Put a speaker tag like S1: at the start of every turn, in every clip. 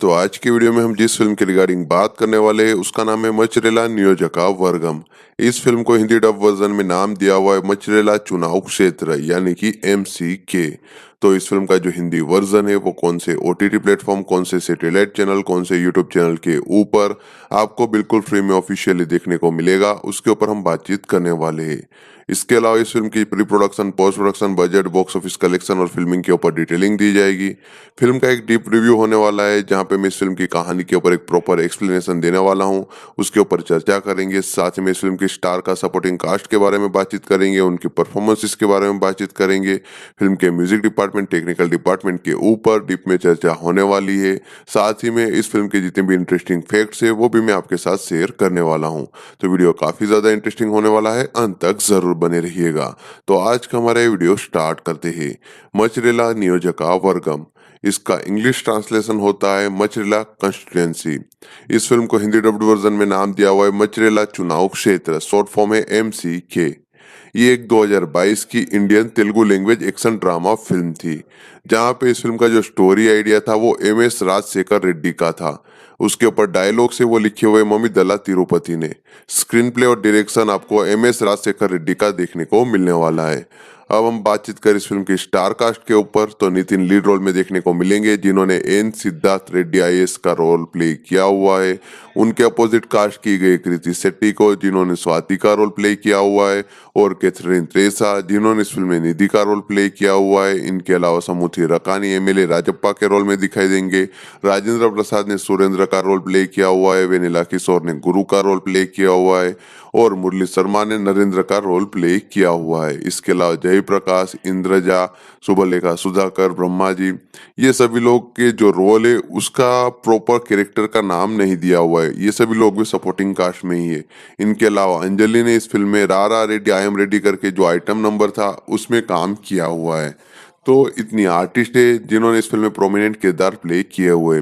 S1: तो आज की वीडियो में हम जिस फिल्म के रिगार्डिंग बात करने वाले हैं उसका नाम है मचरेला नियोजका वर्गम। इस फिल्म को हिंदी डब वर्जन में नाम दिया हुआ है मचरेला चुनाव क्षेत्र यानी कि MCK। तो इस फिल्म का जो हिंदी वर्जन है वो कौन से OTT प्लेटफॉर्म, कौन से सैटेलाइट चैनल, कौन से यूट्यूब चैनल के ऊपर आपको बिल्कुल फ्री में ऑफिशियली देखने को मिलेगा, उसके ऊपर हम बातचीत करने वाले हैं। इसके अलावा इस फिल्म की pre production, post production, budget, box office collection और फिल्मिंग के ऊपर डिटेलिंग दी जाएगी। फिल्म का एक डीप रिव्यू होने वाला है जहां पे मैं इस फिल्म की कहानी के ऊपर एक प्रॉपर एक्सप्लेनेशन देने वाला हूं, उसके ऊपर चर्चा करेंगे। साथ ही में इस फिल्म की स्टार का सपोर्टिंग कास्ट के बारे में बातचीत करेंगे, उनकी परफॉर्मेंसेस के बारे में बातचीत करेंगे। फिल्म के म्यूजिक डिपार्टमेंट, टेक्निकल डिपार्टमेंट के ऊपर डीप में चर्चा होने वाली है। साथ ही में इस फिल्म के जितने भी इंटरेस्टिंग फैक्ट्स है वो भी मैं आपके साथ शेयर करने वाला हूं। तो वीडियो काफी ज्यादा इंटरेस्टिंग होने वाला है, अंत तक जरूर बने रहिएगा। तो आज का हमारा वीडियो स्टार्ट करते हैं। मचरेला नियोजका वर्गम, इसका इंग्लिश ट्रांसलेशन होता है मचरेला कंस्टिट्यूएंसी। इस फिल्म को हिंदी डब्ड वर्जन में नाम दिया हुआ है मचरेला चुनाव क्षेत्र, शॉर्ट फॉर्म है MCK। ये एक 2022 की Indian Telugu language action drama film थी, जहां पे इस फिल्म का जो स्टोरी आइडिया था वो MS राजशेखर रेड्डी का था। उसके ऊपर डायलॉग से वो लिखे हुए मम्मी दला तिरुपति ने। स्क्रीन प्ले और डायरेक्शन आपको MS राजशेखर रेड्डी का देखने को मिलने वाला है। अब हम बातचीत करें इस फिल्म की स्टार कास्ट के ऊपर, तो नितिन लीड रोल में देखने को मिलेंगे, जिन्होंने एन सिद्धार्थ रेड्डी IAS का रोल प्ले किया हुआ है। उनके अपोजिट कास्ट की गई कृति शेट्टी को, जिन्होंने स्वाति का रोल प्ले किया हुआ है, और कैथरीन त्रेसा, जिन्होंने इस फिल्म में निधि का रोल प्ले किया हुआ है। इनके अलावा समूथी रकानी MLA राजप्पा के रोल में दिखाई देंगे। राजेंद्र प्रसाद ने सुरेंद्र का रोल प्ले किया हुआ है। वेनिला किशोर ने गुरु का रोल प्ले किया हुआ है, और मुरली शर्मा ने नरेंद्र का रोल प्ले किया हुआ है। इसके अलावा जयप्रकाश, इंद्रजा, सुबलेखा, सुधाकर, ब्रह्मा जी, ये सभी लोग के जो रोल है उसका प्रॉपर कैरेक्टर का नाम नहीं दिया हुआ है, ये सभी लोग भी सपोर्टिंग कास्ट में ही है। इनके अलावा अंजलि ने इस फिल्म में रारा रेड्डी आई एम रेड्डी करके जो आइटम नंबर था उसमें काम किया हुआ है। तो इतनी आर्टिस्ट है जिन्होंने इस फिल्म में प्रोमिनेंट किरदार प्ले किए हुए।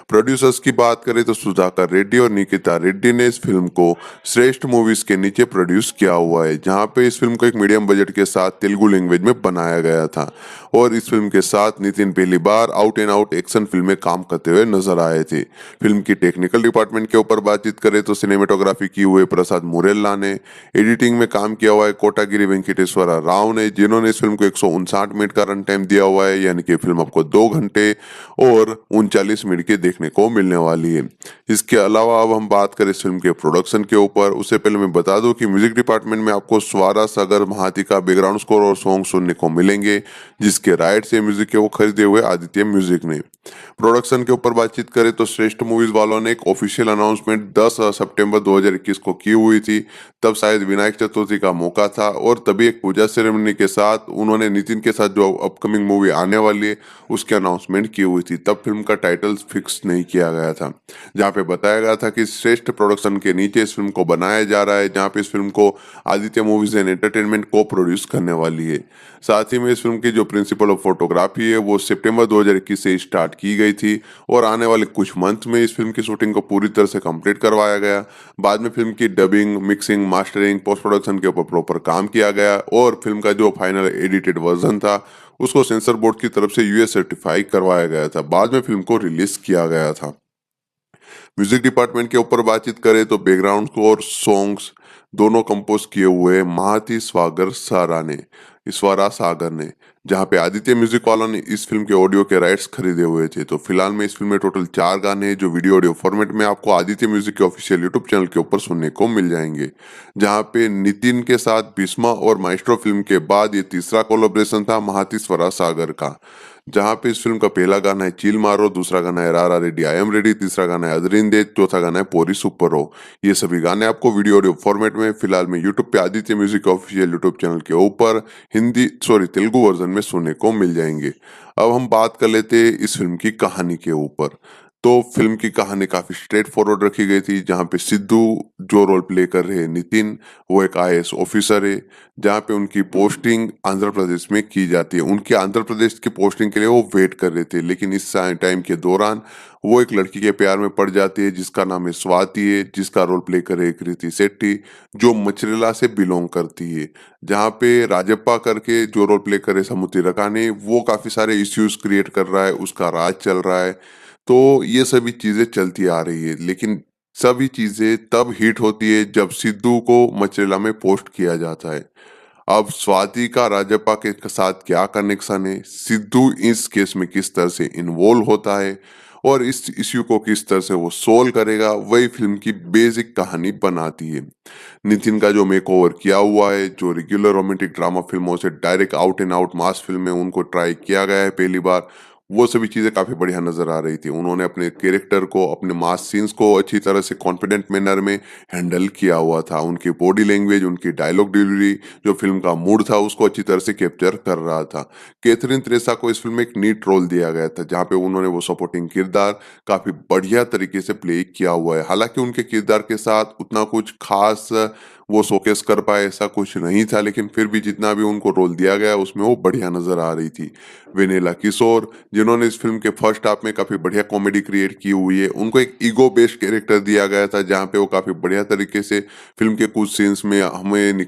S1: प्रोड्यूसर्स की बात करें तो सुधाकर रेड्डी और निकिता रेड्डी ने इस फिल्म को श्रेष्ठ मूवीज के नीचे प्रोड्यूस किया हुआ है, जहां पे इस फिल्म को एक मीडियम बजट के साथ तेलुगु लैंग्वेज में बनाया गया था। और इस फिल्म के साथ नितिन पहली बार out and out action film में काम करते हुए नजर आए थे। फिल्म की टेक्निकल डिपार्टमेंट के ऊपर बातचीत करें तो सिनेमेटोग्राफी की हुए प्रसाद मुरेल्ला ने, एडिटिंग में काम किया हुआ है कोटागिरी वेंकटेश्वरा राव ने, जिन्होंने इस फिल्म को 159 मिनट का रन टाइम दिया हुआ है, यानी कि फिल्म आपको 2 घंटे और 39 मिनट के देखने को मिलने वाली है। इसके अलावा अब हम बात करें इस फिल्म के प्रोडक्शन के ऊपर, उससे पहले मैं बता दूं कि म्यूजिक डिपार्टमेंट में आपको स्वारा सागर महाती का बैकग्राउंड स्कोर और सॉन्ग सुनने को मिलेंगे, जिसके राइट्स ये म्यूजिक के वो खरीदे हुए आदित्य म्यूजिक ने। प्रोडक्शन के ऊपर बातचीत करें तो श्रेष्ठ मूवीज वालों ने एक ऑफिशियल अनाउंसमेंट 10 सितंबर 2021 को की हुई थी। तब शायद विनायक चतुर्थी का मौका था, और तभी एक पूजा सेरेमनी के साथ उन्होंने नितिन के साथ जो अपकमिंग मूवी आने वाली है उसकी अनाउंसमेंट की हुई थी। तब फिल्म का टाइटल फिक्स नहीं किया गया था, जहाँ पे बताया गया था कि श्रेष्ठ प्रोडक्शन के नीचे इस फिल्म को बनाया जा रहा है, जहाँ पे इस फिल्म को आदित्य मूवीज एंड एंटरटेनमेंट को प्रोड्यूस करने वाली है। साथ ही में इस फिल्म की जो प्रिंसिपल ऑफ फोटोग्राफी है वो सितंबर 2021 से स्टार्ट की गई थी, और आने वाले कुछ मंथ में इस फिल्म की शूटिंग को पूरी तरह से कंप्लीट करवाया गया। बाद में फिल्म की dubbing, mixing, mastering, post production के ऊपर प्रॉपर काम किया गया, और फिल्म का जो फाइनल एडिटेड वर्जन था उसको सेंसर बोर्ड की तरफ से US सर्टिफाई करवाया गया था। बाद में फिल्म को रिलीज किया गया था। म्यूजिक डिपार्टमेंट के ऊपर बातचीत करें तो बैकग्राउंड स्कोर, सॉन्ग्स दोनों कंपोज किए हुए महाती स्वरा सागर ने, जहां पे आदित्य म्यूजिक वालों ने इस फिल्म के ऑडियो के राइट्स खरीदे हुए थे। तो फिलहाल में इस फिल्म में टोटल 4 गाने जो वीडियो ऑडियो फॉर्मेट में आपको आदित्य म्यूजिक के ऑफिशियल यूट्यूब चैनल के ऊपर सुनने को मिल जाएंगे, जहां पे नितिन के साथ भीष्मा और माइस्ट्रो फिल्म के बाद ये तीसरा कोलैबोरेशन था महाती स्वरा सागर का, जहां पे इस फिल्म का पहला गाना है चील मारो, दूसरा गाना है रारा रेड्डी आई एम रेडी, तीसरा गाना है अदरिंदे, चौथा गाना है पोरी सुपर हो। ये सभी गाने आपको वीडियो ऑडियो फॉर्मेट में फिलहाल में यूट्यूब पे Aditya music official YouTube channel के ऊपर तेलुगु वर्जन में सुनने को मिल जाएंगे। अब हम बात कर लेते हैं इस फिल्म की कहानी के ऊपर। तो फिल्म की कहानी काफी स्ट्रेट फॉरवर्ड रखी गई थी, जहां पे सिद्धू जो रोल प्ले कर रहे हैं नितिन, वो एक IAS ऑफिसर है, जहां पे उनकी पोस्टिंग आंध्र प्रदेश में की जाती है। उनके आंध्र प्रदेश की पोस्टिंग के लिए वो वेट कर रहे थे, लेकिन इस टाइम के दौरान वो एक लड़की के प्यार में पड़ जाती है जिसका नाम है स्वाति है, जिसका रोल प्ले करे कृति शेट्टी, जो मचरेला से बिलोंग करती है। जहाँ पे राजप्पा करके जो रोल प्ले करे समुद्री रकाने, वो काफी सारे इश्यूज क्रिएट कर रहा है, उसका राज चल रहा है। तो ये सभी चीज़ें चलती आ रही है, लेकिन सभी चीज़ें तब हिट होती है जब सिद्धू को मचरेला में पोस्ट किया जाता है। अब स्वाति का राजप्पा के साथ क्या कनेक्शन है, सिद्धू इस केस में किस तरह से इन्वॉल्व होता है और इस इश्यू को किस तरह से वो सोल्व करेगा, वही फ़िल्म की बेसिक कहानी बनाती है। नितिन का जो मेकओवर किया हुआ है, जो रेगुलर रोमांटिक ड्रामा फ़िल्मों से direct out and out mass film में उनको ट्राई किया गया है पहली बार, वो सभी चीज़ें काफ़ी बढ़िया नज़र आ रही थी। उन्होंने अपने कैरेक्टर को, अपने मास सीन्स को अच्छी तरह से कॉन्फिडेंट मैनर में हैंडल किया हुआ था। उनकी बॉडी लैंग्वेज, उनकी डायलॉग डिलीवरी, जो फ़िल्म का मूड था, उसको अच्छी तरह से कैप्चर कर रहा था। कैथरीन तेरेसा को इस फ़िल्म में एक नीट रोल दिया गया था, जहाँ पे उन्होंने वो सपोर्टिंग किरदार काफ़ी बढ़िया तरीके से प्ले किया हुआ है। हालाँकि उनके किरदार के साथ उतना कुछ ख़ास वो शोकेस कर पाए ऐसा कुछ नहीं था, लेकिन फिर भी जितना भी उनको रोल दिया गया उसमें वो बढ़िया नज़र आ रही थी। वेनेला किशोर, जिन्होंने इस फ़िल्म के फर्स्ट हाफ में काफ़ी बढ़िया कॉमेडी क्रिएट की हुई है, उनको एक ईगो बेस्ड कैरेक्टर दिया गया था, जहाँ पे वो काफ़ी बढ़िया तरीके से फ़िल्म के कुछ सीन्स में हमें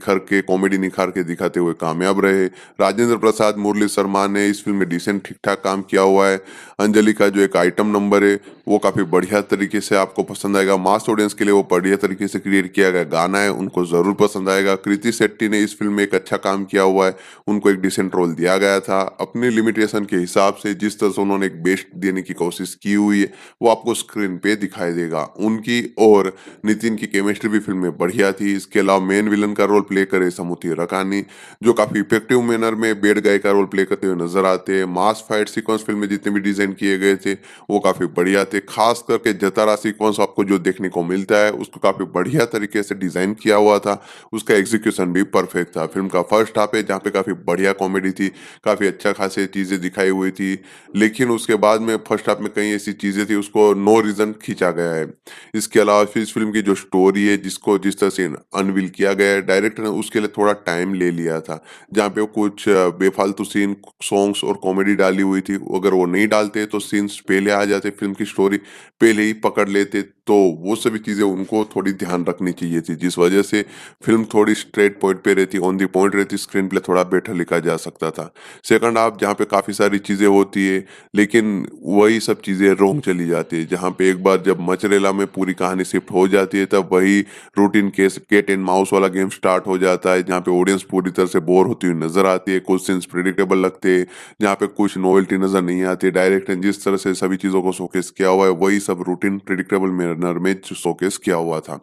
S1: कॉमेडी निखार के दिखाते हुए कामयाब रहे। राजेंद्र प्रसाद, मुरली शर्मा ने इस फ़िल्म में डिसेंट ठीक-ठाक काम किया हुआ है। अंजलि का जो एक आइटम नंबर है, वो काफ़ी बढ़िया तरीके से आपको पसंद आएगा। मास ऑडियंस के लिए वो बढ़िया तरीके से क्रिएट किया गया गाना है, उनको ज़रूर पसंद आएगा। कृति शेट्टी ने इस फ़िल्म में एक अच्छा काम किया हुआ है, उनको एक डिसेंट रोल दिया गया था। अपनी लिमिटेशन के हिसाब से जिस तरह से उन्होंने एक बेस्ट देने की कोशिश की हुई है, वो आपको स्क्रीन पे दिखाई देगा। उनकी और नितिन की केमिस्ट्री भी फ़िल्म में बढ़िया थी। इसके अलावा मेन विलन का रोल प्ले करे समूथी रकानी, जो काफ़ी इफेक्टिव मैनर में बैड गाय का रोल प्ले करते हुए नज़र आते हैं। मास फाइट सीक्वेंस फ़िल्म में जितने भी डिज़ाइन किए गए थे, वो काफ़ी बढ़िया थे। खास करके जतारा सीक्वेंस आपको जो देखने को मिलता है, उसको काफ़ी बढ़िया तरीके से डिज़ाइन किया हुआ था। उसका एग्जीक्यूशन भी परफेक्ट था। फ़िल्म का फर्स्ट हाफ है, जहाँ पे काफ़ी बढ़िया कॉमेडी थी, काफ़ी अच्छा खासे चीज़ें दिखाई हुई थी। लेकिन उसके बाद में फर्स्ट हाफ में कई ऐसी चीज़ें थी, उसको नो रीज़न खींचा गया है। इसके अलावा फिर इस फ़िल्म की जो स्टोरी है, जिसको जिस तरह से अनवील किया गया है, डायरेक्टर ने उसके लिए थोड़ा टाइम ले लिया था। जहाँ पे वो कुछ बेफालतू सीन, सॉन्ग्स और कॉमेडी डाली हुई थी। अगर वो नहीं डालते तो सीन्स पहले आ जाते, फ़िल्म की स्टोरी पहले ही पकड़ लेते, तो वो सभी चीज़ें उनको थोड़ी ध्यान रखनी चाहिए थी। जिस वजह से फ़िल्म थोड़ी स्ट्रेट पॉइंट पे रहती, ऑन द पॉइंट रहती, स्क्रीन प्ले थोड़ा बेटर लिखा जा सकता था। सेकंड हाफ जहाँ पे काफ़ी सारी चीज़ें होती है, लेकिन वही सब चीज़ें रोंग चली जाती है। जहाँ पे एक बार जब मचरेला में पूरी कहानी शिफ्ट हो जाती है, तब वही routine case cat and mouse वाला गेम स्टार्ट हो जाता है, जहाँ पे ऑडियंस पूरी तरह से बोर होती हुई नज़र आती है। कुछ सीन्स प्रेडिक्टेबल लगते हैं, जहाँ पे कुछ नॉवेल्टी नज़र नहीं आती। डायरेक्टर ने जिस तरह से सभी चीज़ों को शोकेस किया हुआ है, वही सब रूटीन प्रेडिक्टेबल मैनर में शोकेस किया हुआ था।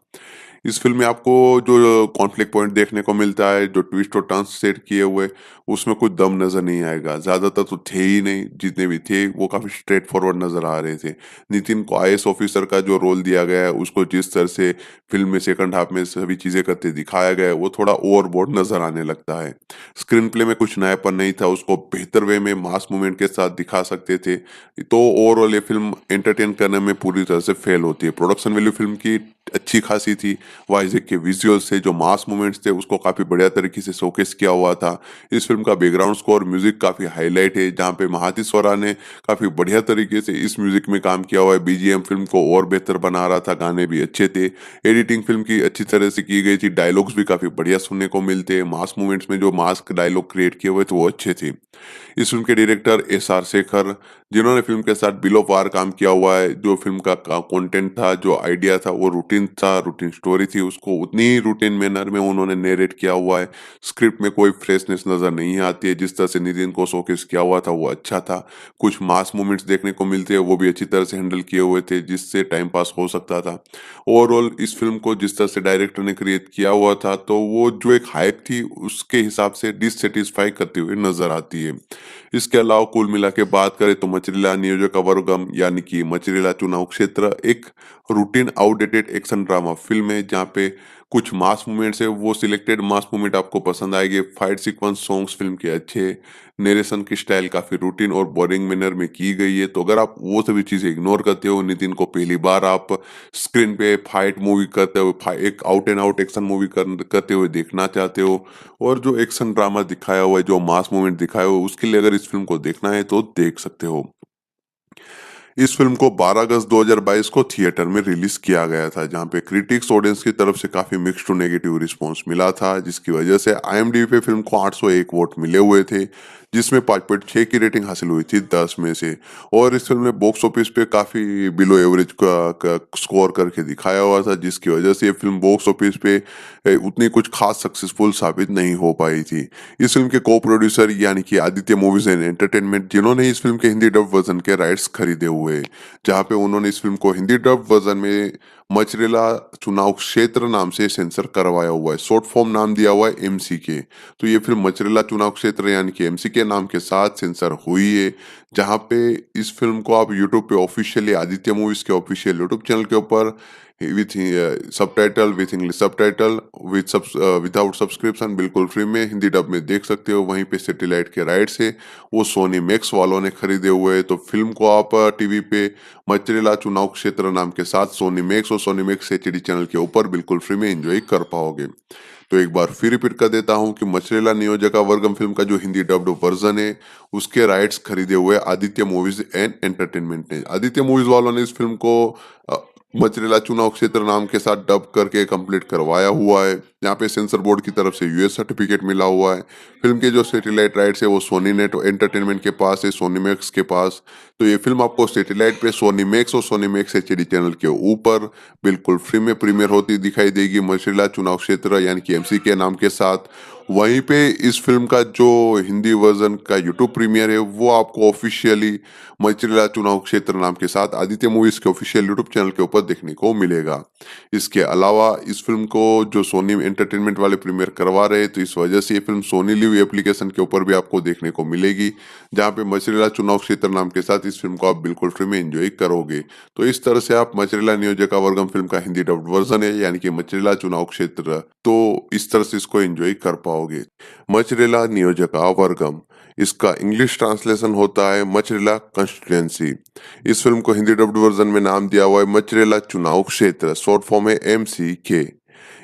S1: इस फ़िल्म में आपको जो कॉन्फ्लिक्ट पॉइंट देखने को मिलता है, जो ट्विस्ट और टर्न्स सेट किए हुए, उसमें कुछ दम नज़र नहीं आएगा। ज़्यादातर तो थे ही नहीं, जितने भी थे वो काफ़ी स्ट्रेट फॉरवर्ड नज़र आ रहे थे। नितिन को आईएएस ऑफिसर का जो रोल दिया गया है, उसको जिस तरह से फ़िल्म में सेकंड हाफ में सभी चीज़ें करते दिखाया गया है, वो थोड़ा ओवरबोर्ड नज़र आने लगता है। स्क्रीन प्ले में कुछ नयापन नहीं था, उसको बेहतर वे में मास मूवमेंट के साथ दिखा सकते थे। तो ओवरऑल ये फ़िल्म एंटरटेन करने में पूरी तरह से फेल होती है। प्रोडक्शन वैल्यू फ़िल्म की अच्छी खासी थी। वाइज़ेक के विजुअल्स थे, जो मास मूवमेंट्स थे, उसको काफ़ी बढ़िया तरीके से शोकेस किया हुआ था। इस फ़िल्म का बैकग्राउंड स्कोर, म्यूज़िक काफ़ी हाइलाइट है, जहाँ पे महांती स्वरा ने काफ़ी बढ़िया तरीके से इस म्यूज़िक में काम किया हुआ है। बीजीएम फ़िल्म को और बेहतर बना रहा था, गाने भी अच्छे थे। एडिटिंग फ़िल्म की अच्छी तरह से की गई थी, डायलॉग्स भी काफ़ी बढ़िया सुनने को मिलते हैं। मास मूवमेंट्स में जो मास डायलॉग क्रिएट किए हुए थे, वो अच्छे थे। इस फ़िल्म के डायरेक्टर एसआर शेखर, जिन्होंने फ़िल्म के साथ बिलो पार काम किया हुआ है। जो फ़िल्म का कंटेंट था, जो आइडिया था, वो रूटीन था, रूटीन स्टोरी थी, उसको उतनी ही रूटीन मैनर में उन्होंने नैरेट किया हुआ है। स्क्रिप्ट में कोई फ्रेशनेस नज़र नहीं आती है। जिस तरह से नितिन को शोकेस किया हुआ था, वो अच्छा था। कुछ मास मोमेंट्स देखने को मिलते हैं, वो भी अच्छी तरह से हैंडल किए हुए थे, जिससे टाइम पास हो सकता था। ओवरऑल इस फ़िल्म को जिस तरह से डायरेक्टर ने क्रिएट किया हुआ था, तो वो जो एक हाइप थी, उसके हिसाब से डिससैटिस्फाई करते हुए नज़र आती है। इसके अलावा कुल मिला के बात करें तो मचरिला नियोजकवर्गम यानी कि मचरिला चुनाव क्षेत्र एक routine outdated action drama film है, जहाँ पे कुछ मास मूवमेंट्स है, वो सिलेक्टेड मास मूवमेंट आपको पसंद आएंगे। फाइट सीक्वेंस, सॉन्ग्स फिल्म के अच्छे, नरेशन की स्टाइल काफी रूटीन और बोरिंग मैनर में की गई है। तो अगर आप वो सभी चीजें इग्नोर करते हो, नितिन को पहली बार आप स्क्रीन पे फाइट मूवी करते हो, एक out and out action movie करते हुए देखना चाहते हो, और जो एक्शन ड्रामा दिखाया हुआ है, जो मास मूवमेंट दिखाया हुआ है, उसके लिए अगर इस फिल्म को देखना है तो देख सकते हो। इस फिल्म को 12 अगस्त 2022 को थिएटर में रिलीज किया गया था, जहां पे क्रिटिक्स ऑडियंस की तरफ से काफी मिक्स्ड टू नेगेटिव रिस्पांस मिला था, जिसकी वजह से आईएमडीबी पे फिल्म को 801 वोट मिले हुए थे, जिसमें 5.6 की रेटिंग हासिल हुई थी 10 में से। और इस फ़िल्म ने बॉक्स ऑफिस पे काफ़ी बिलो एवरेज का स्कोर करके दिखाया हुआ था, जिसकी वजह से ये फ़िल्म बॉक्स ऑफिस पे उतनी कुछ खास सक्सेसफुल साबित नहीं हो पाई थी। इस फ़िल्म के को-प्रोड्यूसर यानी कि आदित्य मूवीज़ एंड एंटरटेनमेंट, जिन्होंने इस फ़िल्म के हिंदी डब वर्ज़न के राइट्स खरीदे हुए, जहाँ पे उन्होंने इस फ़िल्म को हिंदी डब वर्ज़न में मचरेला चुनाव क्षेत्र नाम से सेंसर करवाया हुआ है। शॉर्ट फॉर्म नाम दिया हुआ है एमसीके। तो ये फ़िल्म मचरेला चुनाव क्षेत्र यानी कि एमसीके नाम के साथ सेंसर हुई है, जहाँ पे इस फ़िल्म को आप यूट्यूब पे ऑफ़िशियली आदित्य मूवीज़ के ऑफ़िशियल यूट्यूब चैनल के ऊपर with subtitle, with English subtitle, without subscription बिल्कुल फ्री में हिंदी डब में देख सकते हो। वहीं पे सैटेलाइट के राइट्स है वो सोनी मैक्स वालों ने खरीदे हुए हैं। तो फ़िल्म को आप टीवी पे मचरेला चुनाव क्षेत्र नाम के साथ सोनी मैक्स और सोनी मैक्स एचडी चैनल के ऊपर बिल्कुल फ्री में एंजॉय कर पाओगे। तो एक बार फिर रिपीट कर देता हूँ कि मचरेला नियोजका वर्गम फिल्म का जो हिंदी डब्ड वर्जन है, उसके राइट्स खरीदे हुए आदित्य मूवीज एंड एंटरटेनमेंट ने। आदित्य मूवीज वालों ने इस फिल्म को अ, मचरेला चुनाव क्षेत्र नाम के साथ डब करके कंप्लीट करवाया हुआ है। यहाँ पे सेंसर बोर्ड की तरफ से यूएस सर्टिफिकेट मिला हुआ है। फिल्म के जो सैटेलाइट राइट्स है वो सोनी नेट एंटरटेनमेंट के पास है, सोनी मैक्स के पास। तो ये फिल्म आपको सैटेलाइट पे सोनी मैक्स और सोनी मैक्स एचडी चैनल के ऊपर बिल्कुल फ्री में प्रीमियर होती दिखाई देगी, मचरेला चुनाव क्षेत्र यानी कि एमसी के नाम के साथ। वहीं पे इस फिल्म का जो हिंदी वर्जन का यूट्यूब प्रीमियर है वो आपको ऑफिशियली मचरेला चुनाव क्षेत्र नाम के साथ आदित्य मूवीज के ऑफिशियल यूट्यूब चैनल के ऊपर देखने को मिलेगा। इसके अलावा इस फिल्म को जो सोनी एंटरटेनमेंट वाले प्रीमियर करवा रहे हैं, तो इस वजह से ये फिल्म सोनी लिव एप्लीकेशन के ऊपर भी आपको देखने को मिलेगी, जहाँ पे मचरेला चुनाव क्षेत्र नाम के साथ इस फिल्म को आप बिल्कुल फ्री में एंजॉय करोगे। तो इस तरह से आप मचरेला नियोजका वर्गम फिल्म का हिंदी डब्ड वर्जन है यानी कि मचरेला चुनाव क्षेत्र, तो इस तरह से इसको एंजॉय कर पाओगे। मचरेला नियोजका वर्गम, इसका इंग्लिश ट्रांसलेशन होता है मचरेला कंस्टिट्यूएंसी। इस फिल्म को हिंदी डब्ड वर्जन में नाम दिया हुआ है मचरेला चुनाव क्षेत्र, शॉर्ट फॉर्म है एमसीके।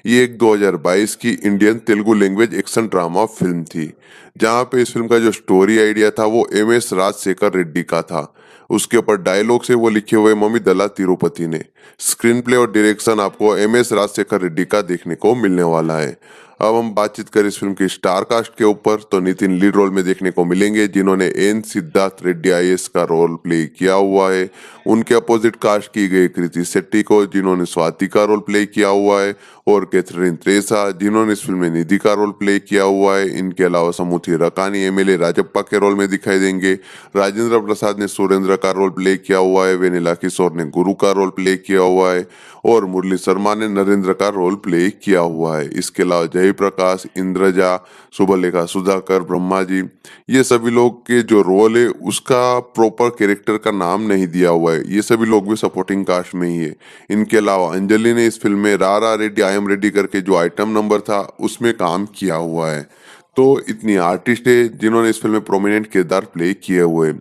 S1: ये एक 2022 की Indian Telugu language action drama film थी, जहाँ पे इस फिल्म का जो स्टोरी आइडिया था वो एम.एस. राजशेखर रेड्डी का था। उसके ऊपर डायलॉग्स है वो लिखे हुए मम्मीदला तिरुपति ने। स्क्रीन प्ले और डायरेक्शन आपको एम.एस. राजशेखर रेड्डी का देखने को मिलने वाला है। अब हम बातचीत करें इस फिल्म की स्टार कास्ट के ऊपर, तो नितिन लीड रोल में देखने को मिलेंगे, जिन्होंने एन सिद्धार्थ रेड्डी आईएएस का रोल प्ले किया हुआ है। उनके अपोजिट कास्ट की गई कृति शेट्टी को, जिन्होंने स्वाति का रोल प्ले किया हुआ है, और कैथरीन त्रेसा, जिन्होंने इस फिल्म में निधि का रोल प्ले किया हुआ है। इनके अलावा समूथी रकानी एमएलए राजप्पा के रोल में दिखाई देंगे। राजेंद्र प्रसाद ने सुरेंद्र का रोल प्ले किया हुआ है। वेनिला किशोर ने गुरु का रोल प्ले किया हुआ है, और मुरली शर्मा ने नरेंद्र का रोल प्ले किया हुआ है। इसके अलावा जयप्रकाश, इंद्रजा, शुभलेखा, सुधाकर, ब्रह्मा जी, ये सभी लोग के जो रोल है उसका प्रॉपर कैरेक्टर का नाम नहीं दिया हुआ है। ये सभी लोग भी सपोर्टिंग कास्ट में ही है। इनके अलावा अंजलि ने इस फिल्म में रारा रेड्डी आई एम रेड्डी करके जो आइटम नंबर था उसमें काम किया हुआ है। तो इतनी आर्टिस्ट है जिन्होंने इस फिल्म में प्रोमिनेंट किरदार प्ले किए हुए।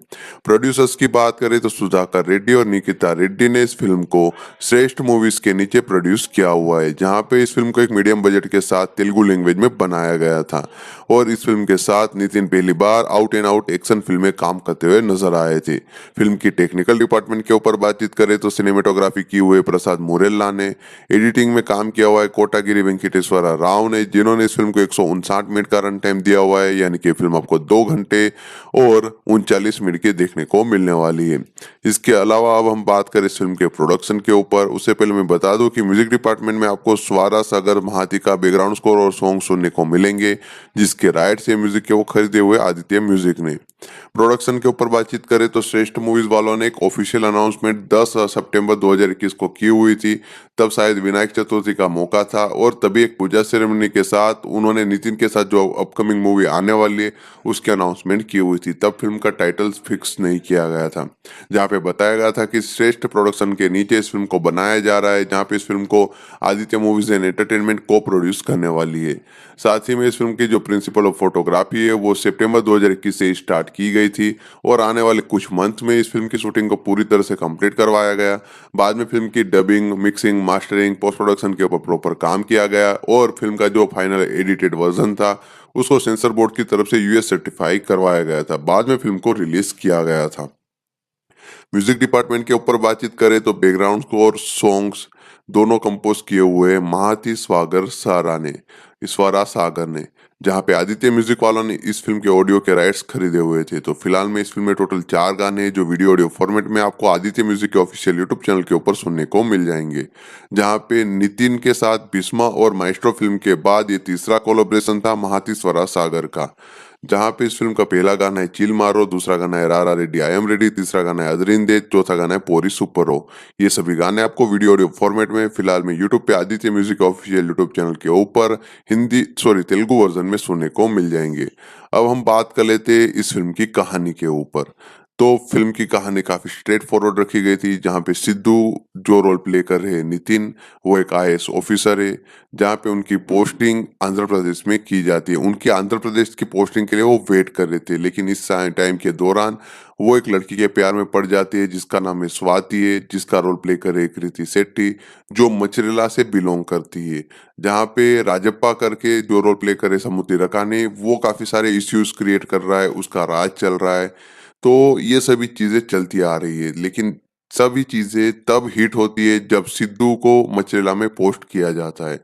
S1: प्रोड्यूसर्स की बात करें तो सुधाकर रेड्डी और निकिता रेड्डी ने इस फिल्म को श्रेष्ठ मूवीज के नीचे प्रोड्यूस किया हुआ है, जहां पे इस फिल्म को एक मीडियम बजट के साथ तेलुगु लैंग्वेज में बनाया गया था। और इस फिल्म के साथ नितिन पहली बार out and out action film में काम करते हुए नजर आए थे। फिल्म की टेक्निकल डिपार्टमेंट के ऊपर बातचीत करें तो सिनेमेटोग्राफी की हुए प्रसाद मुरेल्ला ने, एडिटिंग में काम किया हुआ है कोटागिरी वेंकटेश्वरा राव ने, जिन्होंने इस फिल्म को 159 मिनट का रन टाइम दिया हुआ है, यानी कि फिल्म आपको 2 घंटे और 39 मिनट के देखने को मिलने वाली है। इसके अलावा अब हम बात करें इस फिल्म के प्रोडक्शन के ऊपर, उससे पहले मैं बता दूं कि म्यूजिक डिपार्टमेंट में आपको स्वारा सागर महाती का बैकग्राउंड स्कोर और सॉन्ग सुनने को मिलेंगे, जिसके राइट्स ये म्यूजिक के वो खरीदे हुए आदित्य म्यूजिक ने। प्रोडक्शन के ऊपर बातचीत करें तो श्रेष्ठ मूवीज वालों ने एक ऑफिशियल अनाउंसमेंट 10 सितंबर 2021 को की हुई थी। तब शायद विनायक चतुर्थी का मौका था, और तभी एक पूजा सेरेमनी के साथ उन्होंने नितिन के साथ जो अपकमिंग मूवी आने वाली है उसकी अनाउंसमेंट की हुई थी। तब फिल्म का टाइटल फिक्स नहीं किया गया था, जहाँ पे बताया गया था कि श्रेष्ठ प्रोडक्शन के नीचे इस फिल्म को बनाया जा रहा है, जहाँ पे इस फिल्म को आदित्य मूवीज एंड एंटरटेनमेंट को प्रोड्यूस करने वाली है। साथ ही में इस फिल्म की जो प्रिंसिपल ऑफ फोटोग्राफी है वो सितंबर 2021 से स्टार्ट की गई थी, और आने वाले कुछ मंथ में इस फिल्म की शूटिंग को पूरी तरह से कंप्लीट करवाया गया। बाद में फिल्म की dubbing, mixing, mastering, post production के ऊपर प्रॉपर काम किया गया, और फिल्म का जो फाइनल एडिटेड वर्जन था उसको सेंसर बोर्ड की तरफ से यूएस सर्टिफाई करवाया गया था। बाद में फिल्म को रिलीज किया गया था। म्यूजिक डिपार्टमेंट के ऊपर बातचीत करें तो बैकग्राउंड स्कोर, सॉन्ग्स दोनों कंपोज किए हुए महाती स्वागर सारा ने, ईश्वरा सागर ने, जहाँ पे आदित्य म्यूजिक वालों ने इस फिल्म के ऑडियो के राइट्स खरीदे हुए थे। तो फिलहाल में इस फिल्म में टोटल 4 गाने हैं जो वीडियो ऑडियो फॉर्मेट में आपको आदित्य म्यूजिक के ऑफिशियल यूट्यूब चैनल के ऊपर सुनने को मिल जाएंगे। जहाँ पे नितिन के साथ भीष्मा और माइस्ट्रो फिल्म के बाद ये तीसरा कोलैबोरेशन था महातीश्वरा सागर का। जहाँ पे इस फिल्म का पहला गाना है चिल मारो, दूसरा गाना है रारा रेड्डी आई एम रेडी, तीसरा गाना है अदरिंदे, चौथा गाना है पोरी सुपर हो। ये सभी गाने आपको वीडियो ऑडियो फॉर्मेट में फिलहाल में यूट्यूब पे Aditya music official YouTube channel के ऊपर तेलुगु वर्जन में सुनने को मिल जाएंगे। अब हम बात कर लेते हैं इस फिल्म की कहानी के ऊपर। तो फिल्म की कहानी काफी स्ट्रेट फॉरवर्ड रखी गई थी, जहाँ पे सिद्धू जो रोल प्ले कर रहे हैं नितिन, वो एक आईएएस ऑफिसर है, जहाँ पे उनकी पोस्टिंग आंध्र प्रदेश में की जाती है। उनकी आंध्र प्रदेश की पोस्टिंग के लिए वो वेट कर रहे थे, लेकिन इस टाइम के दौरान वो एक लड़की के प्यार में पड़ जाती है जिसका नाम है स्वाति है, जिसका रोल प्ले करे कृति शेट्टी, जो मचरेला से बिलोंग करती है। जहाँ पे राजप्पा करके जो रोल प्ले करे समुद्री रकाने, वो काफी सारे इश्यूज क्रिएट कर रहा है, उसका राज चल रहा है। तो ये सभी चीजें चलती आ रही है, लेकिन सभी चीजें तब हिट होती है जब सिद्धू को मचरेला में पोस्ट किया जाता है।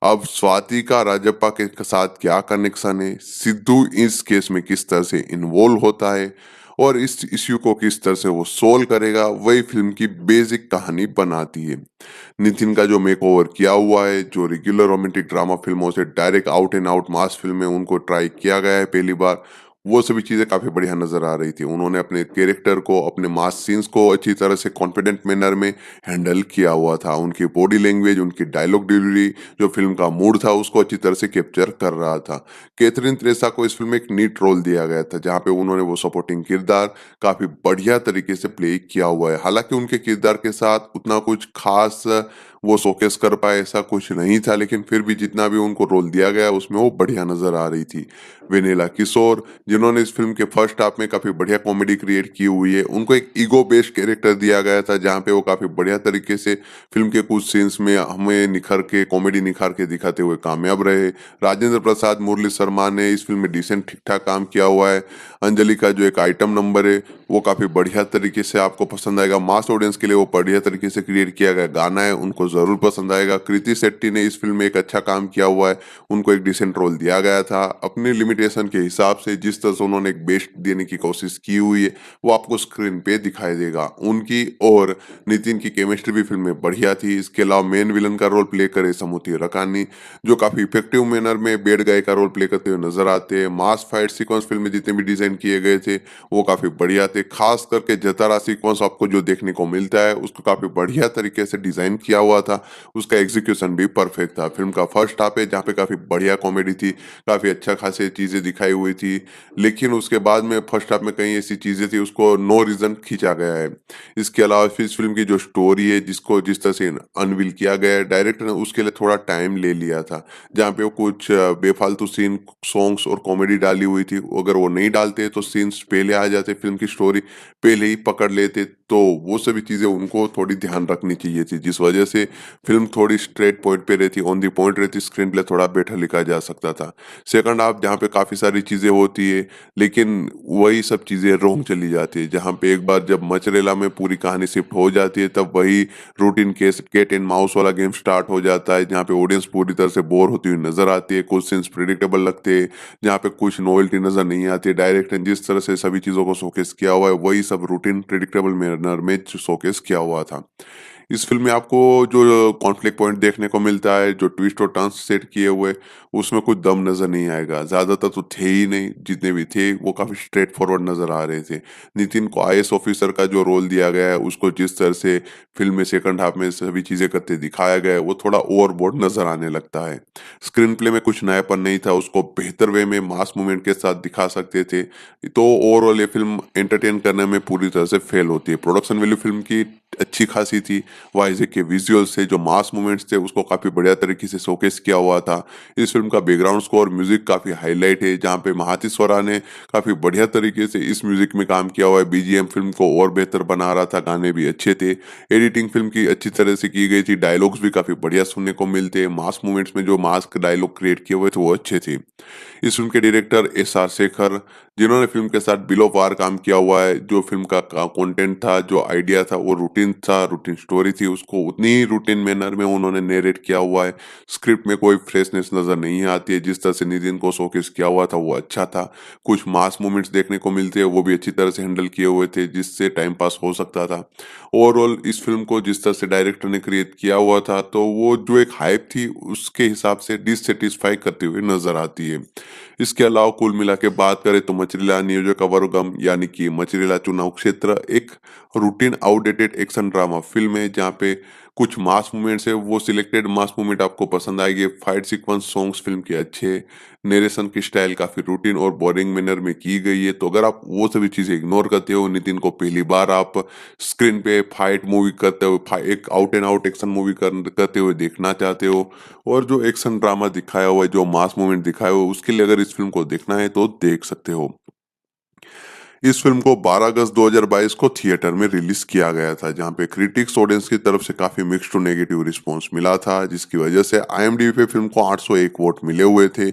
S1: अब स्वाति का राजप्पा के साथ क्या कनेक्शन है, सिद्धू इस केस में किस तरह से इन्वॉल्व होता है और इस इश्यू को किस तरह से वो सोल्व करेगा, वही फिल्म की बेसिक कहानी बनाती है। नितिन का जो मेकओवर किया हुआ है, जो रेगुलर रोमांटिक ड्रामा फिल्मों से direct out and out mass film में उनको ट्राई किया गया है पहली बार, वो सभी चीजें काफी बढ़िया नजर आ रही थी। उन्होंने अपने कैरेक्टर को, अपने मास सीन्स को अच्छी तरह से कॉन्फिडेंट मैनर में हैंडल किया हुआ था। उनकी बॉडी लैंग्वेज, उनकी डायलॉग डिलीवरी, जो फिल्म का मूड था, उसको अच्छी तरह से कैप्चर कर रहा था। कैथरीन त्रेसा को इस फिल्म में एक नीट रोल दिया गया था, जहाँ पे उन्होंने वो सपोर्टिंग किरदार काफी बढ़िया तरीके से प्ले किया हुआ है। हालांकि उनके किरदार के साथ उतना कुछ खास वो शोकेस कर पाए ऐसा कुछ नहीं था, लेकिन फिर भी जितना भी उनको रोल दिया गया उसमें वो बढ़िया नजर आ रही थी। वेनेला किशोर, जिन्होंने इस फिल्म के फर्स्ट हाफ में काफी बढ़िया कॉमेडी क्रिएट की हुई है, उनको एक ईगो बेस्ड कैरेक्टर दिया गया था, जहाँ पे वो काफी बढ़िया तरीके से फिल्म के कुछ सीन्स में हमें निखर के कॉमेडी निखार के दिखाते हुए कामयाब रहे। राजेंद्र प्रसाद, मुरली शर्मा ने इस फिल्म में डिसेंट ठीक ठाक काम किया हुआ है। अंजलि का जो एक आइटम नंबर है वो काफी बढ़िया तरीके से आपको पसंद आएगा। मास ऑडियंस के लिए वो बढ़िया तरीके से क्रिएट किया गया गाना है, उनको जरूर पसंद आएगा। कृति शेट्टी ने इस फिल्म में एक अच्छा काम किया हुआ है, उनको एक डिसेंट रोल दिया गया था। अपनी लिमिटेशन के हिसाब से जिस तरह से उन्होंने एक बेस्ट देने की कोशिश की हुई है, वो आपको स्क्रीन पे दिखाई देगा। उनकी और नितिन की केमिस्ट्री भी फिल्म में बढ़िया थी। इसके अलावा मेन विलन का रोल प्ले करे समुद्री रकानी, जो काफी इफेक्टिव मैनर में बेड गाय का रोल प्ले करते हुए नजर आते हैं। मास फाइट सीक्वेंस फिल्म में जितने भी डिजाइन किए गए थे वो काफी बढ़िया थे। खास करके जतारा सीक्वेंस आपको जो देखने को मिलता है उसको काफी बढ़िया तरीके से डिजाइन किया हुआ था, उसका एग्जीक्यूशन भी परफेक्ट था। फिल्म का फर्स्ट हाफ है जहाँ पे काफी बढ़िया कॉमेडी थी, काफी अच्छा खासी चीजें दिखाई हुई थी, लेकिन उसके बाद में फर्स्ट हाफ में कई ऐसी चीजें थी उसको नो रीजन खींचा गया है। इसके अलावा फिर इस फिल्म की जो स्टोरी है, जिसको जिस तरह से अनवील किया गया है डायरेक्टर ने, उसके लिए थोड़ा टाइम ले लिया था, जहाँ पे वो कुछ बेफालतू सीन, सॉन्ग्स और कॉमेडी डाली हुई थी। अगर वो नहीं डालते तो सीन्स पहले आ जाते, फिल्म की स्टोरी पहले ही पकड़ लेते, तो वो सभी चीजें उनको थोड़ी ध्यान रखनी चाहिए थी, जिस वजह से फिल्म थोड़ी स्ट्रेट पॉइंट पे रहती, ऑन दी पॉइंट रहती, स्क्रीन प्ले थोड़ा बेटर लिखा जा सकता था। सेकंड हाफ जहाँ पे काफी सारी चीजें होती है, लेकिन वही सब चीजें रोंग चली जाती है। जहाँ पे एक बार जब मचरेला में पूरी कहानी शिफ्ट हो जाती है, तब वही routine case cat and mouse वाला गेम स्टार्ट हो जाता है, जहाँ पे ऑडियंस पूरी तरह से बोर होती हुई नजर आती है। कुछ सीन्स प्रिडिक्टेबल लगते हैं, जहाँ पे कुछ नोवेल्टी नजर नहीं आती। डायरेक्टर ने जिस तरह से सभी चीजों को शोकेस किया हुआ है, वही सब रूटीन प्रिडिक्टेबल मैनर में शोकेस किया हुआ था। इस फिल्म में आपको जो कॉन्फ्लिक्ट पॉइंट देखने को मिलता है, जो ट्विस्ट और टर्न्स सेट किए हुए, उसमें कुछ दम नजर नहीं आएगा। ज्यादातर तो थे ही नहीं, जितने भी थे वो काफी स्ट्रेट फॉरवर्ड नजर आ रहे थे। नितिन को आईएएस ऑफिसर का जो रोल दिया गया है, उसको जिस तरह से फिल्म में सेकंड हाफ में सभी चीजें करते दिखाया गया है, वो थोड़ा ओवरबोर्ड नजर आने लगता है। स्क्रीन प्ले में कुछ नयापन नहीं था, उसको बेहतर वे में मास मूवमेंट के साथ दिखा सकते थे। तो ओवरऑल ये फिल्म एंटरटेन करने में पूरी तरह से फेल होती है। प्रोडक्शन वैल्यू फिल्म की अच्छी खासी थी, वाइजेक के विजुअल्स से जो मास मूवमेंट्स थे उसको काफी बढ़िया तरीके से शोकेस किया हुआ था। इस फिल्म का बैकग्राउंड स्कोर, म्यूजिक काफी हाईलाइट है, जहाँ पे महातीश्वरा ने काफी बढ़िया तरीके से इस म्यूजिक में काम किया हुआ है। बीजीएम फिल्म को और बेहतर बना रहा था, गाने भी अच्छे थे, एडिटिंग फिल्म की अच्छी तरह से की गई थी, डायलॉग्स भी काफी बढ़िया सुनने को मिलते हैं। मास मूवमेंट्स में जो मास्क डायलॉग क्रिएट किए हुए थे वो अच्छे थे। इस फिल्म के डायरेक्टर एस आर शेखर, जिन्होंने फिल्म के साथ बिलो पार काम किया हुआ है, जो फिल्म का कंटेंट था, जो आइडिया था, वो रूटीन था, रूटीन स्टोरी स्टोरी थी उसको उतनी ही रूटीन मैनर में उन्होंने नरेट किया हुआ है। स्क्रिप्ट में कोई फ्रेशनेस नज़र नहीं आती है, जिस तरह से नितिन को शोकेस किया हुआ था वो अच्छा था। कुछ मास मोमेंट्स देखने को मिलते हैं, वो भी अच्छी तरह से हैंडल किए हुए थे, जिससे टाइम पास हो सकता था। ओवरऑल इस फ़िल्म को जिस तरह से डायरेक्टर ने क्रिएट किया हुआ था, तो वो जो एक हाइप थी उसके हिसाब से डिससैटिस्फाई करते हुए नज़र आती है। इसके अलावा कुल मिला के बात करें तो मछलीला नियोजकवर्गम यानी कि मछलीला चुनाव क्षेत्र एक routine outdated action drama film है, जहाँ पे कुछ मास मूवमेंट्स है, वो सिलेक्टेड मास मूवमेंट आपको पसंद आएगी। फाइट सीक्वेंस, सॉन्ग्स फ़िल्म के अच्छे, नरेशन की स्टाइल काफ़ी रूटीन और बोरिंग मैनर में की गई है। तो अगर आप वो सभी चीज़ें इग्नोर करते हो, नितिन को पहली बार आप स्क्रीन पे फाइट मूवी करते हुए एक out and out action movie करते हुए देखना चाहते हो, और जो एक्शन ड्रामा दिखाया हुआ है, जो मास मूवमेंट दिखाया हुआ है, उसके लिए अगर इस फ़िल्म को देखना है तो देख सकते हो। इस फ़िल्म को 12 अगस्त 2022 को थिएटर में रिलीज़ किया गया था, जहाँ पे क्रिटिक्स ऑडियंस की तरफ से काफ़ी मिक्स्ड टू नेगेटिव रिस्पॉन्स मिला था, जिसकी वजह से आईएमडीबी पे फ़िल्म को 801 वोट मिले हुए थे,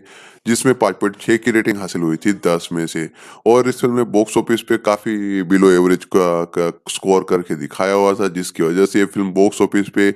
S1: जिसमें 5.6 की रेटिंग हासिल हुई थी 10 में से। और इस फ़िल्म ने बॉक्स ऑफिस पे काफ़ी बिलो एवरेज का स्कोर करके दिखाया हुआ था, जिसकी वजह से ये फ़िल्म बॉक्स ऑफिस पे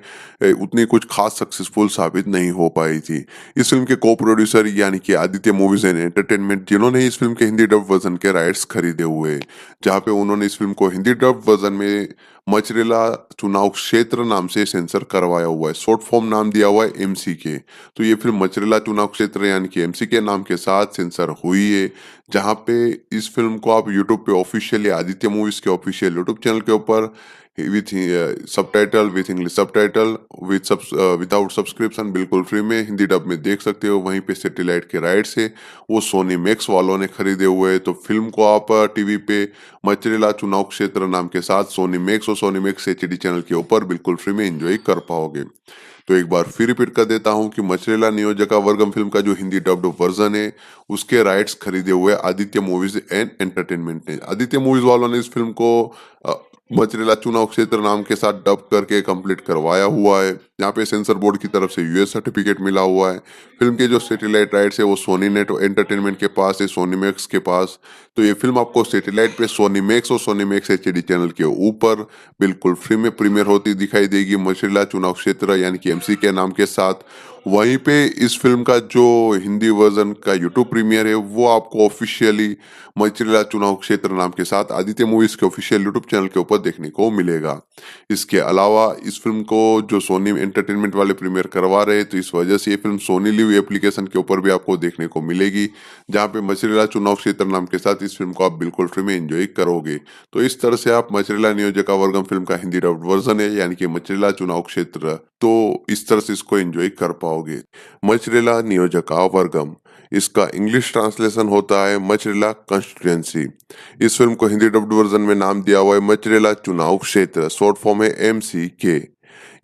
S1: उतनी कुछ खास सक्सेसफुल साबित नहीं हो पाई थी। इस फ़िल्म के को-प्रोड्यूसर यानी कि आदित्य मूवीज़ एंड एंटरटेनमेंट, जिन्होंने इस फ़िल्म के हिंदी डब वर्ज़न के राइट्स खरीदे हुए, जहाँ पे उन्होंने इस फ़िल्म को हिंदी डब वर्ज़न में मचरेला चुनाव क्षेत्र नाम से सेंसर करवाया हुआ है। शॉर्ट फॉर्म नाम दिया हुआ है एमसीके। तो ये फ़िल्म मचरेला चुनाव क्षेत्र यानी कि एमसीके नाम के साथ सेंसर हुई है, जहाँ पे इस फ़िल्म को आप यूट्यूब पे ऑफ़िशियली आदित्य मूवीज़ के ऑफ़िशियल यूट्यूब चैनल के ऊपर with subtitle, with English subtitle, without subscription बिल्कुल फ्री में हिंदी डब में देख सकते हो। वहीं पे सैटेलाइट के राइट्स है वो सोनी मैक्स वालों ने खरीदे हुए हैं। तो फिल्म को आप टीवी पे मचरेला चुनाव क्षेत्र नाम के साथ सोनी मैक्स और सोनी मैक्स एचडी चैनल के ऊपर बिल्कुल फ्री में एंजॉय कर पाओगे। तो एक बार फिर रिपीट कर देता हूँ कि मचरेला नियोजका वर्गम फिल्म का जो हिंदी डब्ड वर्जन है, उसके राइट्स खरीदे हुए आदित्य मूवीज एंड एंटरटेनमेंट ने। आदित्य मूवीज वालों ने इस फिल्म को अ, मचरेला चुनाव क्षेत्र नाम के साथ डब करके कंप्लीट करवाया हुआ है। यहाँ पे सेंसर बोर्ड की तरफ से यूएस सर्टिफिकेट मिला हुआ है। फिल्म के जो सैटेलाइट राइट्स है वो सोनी नेट एंटरटेनमेंट के पास है, सोनी मैक्स के पास। तो ये फिल्म आपको सैटेलाइट पे सोनी मैक्स और सोनी मैक्स एचडी चैनल के ऊपर बिल्कुल फ्री में प्रीमियर होती दिखाई देगी, मचरेला चुनाव क्षेत्र यानी कि एमसी के नाम के साथ। वहीं पे इस फिल्म का जो हिंदी वर्जन का यूट्यूब प्रीमियर है वो आपको ऑफिशियली मचरेला चुनाव क्षेत्र नाम के साथ आदित्य मूवीज के ऑफिशियल यूट्यूब चैनल के ऊपर देखने को मिलेगा। इसके अलावा इस फिल्म को जो सोनी एंटरटेनमेंट वाले प्रीमियर करवा रहे हैं, तो इस वजह से ये फिल्म सोनी लिव एप्लीकेशन के ऊपर भी आपको देखने को मिलेगी, जहाँ पे मचरेला चुनाव क्षेत्र नाम के साथ इस फिल्म को आप बिल्कुल फ्री में एंजॉय करोगे। तो इस तरह से आप मचरेला नियोजका वर्गम फिल्म का हिंदी डब्ड वर्जन है यानी कि मचरेला चुनाव क्षेत्र, तो इस तरह से इसको एंजॉय कर पाओगे। मचरेला नियोजका वर्गम, इसका इंग्लिश ट्रांसलेशन होता है मचरेला कॉन्स्टिट्यूएंसी। इस फिल्म को हिंदी डब्ड वर्जन में नाम दिया हुआ है मचरेला चुनाव क्षेत्र, शॉर्ट फॉर्म है एमसीके।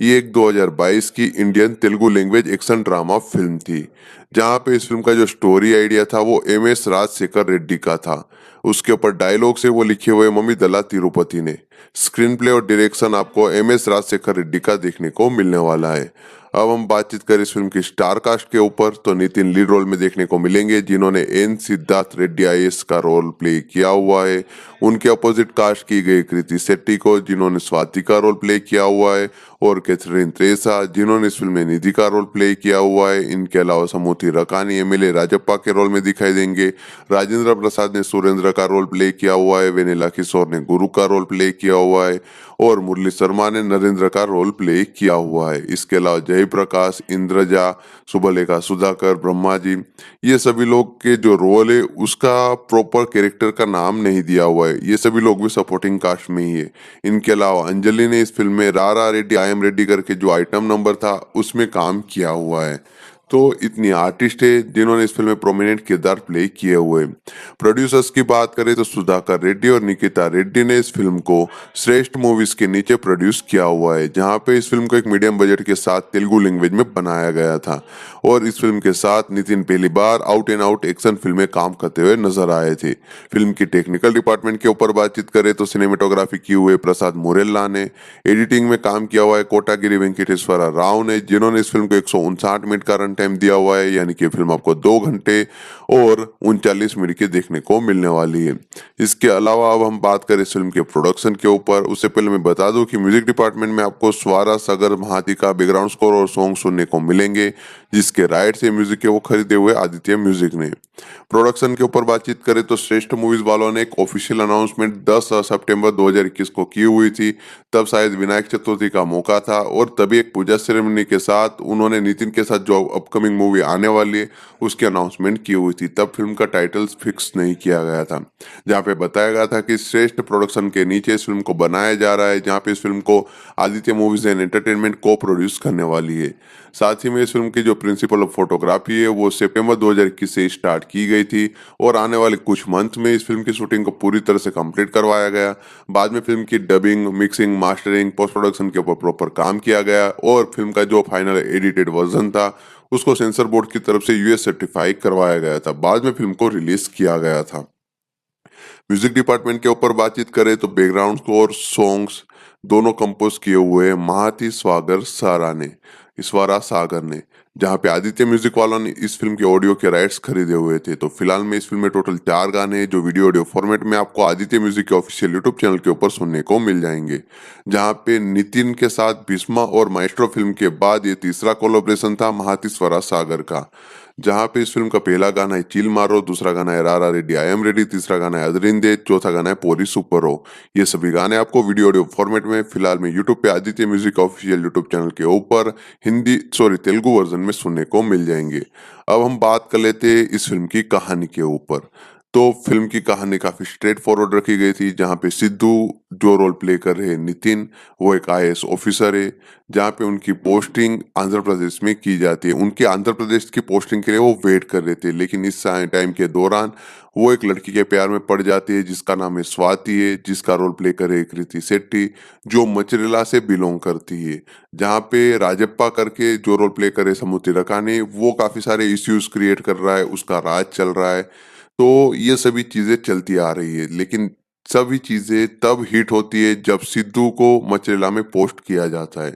S1: ये एक 2022 की Indian Telugu language action drama film थी, जहाँ पे इस फिल्म का जो स्टोरी आइडिया था वो एमएस राजशेखर रेड्डी का था। उसके ऊपर डायलॉग से वो लिखे हुए मम्मी दला तिरुपति ने। स्क्रीन प्ले और डायरेक्शन आपको एमएस राजशेखर रेड्डी का देखने को मिलने वाला है। अब हम बातचीत करें इस फिल्म की स्टार कास्ट के ऊपर, तो नितिन लीड रोल में देखने को मिलेंगे, जिन्होंने एन सिद्धार्थ रेड्डी आईएएस का रोल प्ले किया हुआ है। उनके अपोजिट कास्ट की गई कृति शेट्टी को, जिन्होंने स्वाति का रोल प्ले किया हुआ है, और कैथरीन त्रेसा, जिन्होंने इस फिल्म में निधि का रोल प्ले किया हुआ है। इनके अलावा समूथी रकानी एमएलए राजप्पा के रोल में दिखाई देंगे। राजेंद्र प्रसाद ने सुरेंद्र का रोल प्ले किया हुआ है। वेनिला किशोर ने गुरु का रोल प्ले किया हुआ है, और मुरली शर्मा ने नरेंद्र का रोल प्ले किया हुआ है। इसके अलावा जयप्रकाश, इंद्रजा, सुबलेखा सुधाकर, ब्रह्मा जी, ये सभी लोग के जो रोल है उसका प्रॉपर कैरेक्टर का नाम नहीं दिया हुआ है, ये सभी लोग भी सपोर्टिंग कास्ट में ही है। इनके अलावा अंजलि ने इस फिल्म में रारा रेड्डी आई एम रेड्डी करके जो आइटम नंबर था उसमें काम किया हुआ है। तो इतनी आर्टिस्ट है जिन्होंने इस फिल्म में प्रोमिनेंट किरदार प्ले किए हुए। प्रोड्यूसर्स की बात करें तो सुधाकर रेड्डी और निकिता रेड्डी ने इस फिल्म को श्रेष्ठ मूवीज के नीचे प्रोड्यूस किया हुआ है, जहां पे इस फिल्म को एक मीडियम बजट के साथ तेलुगु लैंग्वेज में बनाया गया था। और इस फिल्म के साथ नितिन पहली बार out and out action film में काम करते हुए नजर आए थे। फिल्म की टेक्निकल डिपार्टमेंट के ऊपर बातचीत करें तो सिनेमेटोग्राफी की हुए प्रसाद मुरेल्ला ने, एडिटिंग में काम किया हुआ है कोटागिरी वेंकटेश्वर राव ने, जिन्होंने इस फिल्म को 159 मिनट का रन टाइम दिया हुआ है, यानी कि फिल्म आपको 2 घंटे और 39 मिनट की देखने को मिलने वाली है। इसके अलावा अब हम बात करें इस फिल्म के प्रोडक्शन के ऊपर, उससे पहले मैं बता दूं कि म्यूजिक डिपार्टमेंट में आपको स्वरा सागर महाती का बैकग्राउंड स्कोर और सॉन्ग सुनने को मिलेंगे, जिसके राइट्स ये म्यूजिक के वो खरीदे हुए आदित्य म्यूजिक ने। प्रोडक्शन के ऊपर बातचीत करें तो श्रेष्ठ मूवीज वालों ने एक ऑफिशियल अनाउंसमेंट 10 सितंबर 2021 को की हुई थी। तब शायद विनायक चतुर्थी का मौका था और तभी एक पूजा सेरेमनी के साथ उन्होंने नितिन के साथ जो अपकमिंग मूवी आने वाली है उसकी अनाउंसमेंट की हुई थी। तब फिल्म का टाइटल फिक्स नहीं किया गया था, जहाँ पे बताया गया था कि श्रेष्ठ प्रोडक्शन के नीचे इस फिल्म को बनाया जा रहा है, जहाँ पे इस फिल्म को आदित्य मूवीज एंड एंटरटेनमेंट को प्रोड्यूस करने वाली है। साथ ही में इस फिल्म की जो प्रिंसिपल ऑफ फोटोग्राफी है वो सितंबर 2021 से स्टार्ट की गई थी और आने वाले कुछ मंथ में इस फिल्म की शूटिंग को पूरी तरह से कंप्लीट करवाया गया। बाद में फिल्म की dubbing, mixing, mastering, post production के ऊपर प्रॉपर काम किया गया और फिल्म का जो फाइनल एडिटेड वर्जन था उसको सेंसर बोर्ड की तरफ से यूएस सर्टिफाई करवाया गया था। बाद में फिल्म को रिलीज किया गया था। म्यूजिक डिपार्टमेंट के ऊपर बातचीत करें तो बैकग्राउंड स्कोर, सॉन्ग्स दोनों कंपोज किए हुए महाती ईश्वरा सागर ने, जहां पे आदित्य म्यूजिक वालों ने इस फिल्म के ऑडियो के राइट्स खरीदे हुए थे। तो फिलहाल में इस फिल्म में टोटल 4 गाने हैं जो वीडियो ऑडियो फॉर्मेट में आपको आदित्य म्यूजिक के ऑफिशियल यूट्यूब चैनल के ऊपर सुनने को मिल जाएंगे, जहां पे नितिन के साथ भीष्मा और माइस्ट्रो फिल्म के बाद ये तीसरा कोलैबोरेशन था महातीश्वरा सागर का। जहाँ पे इस फिल्म का पहला गाना है चिल मारो, दूसरा गाना है रारा रेड्डी आई एम रेडी, तीसरा गाना है अदरिंदे, चौथा गाना है पोरी सुपर हो। ये सभी गाने आपको वीडियो ऑडियो फॉर्मेट में फिलहाल में यूट्यूब पे Aditya music official YouTube channel के ऊपर तेलुगु वर्जन में सुनने को मिल जाएंगे। अब हम बात कर लेते हैं इस फिल्म की कहानी के ऊपर। तो फिल्म की कहानी काफी स्ट्रेट फॉरवर्ड रखी गई थी, जहाँ पे सिद्धू जो रोल प्ले कर रहे हैं नितिन, वो एक आईएएस ऑफिसर है, जहाँ पे उनकी पोस्टिंग आंध्र प्रदेश में की जाती है। उनके आंध्र प्रदेश की पोस्टिंग के लिए वो वेट कर रहे थे, लेकिन इस टाइम के दौरान वो एक लड़की के प्यार में पड़ जाती है जिसका नाम है स्वाति है, जिसका रोल प्ले करे कृति शेट्टी, जो मचरेला से बिलोंग करती है। जहाँ पे राजप्पा करके जो रोल प्ले करे समुद्री रकाने, वो काफी सारे इश्यूज क्रिएट कर रहा है, उसका राज चल रहा है। तो ये सभी चीजें चलती आ रही है, लेकिन सभी चीजें तब हिट होती है जब सिद्धू को मचरेला में पोस्ट किया जाता है।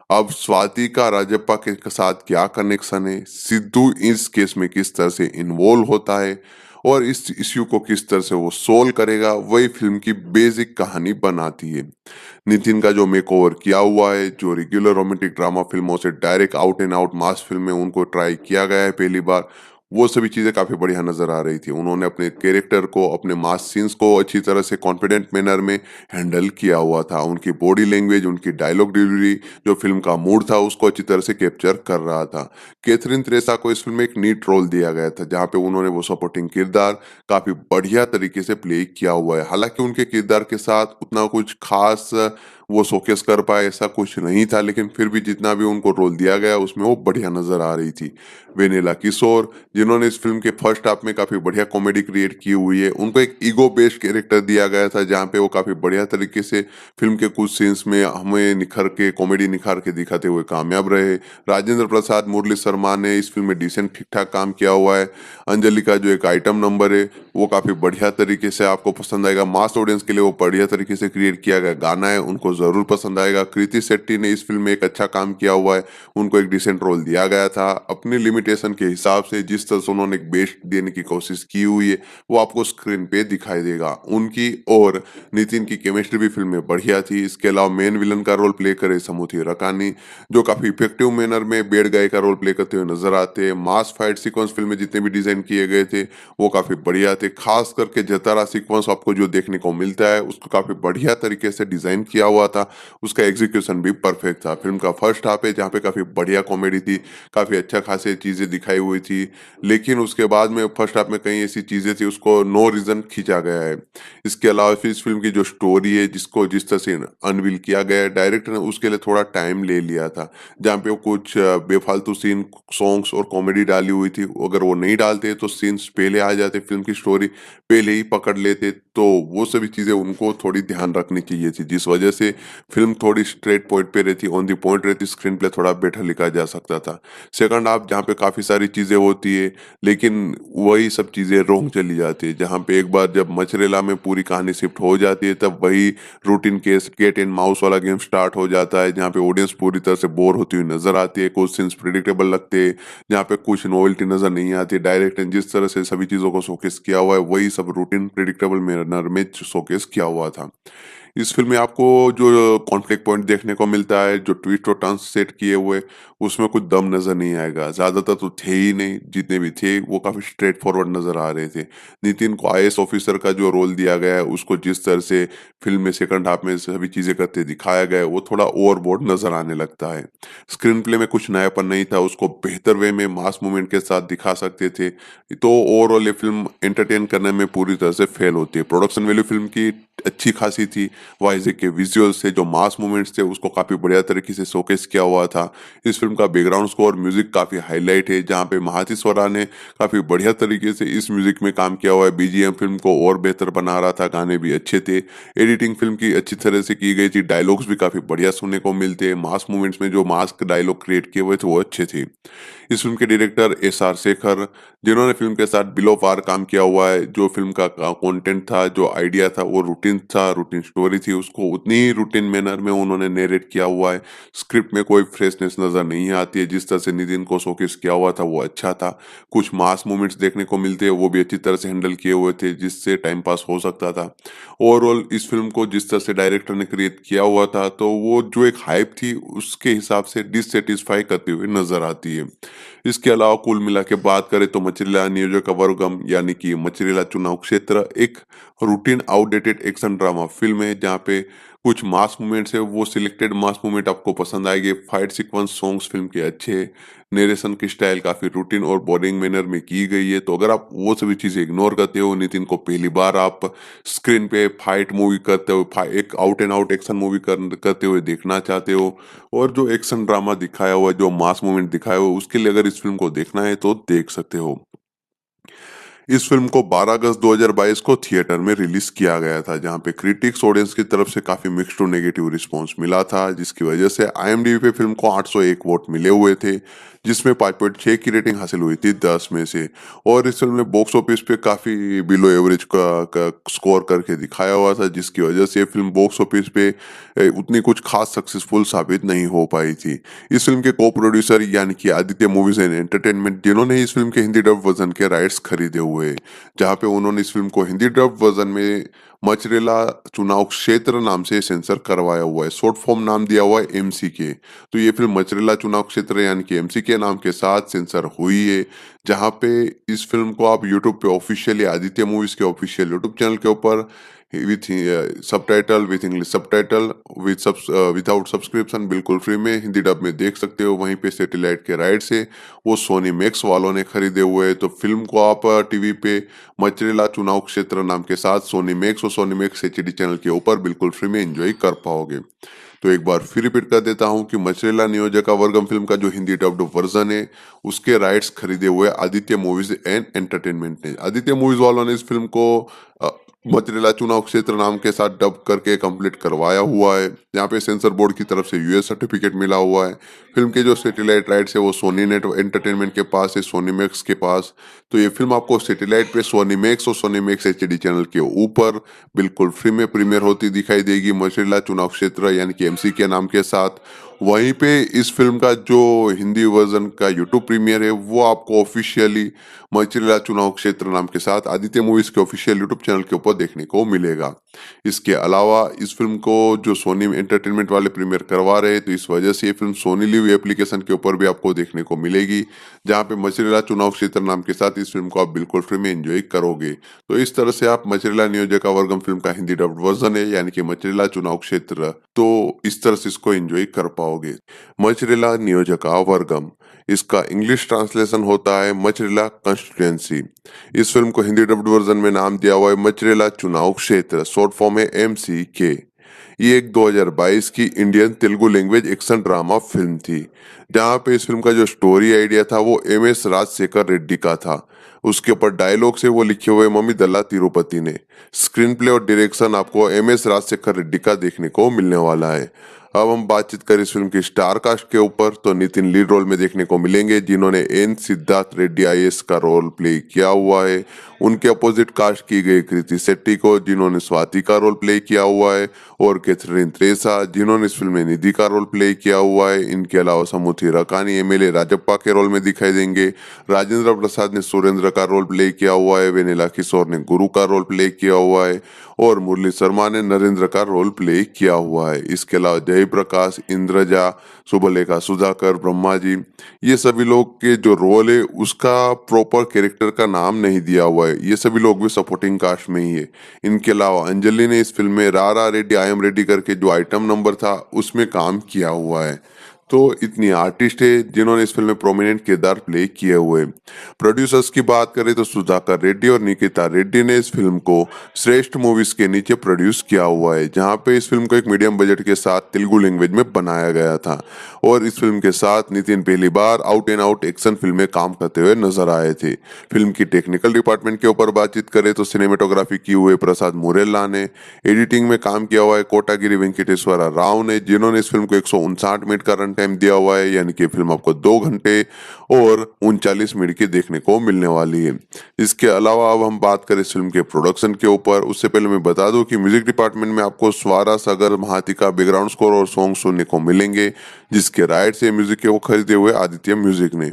S1: अब स्वाति का राजप्पा के साथ क्या कनेक्शन है, सिद्धू इस केस में किस तरह से इन्वॉल्व होता है और इस इश्यू को किस तरह से वो सोल्व करेगा, वही फिल्म की बेसिक कहानी बनाती है। नितिन का जो मेकओवर किया हुआ है, जो रेगुलर रोमांटिक ड्रामा फिल्मों से direct out and out mass film में उनको ट्राई किया गया है पहली बार, वो सभी चीजें काफी बढ़िया नजर आ रही थी। उन्होंने अपने कैरेक्टर को, अपने मास सीन्स को अच्छी तरह से कॉन्फिडेंट मैनर में हैंडल किया हुआ था। उनकी बॉडी लैंग्वेज, उनकी डायलॉग डिलीवरी, जो फिल्म का मूड था उसको अच्छी तरह से कैप्चर कर रहा था। कैथरीन त्रेसा को इस फिल्म में एक नीट रोल दिया गया था, जहाँ पे उन्होंने वो सपोर्टिंग किरदार काफी बढ़िया तरीके से प्ले किया हुआ है। हालांकि उनके किरदार के साथ उतना कुछ खास वो शोकेस कर पाए ऐसा कुछ नहीं था, लेकिन फिर भी जितना भी उनको रोल दिया गया उसमें वो बढ़िया नजर आ रही थी। वेनेला किशोर, जिन्होंने इस फिल्म के फर्स्ट हाफ में काफी बढ़िया कॉमेडी क्रिएट की हुई है, उनको एक ईगो बेस्ड कैरेक्टर दिया गया था, जहाँ पे वो काफी बढ़िया तरीके से फिल्म के कुछ सीन्स में हमें कॉमेडी निखार के दिखाते हुए कामयाब रहे। राजेंद्र प्रसाद, मुरली शर्मा ने इस फिल्म में डिसेंट ठीक ठाक काम किया हुआ है। अंजलि का जो एक आइटम नंबर है वो काफी बढ़िया तरीके से आपको पसंद आएगा। मास ऑडियंस के लिए वो बढ़िया तरीके से क्रिएट किया गया गाना है, उनको जरूर पसंद आएगा। कृति शेट्टी ने इस फिल्म में एक अच्छा काम किया हुआ है, उनको एक डिसेंट रोल दिया गया था। अपनी लिमिटेशन के हिसाब से जिस तरह से उन्होंने एक बेस्ट देने की कोशिश की हुई है वो आपको स्क्रीन पे दिखाई देगा। उनकी और नितिन की केमिस्ट्री भी फिल्म में बढ़िया थी। इसके अलावा मेन विलन का रोल प्ले करे समुद्री रकानी, जो काफी इफेक्टिव मैनर में बेड गाय का रोल प्ले करते हुए नजर आते हैं। मास फाइट सीक्वेंस फिल्म में जितने भी डिजाइन किए गए थे वो काफी बढ़िया थे। खास करके जतारा सीक्वेंस आपको जो देखने को मिलता है उसको काफी बढ़िया तरीके से डिजाइन किया हुआ था, उसका एग्जीक्यूशन भी परफेक्ट था। फिल्म का फर्स्ट हाफ है जहाँ पे काफी बढ़िया कॉमेडी थी, काफी अच्छा खासे चीजें दिखाई हुई थी, लेकिन उसके बाद में फर्स्ट हाफ में कई ऐसी चीजें थी उसको नो रीजन खींचा गया है। इसके अलावा फिर इस फिल्म की जो स्टोरी है जिसको जिस तरह से अनवील किया गया है डायरेक्टर ने, उसके लिए थोड़ा टाइम ले लिया था, जहाँ पे वो कुछ बेफालतू सीन, सॉन्ग्स और कॉमेडी डाली हुई थी। अगर वो नहीं डालते तो सीन्स पहले आ जाते, फिल्म की स्टोरी पहले ही पकड़ लेते, तो वो सभी चीजें उनको थोड़ी ध्यान रखनी चाहिए थी, जिस वजह से फिल्म थोड़ी स्ट्रेट पॉइंट पे रहती, ऑन द पॉइंट रहती, स्क्रीन प्ले थोड़ा बेटर लिखा जा सकता था। सेकंड हाफ जहाँ पे काफ़ी सारी चीज़ें होती है, लेकिन वही सब चीज़ें रोंग चली जाती है। जहाँ पे एक बार जब मचरेला में पूरी कहानी शिफ्ट हो जाती है, तब वही routine case cat and mouse वाला गेम स्टार्ट हो जाता है, जहाँ पे ऑडियंस पूरी तरह से बोर होती हुई नज़र आती है। कुछ सीन्स प्रेडिक्टेबल लगते हैं, जहाँ पे कुछ नॉवेल्टी नज़र नहीं आती। डायरेक्टर ने जिस तरह से सभी चीज़ों को शोकेस किया हुआ है, वही सब रूटीन प्रेडिक्टेबल मैनर में शोकेस किया हुआ था। इस फ़िल्म में आपको जो कॉन्फ्लिक्ट पॉइंट देखने को मिलता है, जो ट्विस्ट और टर्न्स सेट किए हुए, उसमें कुछ दम नज़र नहीं आएगा। ज़्यादातर तो थे ही नहीं, जितने भी थे वो काफ़ी स्ट्रेट फॉरवर्ड नज़र आ रहे थे। नितिन को आईएएस ऑफिसर का जो रोल दिया गया है, उसको जिस तरह से फ़िल्म में सेकंड हाफ में सभी चीज़ें करते दिखाया गया है, वो थोड़ा ओवरबोर्ड नज़र आने लगता है। स्क्रीन प्ले में कुछ नयापन नहीं था, उसको बेहतर वे में मास मूवमेंट के साथ दिखा सकते थे। तो ओवरऑल ये फ़िल्म एंटरटेन करने में पूरी तरह से फेल होती है। प्रोडक्शन वैल्यू फ़िल्म की अच्छी खासी थी। वाइज़ेक के विजुअल्स थे, जो मास मूवमेंट्स थे, उसको काफ़ी बढ़िया तरीके से शोकेस किया हुआ था। इस फ़िल्म का बैकग्राउंड स्कोर, म्यूज़िक काफ़ी हाइलाइट है, जहाँ पे महाति स्वरा ने काफ़ी बढ़िया तरीके से इस म्यूज़िक में काम किया हुआ है। बीजीएम फ़िल्म को और बेहतर बना रहा था, गाने भी अच्छे थे। एडिटिंग फ़िल्म की अच्छी तरह से की गई थी, डायलॉग्स भी काफ़ी बढ़िया सुनने को मिलते हैं। मास मूवमेंट्स में जो मास डायलॉग क्रिएट किए हुए थे, वो अच्छे थे। इस फ़िल्म के डायरेक्टर एसआर शेखर, जिन्होंने फ़िल्म के साथ बिलो पार काम किया हुआ है। जो फ़िल्म का कंटेंट था, जो आइडिया था, वो रूटीन था, रूटीन स्टोरी थी, उसको उतनी ही रूटीन मैनर में उन्होंने नैरेट किया हुआ है। स्क्रिप्ट में कोई फ्रेशनेस नज़र नहीं आती है। जिस तरह से नितिन को शोकेस किया हुआ था, वो अच्छा था। कुछ मास मोमेंट्स देखने को मिलते हैं, वो भी अच्छी तरह से हैंडल किए हुए थे, जिससे टाइम पास हो सकता था। ओवरऑल इस फ़िल्म को जिस तरह से डायरेक्टर ने क्रिएट किया हुआ था, तो वो जो एक हाइप थी, उसके हिसाब से डिससैटिस्फाई करती हुई नज़र आती है। इसके अलावा कुल मिला के बात करें तो मछलीला नियोजकवर्गम यानी कि मछलीला चुनाव क्षेत्र एक routine outdated action drama film है, जहाँ पे कुछ मास मूवमेंट्स है, वो सिलेक्टेड मास मूवमेंट आपको पसंद आएंगे। फाइट सीक्वेंस, सॉन्ग्स फिल्म के अच्छे, नरेशन की स्टाइल काफी रूटीन और बोरिंग मैनर में की गई है। तो अगर आप वो सभी चीजें इग्नोर करते हो, नितिन को पहली बार आप स्क्रीन पे फाइट मूवी करते हो, एक out and out action movie करते हुए देखना चाहते हो, और जो एक्शन ड्रामा दिखाया हुआ है, जो मास मूवमेंट दिखाया हुआ है, उसके लिए अगर इस फिल्म को देखना है तो देख सकते हो। इस फिल्म को 12 अगस्त 2022 को थिएटर में रिलीज किया गया था, जहां पे क्रिटिक्स ऑडियंस की तरफ से काफी मिक्स्ड टू नेगेटिव रिस्पांस मिला था, जिसकी वजह से आईएमडीबी पे फिल्म को 801 वोट मिले हुए थे, जिसमें 5.6 की रेटिंग हासिल हुई थी 10 में से। और इस फिल्म ने बॉक्स ऑफिस पे काफी बिलो एवरेज का स्कोर करके दिखाया हुआ था, जिसकी वजह से ये फिल्म बॉक्स ऑफिस पे उतनी कुछ खास सक्सेसफुल साबित नहीं हो पाई थी। इस फिल्म के को प्रोड्यूसर यानी कि आदित्य मूवीज एंड एंटरटेनमेंट, जिन्होंने इस फिल्म के हिंदी डब वर्जन के राइट्स खरीदे हुए, जहाँ पे उन्होंने इस फिल्म को हिंदी डब वर्जन में मचरेला चुनाव क्षेत्र नाम से सेंसर करवाया हुआ है। शॉर्ट फॉर्म नाम दिया हुआ है एमसीके। तो ये फिल्म मचरेला चुनाव क्षेत्र यानी कि एमसीके नाम के साथ सेंसर हुई है, जहाँ पे इस फिल्म को आप यूट्यूब पे ऑफिशियली आदित्य मूवीज के ऑफिशियल यूट्यूब चैनल के ऊपर with subtitle, with English subtitle, without subscription, बिल्कुल फ्री में हिंदी डब में देख सकते हो। वहीं पे सैटेलाइट के राइट्स है, वो सोनी मैक्स वालों ने खरीदे हुए हैं। तो फिल्म को आप टीवी पे मचरेला चुनाव क्षेत्र नाम के साथ सोनी मैक्स और सोनी मैक्स एचडी चैनल के ऊपर बिल्कुल फ्री में एंजॉय कर पाओगे। तो एक बार फिर रिपीट कर देता हूं कि मचरेला नियोजका वर्गम फिल्म का जो हिंदी डब्ड वर्जन है, उसके राइट्स खरीदे हुए आदित्य मूवीज एंड एंटरटेनमेंट ने। आदित्य मूवीज वालों ने इस फिल्म को अ, मचरेला चुनाव क्षेत्र नाम के साथ डब करके कंप्लीट करवाया हुआ है। यहाँ पे सेंसर बोर्ड की तरफ से यूएस सर्टिफिकेट मिला हुआ है। फिल्म के जो सैटेलाइट राइट्स है वो सोनी नेट एंटरटेनमेंट के पास है, सोनी मैक्स के पास। तो ये फिल्म आपको सैटेलाइट पे सोनी मैक्स और सोनी मैक्स एचडी चैनल के ऊपर बिल्कुल फ्री में प्रीमियर होती दिखाई देगी, मचरेला चुनाव क्षेत्र यानी कि एमसी के नाम के साथ। वहीं पे इस फिल्म का जो हिंदी वर्जन का यूट्यूब प्रीमियर है, वो आपको ऑफिशियली मचरेला चुनाव क्षेत्र नाम के साथ आदित्य मूवीज के ऑफिशियल यूट्यूब चैनल के ऊपर देखने को मिलेगा। इसके अलावा इस फिल्म को जो सोनी एंटरटेनमेंट वाले प्रीमियर करवा रहे हैं, तो इस वजह से ये फिल्म सोनी लिव एप्लीकेशन के ऊपर भी आपको देखने को मिलेगी, जहाँ पे मचरेला चुनाव क्षेत्र नाम के साथ इस फिल्म को आप बिल्कुल फ्री में एंजॉय करोगे। तो इस तरह से आप मचरेला नियोजका वर्गम फिल्म का हिंदी डब्ड वर्जन है यानी कि मचरेला चुनाव क्षेत्र, तो इस तरह से इसको एंजॉय कर पाओगे। मचरेला नियोजका वर्गम, इसका इंग्लिश ट्रांसलेशन होता है मचरेला कंस्टिट्यूएंसी। इस फिल्म को हिंदी डब्ड वर्जन में नाम दिया हुआ है मचरेला चुनाव क्षेत्र, शॉर्ट फॉर्म है एमसीके। ये एक 2022 की Indian Telugu language action drama film थी, जहाँ पे इस फिल्म का जो स्टोरी आइडिया था वो एम एस राजशेखर रेड्डी का था। उसके ऊपर डायलॉग्स है वो लिखे हुए मम्मी दल्ला तिरुपति ने। स्क्रीन प्ले और डायरेक्शन आपको एम.एस. राजशेखर रेड्डी का देखने को मिलने वाला है। अब हम बातचीत करें इस फिल्म की स्टार कास्ट के ऊपर तो नितिन लीड रोल में देखने को मिलेंगे जिन्होंने एन सिद्धार्थ रेड्डी आईएएस का रोल प्ले किया हुआ है। उनके अपोजिट कास्ट की गई कृति शेट्टी को जिन्होंने स्वाति का रोल प्ले किया हुआ है और कैथरीन त्रेसा जिन्होंने इस फिल्म में निधि का रोल प्ले किया हुआ है। इनके अलावा समुथी रकानी एमएलए राजप्पा के रोल में दिखाई देंगे। राजेंद्र प्रसाद ने सुरेंद्र का रोल प्ले किया हुआ है। वेनिला किशोर ने गुरु का रोल प्ले किया हुआ है और मुरली शर्मा ने नरेंद्र का रोल प्ले किया हुआ है। इसके अलावा जयप्रकाश, इंद्रजा, शुभलेखा सुधाकर, ब्रह्मा जी, ये सभी लोग के जो रोल है उसका प्रॉपर कैरेक्टर का नाम नहीं दिया हुआ है। ये सभी लोग भी सपोर्टिंग कास्ट में ही है। इनके अलावा अंजलि ने इस फिल्म में रा रेड्डी आई एम रेड्डी करके जो आइटम नंबर था उसमें काम किया हुआ है। तो इतनी आर्टिस्ट है जिन्होंने इस फिल्म में प्रोमिनेंट किरदार प्ले किए हुए। प्रोड्यूसर्स की बात करें तो सुधाकर रेड्डी और निकिता रेड्डी ने इस फिल्म को श्रेष्ठ मूवीज के नीचे प्रोड्यूस किया हुआ है, जहां पे इस फिल्म को एक मीडियम बजट के साथ तेलुगु लैंग्वेज में बनाया गया था। और इस फिल्म के साथ नितिन पहली बार out and out action film में काम करते हुए नजर आए थे। फिल्म की टेक्निकल डिपार्टमेंट के ऊपर बातचीत करें तो सिनेमेटोग्राफी की हुए प्रसाद मुरेला ने, एडिटिंग में काम किया हुआ है कोटागिरी वेंकटेश्वरा राव ने जिन्होंने इस फिल्म को 159 मिनट का रन टाइम दिया हुआ है, यानी कि फिल्म आपको 2 घंटे और 39 मिनट की देखने को मिलने वाली है। इसके अलावा अब हम बात करें इस फिल्म के प्रोडक्शन के ऊपर, उससे पहले मैं बता दूं कि म्यूजिक डिपार्टमेंट में आपको स्वारा सागर महाती का बैकग्राउंड स्कोर और सॉन्ग सुनने को मिलेंगे, जिसके राइट से म्यूजिक के वो खरीदे हुए आदित्य म्यूजिक ने।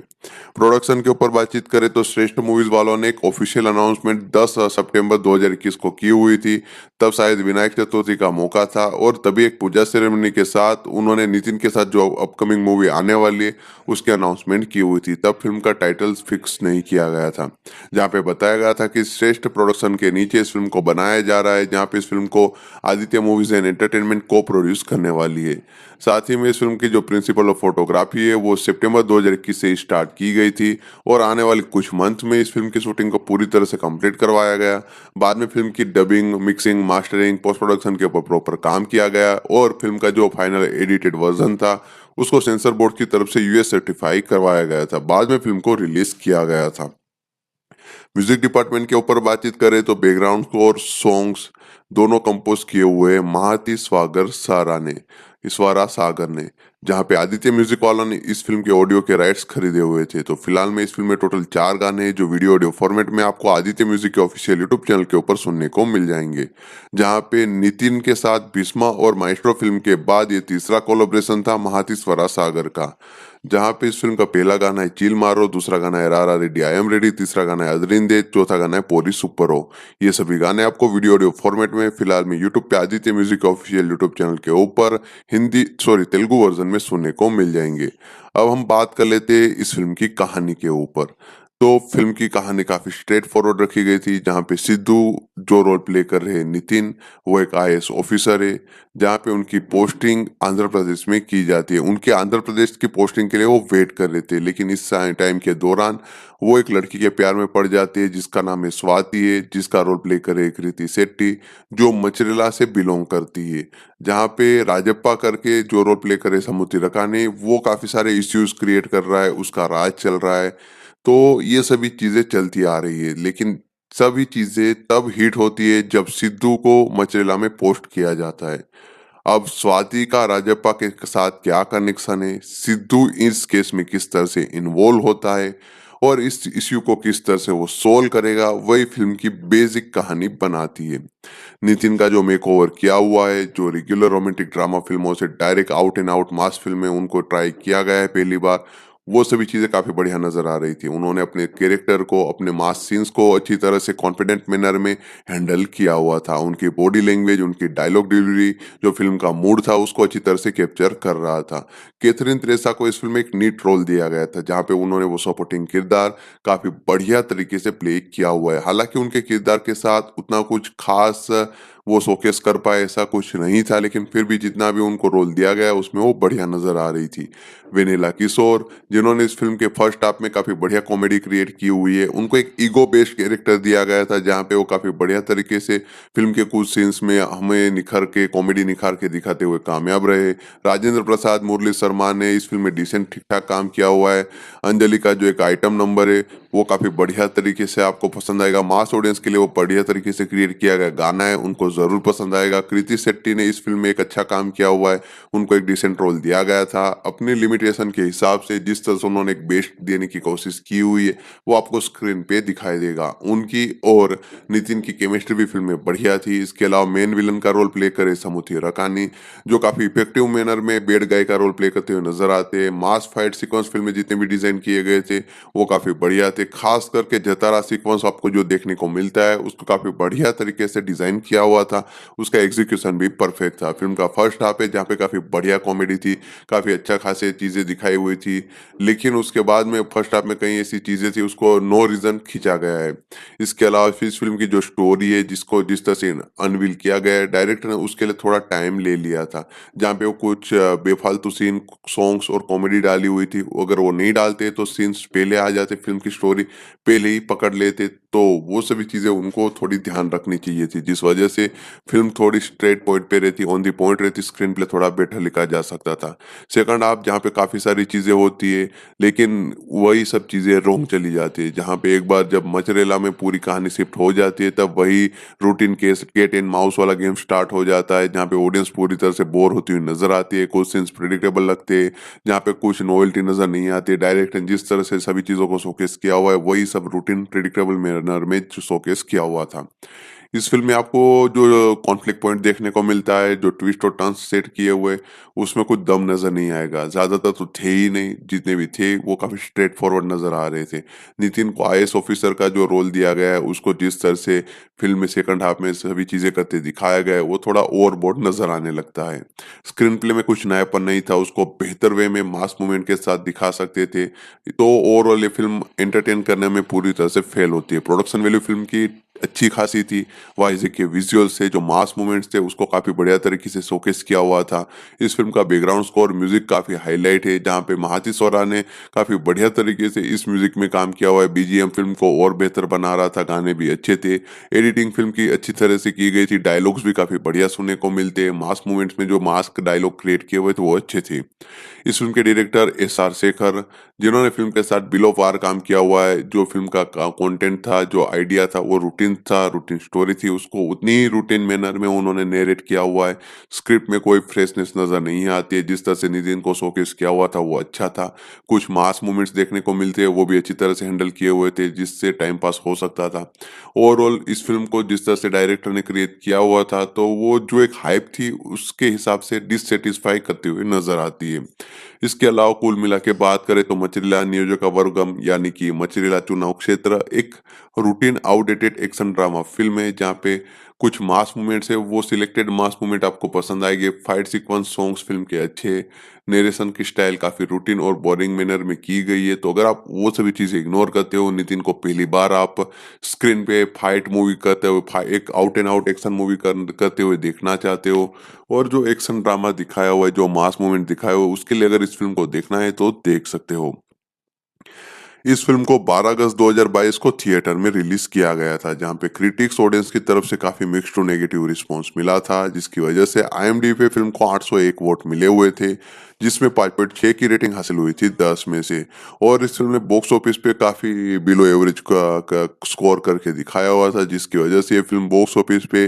S1: प्रोडक्शन के ऊपर बातचीत करें तो श्रेष्ठ मूवीज वालों ने एक ऑफिशियल अनाउंसमेंट 10 सितंबर 2021 को की हुई थी। तब शायद विनायक चतुर्थी का मौका था और तभी एक पूजा सेरेमनी के साथ उन्होंने नितिन के साथ जो अपकमिंग मूवी आने वाली है उसकी अनाउंसमेंट की हुई थी। तब फिल्म का टाइटल फिक्स नहीं किया गया था, जहां पे बताया गया था कि श्रेष्ठ प्रोडक्शन के नीचे इस फिल्म को बनाया जा रहा है, जहां पे इस फिल्म को आदित्य मूवीज एंड एंटरटेनमेंट को प्रोड्यूस करने वाली है। साथ ही में इस फिल्म की जो प्रिंसिपल ऑफ फोटोग्राफी है वो सितंबर 2021 से स्टार्ट की गई थी और आने वाले कुछ मंथ में इस फिल्म की शूटिंग को पूरी तरह से कंप्लीट करवाया गया। बाद में फिल्म की dubbing, mixing, mastering, post production के ऊपर प्रॉपर काम किया गया और फिल्म का जो फाइनल एडिटेड वर्जन था उसको सेंसर बोर्ड की तरफ से यूएस सर्टिफाई करवाया गया था। बाद में फिल्म को रिलीज किया गया था। म्यूजिक डिपार्टमेंट के ऊपर बातचीत करें तो बैकग्राउंड स्कोर, सॉन्ग्स दोनों कंपोज किए हुए महाती ईश्वरा सागर ने, जहां पे आदित्य म्यूजिक वालों ने इस फिल्म के ऑडियो के राइट्स खरीदे हुए थे। तो फिलहाल में इस फिल्म में टोटल 4 गाने जो वीडियो ऑडियो फॉर्मेट में आपको आदित्य म्यूजिक के ऑफिशियल यूट्यूब चैनल के ऊपर सुनने को मिल जाएंगे, जहां पे नितिन के साथ भीष्मा और माइस्ट्रो फिल्म के बाद ये तीसरा कोलैबोरेशन था महातीश्वरा सागर का, जहां पे इस फिल्म का पहला गाना है चिल मारो, दूसरा गाना है रा रेड्डी आई एम रेडी, तीसरा गाना है अदरिंदे, चौथा गाना है पोरी सुपर हो। ये सभी गाने आपको वीडियो ऑडियो फॉर्मेट में फिलहाल में यूट्यूब पे Aditya music official YouTube channel के ऊपर तेलुगु वर्जन में सुनने को मिल जाएंगे। अब हम बात कर लेते हैं इस फिल्म की कहानी के ऊपर। तो फिल्म की कहानी काफी स्ट्रेट फॉरवर्ड रखी गई थी, जहां पे सिद्धू जो रोल प्ले कर रहे हैं नितिन, वो एक आईएएस ऑफिसर है, जहां पे उनकी पोस्टिंग आंध्र प्रदेश में की जाती है। उनके आंध्र प्रदेश की पोस्टिंग के लिए वो वेट कर रहे थे, लेकिन इस टाइम के दौरान वो एक लड़की के प्यार में पड़ जाती है जिसका नाम है स्वाति है, जिसका रोल प्ले करे कृति शेट्टी, जो मचरेला से बिलोंग करती है। जहाँ पे राजप्पा करके जो रोल प्ले करे समुद्री रकाने, वो काफी सारे इश्यूज क्रिएट कर रहा है, उसका राज चल रहा है। तो ये सभी चीजें चलती आ रही है, लेकिन सभी चीजें तब हिट होती है जब सिद्धू को मचरेला में पोस्ट किया जाता है। अब स्वाति का राजप्पा के साथ क्या कनेक्शन है, सिद्धू इस केस में किस तरह से इन्वॉल्व होता है और इस इश्यू को किस तरह से वो सोल्व करेगा, वही फिल्म की बेसिक कहानी बनाती है। नितिन का जो मेकओवर किया हुआ है, जो रेगुलर रोमांटिक ड्रामा फिल्मों से direct out and out mass film में उनको ट्राई किया गया है पहली बार, वो सभी चीजें काफी बढ़िया नजर आ रही थी। उन्होंने अपने कैरेक्टर को, अपने मास सीन्स को अच्छी तरह से कॉन्फिडेंट मैनर में हैंडल किया हुआ था। उनकी बॉडी लैंग्वेज, उनकी डायलॉग डिलीवरी, जो फिल्म का मूड था उसको अच्छी तरह से कैप्चर कर रहा था। कैथरीन त्रेसा को इस फिल्म में एक नीट रोल दिया गया था, जहाँ पे उन्होंने वो सपोर्टिंग किरदार काफी बढ़िया तरीके से प्ले किया हुआ है। हालांकि उनके किरदार के साथ उतना कुछ खास वो शोकेस कर पाए ऐसा कुछ नहीं था, लेकिन फिर भी जितना भी उनको रोल दिया गया उसमें वो बढ़िया नज़र आ रही थी। वेनिला किशोर, जिन्होंने इस फ़िल्म के फर्स्ट हाफ में काफ़ी बढ़िया कॉमेडी क्रिएट की हुई है, उनको एक ईगो बेस्ड कैरेक्टर दिया गया था जहाँ पे वो काफ़ी बढ़िया तरीके से फ़िल्म के कुछ सीन्स में हमें निखार के दिखाते हुए कामयाब रहे। राजेंद्र प्रसाद, मुरली शर्मा ने इस फ़िल्म में डिसेंट ठीक-ठाक काम किया हुआ है। अंजलि का जो एक आइटम नंबर है, वो काफ़ी बढ़िया तरीके से आपको पसंद आएगा। मास ऑडियंस के लिए वो बढ़िया तरीके से क्रिएट किया गया गाना है, उनको ज़रूर पसंद आएगा। कृति शेट्टी ने इस फ़िल्म में एक अच्छा काम किया हुआ है, उनको एक डिसेंट रोल दिया गया था। अपनी लिमिटेशन के हिसाब से जिस तरह से उन्होंने एक बेस्ट देने की कोशिश की हुई है, वो आपको स्क्रीन पे दिखाई देगा। उनकी और नितिन की केमिस्ट्री भी फ़िल्म में बढ़िया थी। इसके अलावा मेन विलन का रोल प्ले करे समूथी रकानी, जो काफ़ी इफेक्टिव मैनर में बैड गाय का रोल प्ले करते हुए नज़र आते हैं। मास फाइट सीक्वेंस फ़िल्म में जितने भी डिज़ाइन किए गए थे, वो काफ़ी बढ़िया थे। खास करके जतारा सीक्वेंस आपको जो देखने को मिलता है, उसको काफ़ी बढ़िया तरीके से डिज़ाइन किया हुआ था। उसका एग्ज़ीक्यूशन भी परफेक्ट था। फ़िल्म का फर्स्ट हाफ है जहाँ पे काफ़ी बढ़िया कॉमेडी थी, काफ़ी अच्छा खासे चीज़ें दिखाई हुई थी। लेकिन उसके बाद में फर्स्ट हाफ में कई ऐसी चीज़ें थी, उसको नो रीज़न खींचा गया है। इसके अलावा फिर इस फ़िल्म की जो स्टोरी है, जिसको जिस तरह से अनवील किया गया है, डायरेक्टर ने उसके लिए थोड़ा टाइम ले लिया था। जहाँ पे वो कुछ बेफालतू सीन, सॉन्ग्स और कॉमेडी डाली हुई थी। अगर वो नहीं डालते तो सीन्स पहले आ जाते, फ़िल्म की स्टोरी पहले ही पकड़ लेते, तो वो सभी चीज़ें उनको थोड़ी ध्यान रखनी चाहिए थी। जिस वजह से फ़िल्म थोड़ी स्ट्रेट पॉइंट पे रहती, ऑन द पॉइंट रहती, स्क्रीन प्ले थोड़ा बेटर लिखा जा सकता था। सेकंड हाफ जहाँ पे काफ़ी सारी चीज़ें होती है, लेकिन वही सब चीज़ें रोंग चली जाती है। जहाँ पे एक बार जब मचरेला में पूरी कहानी शिफ्ट हो जाती है, तब वही routine case cat and mouse वाला गेम स्टार्ट हो जाता है, जहाँ पे ऑडियंस पूरी तरह से बोर होती हुई नज़र आती है। कुछ सीन्स प्रेडिक्टेबल लगते हैं, जहाँ पे कुछ नॉवेल्टी नज़र नहीं आती है। डायरेक्टर ने जिस तरह से सभी चीज़ों को शोकेस किया हुआ है, वही सब रूटीन प्रेडिक्टेबल मैनर में शोकेस किया हुआ था। इस फ़िल्म में आपको जो कॉन्फ्लिक्ट पॉइंट देखने को मिलता है, जो ट्विस्ट और टर्न्स सेट किए हुए, उसमें कुछ दम नज़र नहीं आएगा। ज़्यादातर तो थे ही नहीं, जितने भी थे वो काफ़ी स्ट्रेट फॉरवर्ड नज़र आ रहे थे। नितिन को आईएएस ऑफिसर का जो रोल दिया गया है, उसको जिस तरह से फ़िल्म में सेकंड हाफ में सभी चीज़ें करते दिखाया गया है, वो थोड़ा ओवरबोर्ड नज़र आने लगता है। स्क्रीन प्ले में कुछ नयापन नहीं था, उसको बेहतर वे में मास मूवमेंट के साथ दिखा सकते थे। तो ओवरऑल ये फ़िल्म एंटरटेन करने में पूरी तरह से फेल होती है। प्रोडक्शन वैल्यू फ़िल्म की अच्छी खासी थी। वाइज़ के विजुअल्स थे, जो मास मूवमेंट्स थे, उसको काफ़ी बढ़िया तरीके से शोकेस किया हुआ था। इस फ़िल्म का बैकग्राउंड स्कोर म्यूज़िक काफ़ी हाइलाइट है, जहाँ पे महाती सौरा ने काफ़ी बढ़िया तरीके से इस म्यूज़िक में काम किया हुआ है। बीजीएम फ़िल्म को और बेहतर बना रहा था, गाने भी अच्छे थे। एडिटिंग फ़िल्म की अच्छी तरह से की गई थी, डायलॉग्स भी काफ़ी बढ़िया सुनने को मिलते हैं। मास मूवमेंट्स में जो मास डायलॉग क्रिएट किए हुए थे, वो अच्छे थे। इस फ़िल्म के डायरेक्टर एसआर शेखर, जिन्होंने फ़िल्म के साथ बिलो पार काम किया हुआ है। जो फ़िल्म का कंटेंट था, जो आइडिया था, वो रूटीन था, रूटीन स्टोरी थी, उसको उतनी ही रूटीन मैनर में उन्होंने नैरेट किया हुआ है। स्क्रिप्ट में कोई फ्रेशनेस नज़र नहीं आती है। जिस तरह से नितिन को शोकेस किया हुआ था, वो अच्छा था। कुछ मास मोमेंट्स देखने को मिलते हैं, वो भी अच्छी तरह से हैंडल किए हुए थे, जिससे टाइम पास हो सकता था। ओवरऑल इस फ़िल्म को जिस तरह से डायरेक्टर ने क्रिएट किया हुआ था, तो वो जो एक हाइप थी, उसके हिसाब से डिससैटिस्फाई करते हुए नज़र आती है। इसके अलावा कुल मिला के बात करें तो मछलीला नियोजकवर्गम यानी कि मछलीला चुनाव क्षेत्र एक routine outdated action drama film है, जहाँ पे कुछ मास मूवमेंट्स है, वो सिलेक्टेड मास मूवमेंट आपको पसंद आएंगे। फाइट सीक्वेंस, सॉन्ग्स फिल्म के अच्छे, नरेशन की स्टाइल काफी रूटीन और बोरिंग मैनर में की गई है। तो अगर आप वो सभी चीजें इग्नोर करते हो, नितिन को पहली बार आप स्क्रीन पे फाइट मूवी करते हुए, एक out and out action movie करते हुए देखना चाहते हो, और जो एक्शन ड्रामा दिखाया हुआ है, जो मास मूवमेंट दिखाया हुआ है, उसके लिए अगर इस फिल्म को देखना है तो देख सकते हो। इस फिल्म को 12 अगस्त 2022 को थिएटर में रिलीज किया गया था, जहां पे क्रिटिक्स ऑडियंस की तरफ से काफी मिक्स्ड टू नेगेटिव रिस्पांस मिला था, जिसकी वजह से आईएमडीबी पे फिल्म को 801 वोट मिले हुए थे, जिसमें 5.6 की रेटिंग हासिल हुई थी 10 में से। और इस फिल्म ने बॉक्स ऑफिस पे काफी बिलो एवरेज का स्कोर करके दिखाया हुआ था, जिसकी वजह से ये फिल्म बॉक्स ऑफिस पे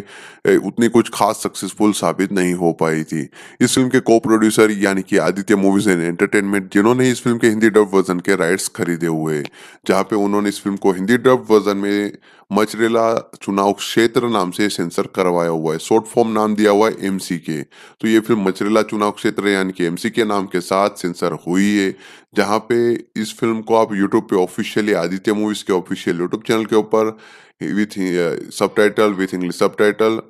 S1: उतनी कुछ खास सक्सेसफुल साबित नहीं हो पाई थी। इस फिल्म के को प्रोड्यूसर यानी कि आदित्य मूवीज एंड एंटरटेनमेंट, जिन्होंने इस फिल्म के हिंदी डब वर्जन के राइट्स खरीदे हुए, जहाँ पे उन्होंने इस फिल्म को हिंदी डब वर्जन में मचरेला चुनाव क्षेत्र नाम से सेंसर करवाया हुआ है। शॉर्ट फॉर्म नाम दिया हुआ है एमसीके। तो ये फिल्म मचरेला चुनाव क्षेत्र यानी कि एमसीके नाम के साथ सेंसर हुई है, जहाँ पे इस फिल्म को आप यूट्यूब पे ऑफिशियली आदित्य मूवीज के ऑफिशियल यूट्यूब चैनल के ऊपर with subtitle, with English subtitle,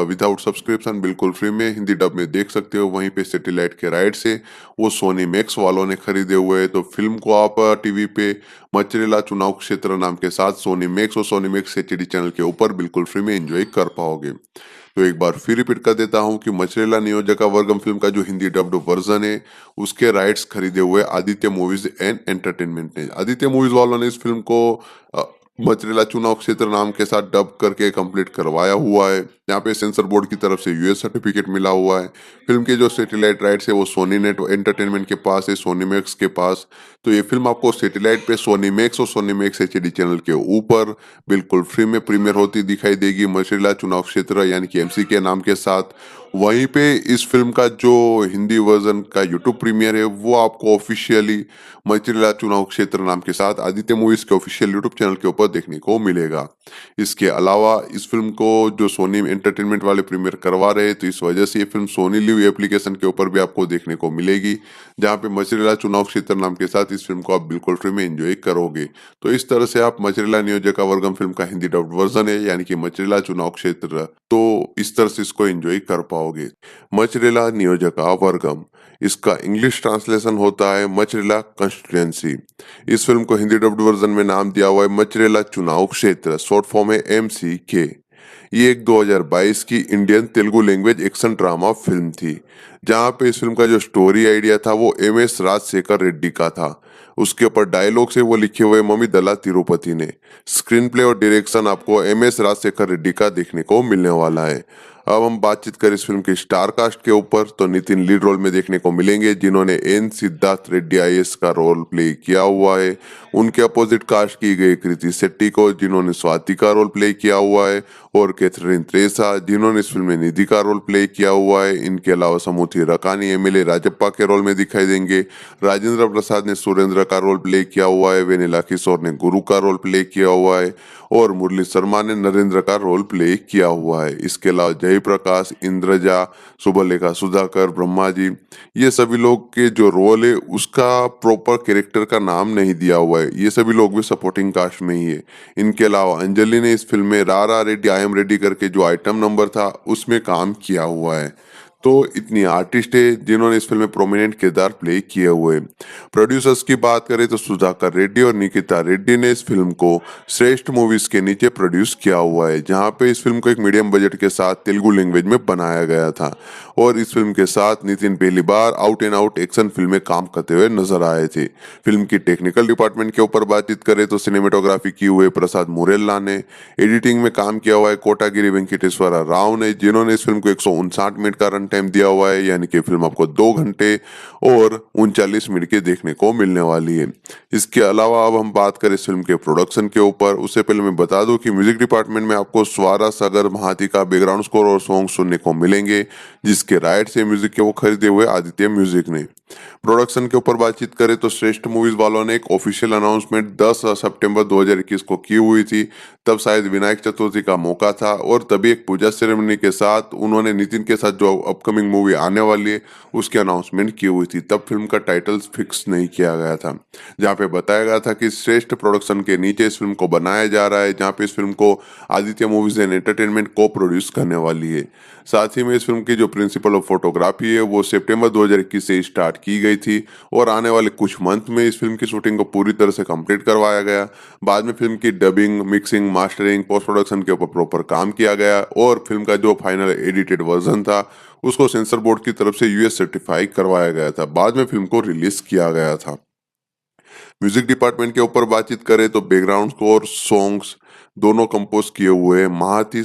S1: without subscription, बिल्कुल फ्री में हिंदी डब में देख सकते हो। वहीं पे सैटेलाइट के राइट्स है वो सोनी मैक्स वालों ने खरीदे हुए हैं, तो फिल्म को आप टीवी पे मचरेला चुनाव क्षेत्र नाम के साथ सोनी मैक्स और सोनी मैक्स एचडी चैनल के ऊपर बिल्कुल फ्री में एंजॉय कर पाओगे। तो एक बार फिर रिपीट कर देता हूँ कि मचरेला नियोजका वर्गम फिल्म का जो हिंदी डब्ड वर्जन है उसके राइट्स खरीदे हुए आदित्य मूवीज एंड एंटरटेनमेंट ने। आदित्य मूवीज वालों ने इस फिल्म को अ, मचरेला चुनाव क्षेत्र नाम के साथ डब करके कंप्लीट करवाया हुआ है। यहाँ पे सेंसर बोर्ड की तरफ से यूएस सर्टिफिकेट मिला हुआ है। फिल्म के जो सैटेलाइट राइट्स है वो सोनी नेट एंटरटेनमेंट के पास है, सोनी मैक्स के पास। तो ये फिल्म आपको सैटेलाइट पे सोनी मैक्स और सोनी मैक्स एचडी चैनल के ऊपर बिल्कुल फ्री में प्रीमियर होती दिखाई देगी, मचरेला चुनाव क्षेत्र यानी कि एमसी के नाम के साथ। वहीं पे इस फिल्म का जो हिंदी वर्जन का यूट्यूब प्रीमियर है वो आपको ऑफिशियली मचरेला चुनाव क्षेत्र नाम के साथ आदित्य मूवीज के ऑफिशियल यूट्यूब चैनल के ऊपर देखने को मिलेगा। इसके अलावा इस फिल्म को जो सोनी एंटरटेनमेंट वाले प्रीमियर करवा रहे हैं, तो इस वजह से ये फिल्म सोनी लिव एप्लीकेशन के ऊपर भी आपको देखने को मिलेगी, जहाँ पे मचरेला चुनाव क्षेत्र नाम के साथ इस फिल्म को आप बिल्कुल फ्री में एंजॉय करोगे। तो इस तरह से आप मचरेला नियोजका वर्गम फिल्म का हिंदी डब्ड वर्जन है यानी कि मचरेला चुनाव क्षेत्र, तो इस तरह से इसको एंजॉय कर पाओगे। मचरेला नियोजका वर्गम, इसका इंग्लिश ट्रांसलेशन होता है मचरेला कंस्टिट्यूएंसी। इस फिल्म को हिंदी डब्ड वर्जन में नाम दिया हुआ है मचरेला चुनाव क्षेत्र, शॉर्ट फॉर्म है MCK। ये एक 2022 की Indian Telugu language action drama film थी, जहां पे इस फिल्म का जो स्टोरी आइडिया था वो MS राजशेखर रेड्डी का था। उसके ऊपर डायलॉग से वो लिखे हुए मम्मी दला तिरुपति ने। स्क्रीन प्ले और डायरेक्शन आपको MS राजशेखर रेड्डी का देखने को मिलने वाला है। अब हम बातचीत करें इस फिल्म की स्टार कास्ट के ऊपर, तो नितिन लीड रोल में देखने को मिलेंगे, जिन्होंने एन सिद्धार्थ रेड्डी IAS का रोल प्ले किया हुआ है। उनके अपोजिट कास्ट की गई कृति शेट्टी को, जिन्होंने स्वाति का रोल प्ले किया हुआ है, और कैथरीन त्रेसा, जिन्होंने इस फिल्म में निधि का रोल प्ले किया हुआ है। इनके अलावा समूथी रकानी MLA राजप्पा के रोल में दिखाई देंगे। राजेंद्र प्रसाद ने सुरेंद्र का रोल प्ले किया हुआ है। वेनिला किशोर ने गुरु का रोल प्ले किया हुआ है, और मुरली शर्मा ने नरेंद्र का रोल प्ले किया हुआ है। इसके अलावा जयप्रकाश, इंद्रजा, सुबलेखा, सुधाकर, ब्रह्मा जी, ये सभी लोग के जो रोल है उसका प्रॉपर कैरेक्टर का नाम नहीं दिया हुआ है, ये सभी लोग भी सपोर्टिंग कास्ट में ही है। इनके अलावा अंजलि ने इस फिल्म में रारा रेड्डी आई एम रेड्डी करके जो आइटम नंबर था उसमें काम किया हुआ है। तो इतनी आर्टिस्ट है जिन्होंने इस फिल्म में प्रोमिनेंट किरदार प्ले किए हुए। प्रोड्यूसर्स की बात करें तो सुधाकर रेड्डी और निकिता रेड्डी ने इस फिल्म को श्रेष्ठ मूवीज के नीचे प्रोड्यूस किया हुआ है, जहां पे इस फिल्म को एक मीडियम बजट के साथ तेलुगु लैंग्वेज में बनाया गया था। और इस फिल्म के साथ नितिन पहली बार out and out action film में काम करते हुए नजर आए थे। फिल्म की टेक्निकल डिपार्टमेंट के ऊपर बातचीत करें तो सिनेमेटोग्राफी की हुए प्रसाद मुरेल्ला ने, एडिटिंग में काम किया हुआ है कोटागिरी वेंकटेश्वरा राव ने, जिन्होंने इस फिल्म को 159 मिनट का रन टाइम दिया हुआ है, यानी कि फिल्म आपको 2 घंटे और 39 मिनट के देखने को मिलने वाली है। इसके अलावा अब हम बात करें इस फिल्म के प्रोडक्शन के ऊपर, उससे पहले मैं बता दूं कि म्यूजिक डिपार्टमेंट में आपको स्वारा सागर महाती का बैकग्राउंड स्कोर और सॉन्ग सुनने को मिलेंगे, जिसके राइट्स है म्यूजिक के वो खरीदे हुए आदित्य म्यूजिक ने। प्रोडक्शन के ऊपर बातचीत करें तो श्रेष्ठ मूवीज वालों ने एक ऑफिशियल अनाउंसमेंट 10 सितंबर 2021 को की हुई थी। तब शायद विनायक चतुर्थी का मौका था, और तभी एक पूजा सेरेमनी के साथ उन्होंने नितिन के साथ जो अपकमिंग मूवी आने वाली है उसकी अनाउंसमेंट की हुई थी। तब फिल्म का टाइटल फिक्स नहीं किया गया था, जहाँ पे बताया गया था कि श्रेष्ठ प्रोडक्शन के नीचे इस फिल्म को बनाया जा रहा है, जहाँ पे इस फिल्म को आदित्य मूवीज एंड एंटरटेनमेंट को प्रोड्यूस करने वाली है। साथ ही में इस फिल्म की जो प्रिंसिपल ऑफ फोटोग्राफी है वो सितंबर 2021 से स्टार्ट की गई थी, और आने वाले कुछ मंथ में इस फिल्म की शूटिंग को पूरी तरह से कंप्लीट करवाया गया। बाद में फिल्म की dubbing, mixing, mastering, post production के ऊपर प्रॉपर काम किया गया, और फिल्म का जो फाइनल एडिटेड वर्जन था उसको सेंसर बोर्ड की तरफ से US सर्टिफाई करवाया गया था। बाद में फिल्म को रिलीज किया गया था। म्यूजिक डिपार्टमेंट के ऊपर बातचीत करें तो बैकग्राउंड स्कोर, सॉन्ग्स दोनों कंपोज किए हुए महाती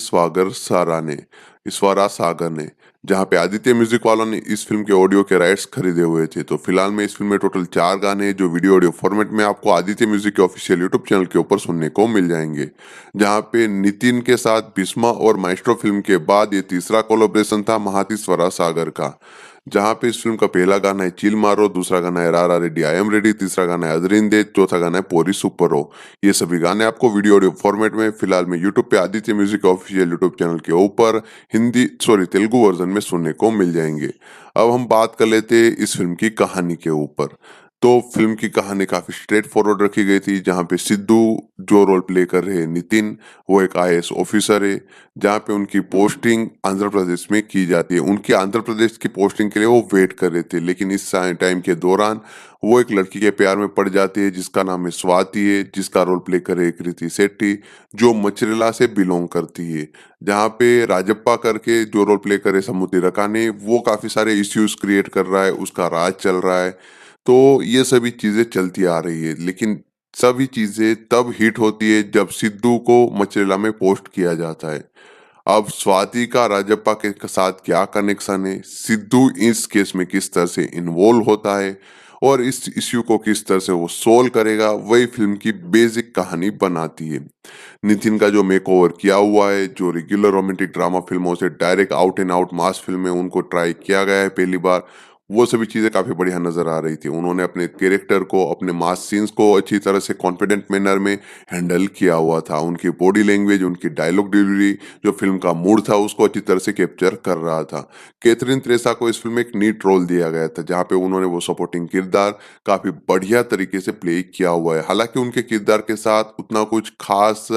S1: स्वरा सागर ने, जहां पे आदित्य म्यूजिक वालों ने इस फिल्म के ऑडियो के राइट्स खरीदे हुए थे। तो फिलहाल में इस फिल्म में टोटल 4 गाने जो वीडियो ऑडियो फॉर्मेट में आपको आदित्य म्यूजिक के ऑफिशियल यूट्यूब चैनल के ऊपर सुनने को मिल जाएंगे, जहां पे नितिन के साथ भीष्मा और माइस्ट्रो फिल्म के बाद ये तीसरा कोलैबोरेशन था महाती स्वरा सागर का, जहां पे इस फिल्म का पहला गाना है चिल मारो, दूसरा गाना है रारा रेड्डी आई एम रेडी, तीसरा गाना है अदरिंदे, चौथा गाना है पोरी सुपर हो। ये सभी गाने आपको वीडियो ऑडियो फॉर्मेट में फिलहाल में यूट्यूब पे Aditya music official YouTube channel के ऊपर तेलुगु वर्जन में सुनने को मिल जाएंगे। अब हम बात कर लेते हैं इस फिल्म की कहानी के ऊपर। तो फ़िल्म की कहानी काफ़ी स्ट्रेट फॉरवर्ड रखी गई थी, जहाँ पे सिद्धू जो रोल प्ले कर रहे हैं नितिन, वो एक आईएएस ऑफ़िसर है, जहाँ पे उनकी पोस्टिंग आंध्र प्रदेश में की जाती है। उनकी आंध्र प्रदेश की पोस्टिंग के लिए वो वेट कर रहे थे, लेकिन इस टाइम के दौरान वो एक लड़की के प्यार में पड़ जाती है, जिसका नाम है स्वाति है, जिसका रोल प्ले कर रहे हैं कृति शेट्टी, जो मचरेला से बिलॉन्ग करती है। जहाँ पे राजप्पा करके जो रोल प्ले कर रहे हैं समुद्री रकाने, वो काफ़ी सारे इश्यूज़ क्रिएट कर रहा है, उसका राज चल रहा है। तो ये सभी चीज़ें चलती आ रही है, लेकिन सभी चीज़ें तब हिट होती है जब सिद्धू को मचरेला में पोस्ट किया जाता है। अब स्वाति का राजप्पा के साथ क्या कनेक्शन है, सिद्धू इस केस में किस तरह से इन्वॉल्व होता है और इस इश्यू को किस तरह से वो सोल्व करेगा, वही फ़िल्म की बेसिक कहानी बनाती है। नितिन का जो मेकओवर किया हुआ है, जो रेगुलर रोमांटिक ड्रामा फ़िल्मों से direct out and out mass film में उनको ट्राई किया गया है पहली बार, वो सभी चीज़ें काफ़ी बढ़िया नज़र आ रही थी। उन्होंने अपने कैरेक्टर को, अपने मास सीन्स को अच्छी तरह से कॉन्फिडेंट मैनर में हैंडल किया हुआ था। उनकी बॉडी लैंग्वेज, उनकी डायलॉग डिलीवरी, जो फ़िल्म का मूड था, उसको अच्छी तरह से कैप्चर कर रहा था। कैथरीन त्रेसा को इस फ़िल्म में एक नीड रोल दिया गया था, जहाँ पे उन्होंने वो सपोर्टिंग किरदार काफ़ी बढ़िया तरीके से प्ले किया हुआ है। हालाँकि उनके किरदार के साथ उतना कुछ ख़ास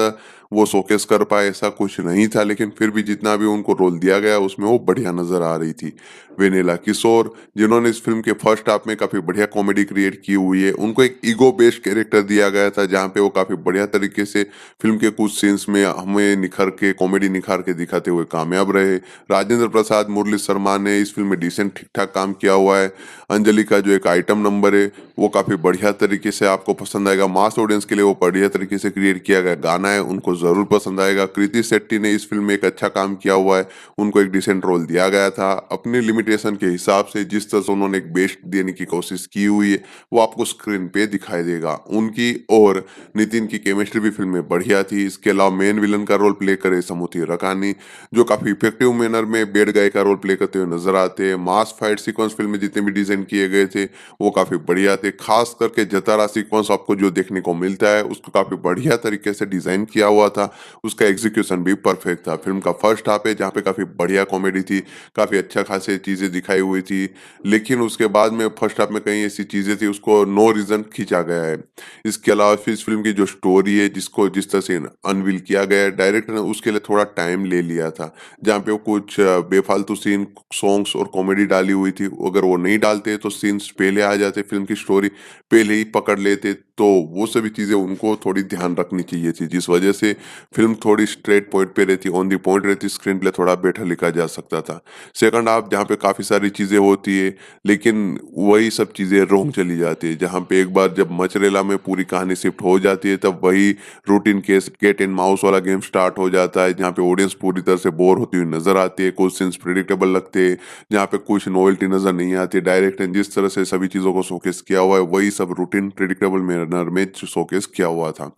S1: वो शोकेस कर पाए ऐसा कुछ नहीं था, लेकिन फिर भी जितना भी उनको रोल दिया गया उसमें वो बढ़िया नज़र आ रही थी। वेनिला किशोर, जिन्होंने इस फ़िल्म के फर्स्ट हाफ में काफ़ी बढ़िया कॉमेडी क्रिएट की हुई है, उनको एक ईगो बेस्ड कैरेक्टर दिया गया था, जहाँ पे वो काफ़ी बढ़िया तरीके से फ़िल्म के कुछ सीन्स में हमें निखार के दिखाते हुए कामयाब रहे। राजेंद्र प्रसाद, मुरली शर्मा ने इस फ़िल्म में डिसेंट ठीक-ठाक काम किया हुआ है। अंजलि का जो एक आइटम नंबर है, वो काफ़ी बढ़िया तरीके से आपको पसंद आएगा। मास ऑडियंस के लिए वो बढ़िया तरीके से क्रिएट किया गया गाना है, उनको ज़रूर पसंद आएगा। कृति शेट्टी ने इस फ़िल्म में एक अच्छा काम किया हुआ है, उनको एक डिसेंट रोल दिया गया था। अपनी लिमिटेशन के हिसाब से जिस तरह से उन्होंने एक बेस्ट देने की कोशिश की हुई है, वो आपको स्क्रीन पे दिखाई देगा। उनकी और नितिन की केमिस्ट्री भी फ़िल्म में बढ़िया थी। इसके अलावा मेन विलन का रोल प्ले करे समुद्री रकानी, जो काफ़ी इफेक्टिव मैनर में बैड गाय का रोल प्ले करते हुए नज़र आते हैं। मास फाइट सीक्वेंस फ़िल्म में जितने भी डिज़ाइन किए गए थे, वो काफ़ी बढ़िया थे। ख़ास करके जतारा सीक्वेंस आपको जो देखने को मिलता है, उसको काफ़ी बढ़िया तरीके से डिज़ाइन किया हुआ था। उसका एग्ज़ीक्यूशन भी परफेक्ट था। फ़िल्म का फर्स्ट हाफ है, जहाँ पे काफ़ी बढ़िया कॉमेडी थी, काफ़ी अच्छा खासे चीज़ें दिखाई हुई थी। लेकिन उसके बाद में फर्स्ट हाफ में कई ऐसी चीज़ें थी, उसको नो रीज़न खींचा गया है। इसके अलावा फिर इस फ़िल्म की जो स्टोरी है, जिसको जिस तरह से अनवील किया गया है, डायरेक्टर ने उसके लिए थोड़ा टाइम ले लिया था। जहाँ पे वो कुछ बेफालतू सीन, सॉन्ग्स और कॉमेडी डाली हुई थी। अगर वो नहीं डालते तो सीन्स पहले आ जाते, फ़िल्म की स्टोरी पहले ही पकड़ लेते, तो वो सभी चीज़ें उनको थोड़ी ध्यान रखनी चाहिए थी। जिस वजह से फ़िल्म थोड़ी स्ट्रेट पॉइंट पे रहती, ऑन द पॉइंट रहती, स्क्रीन प्ले थोड़ा बेटर लिखा जा सकता था। सेकंड हाफ जहाँ पे काफ़ी सारी चीज़ें होती है, लेकिन वही सब चीज़ें रोंग चली जाती है। जहाँ पे एक बार जब मचरेला में पूरी कहानी शिफ्ट हो जाती है, तब वही routine case cat and mouse वाला गेम स्टार्ट हो जाता है, जहाँ पे ऑडियंस पूरी तरह से बोर होती हुई नज़र आती है। कुछ सीन्स प्रेडिक्टेबल लगते हैं, जहाँ पे कुछ नॉवेल्टी नज़र नहीं आती। डायरेक्टर ने जिस तरह से सभी चीज़ों को शोकेस किया हुआ है, वही सब रूटीन प्रेडिक्टेबल मैनर में शोकेस किया हुआ था।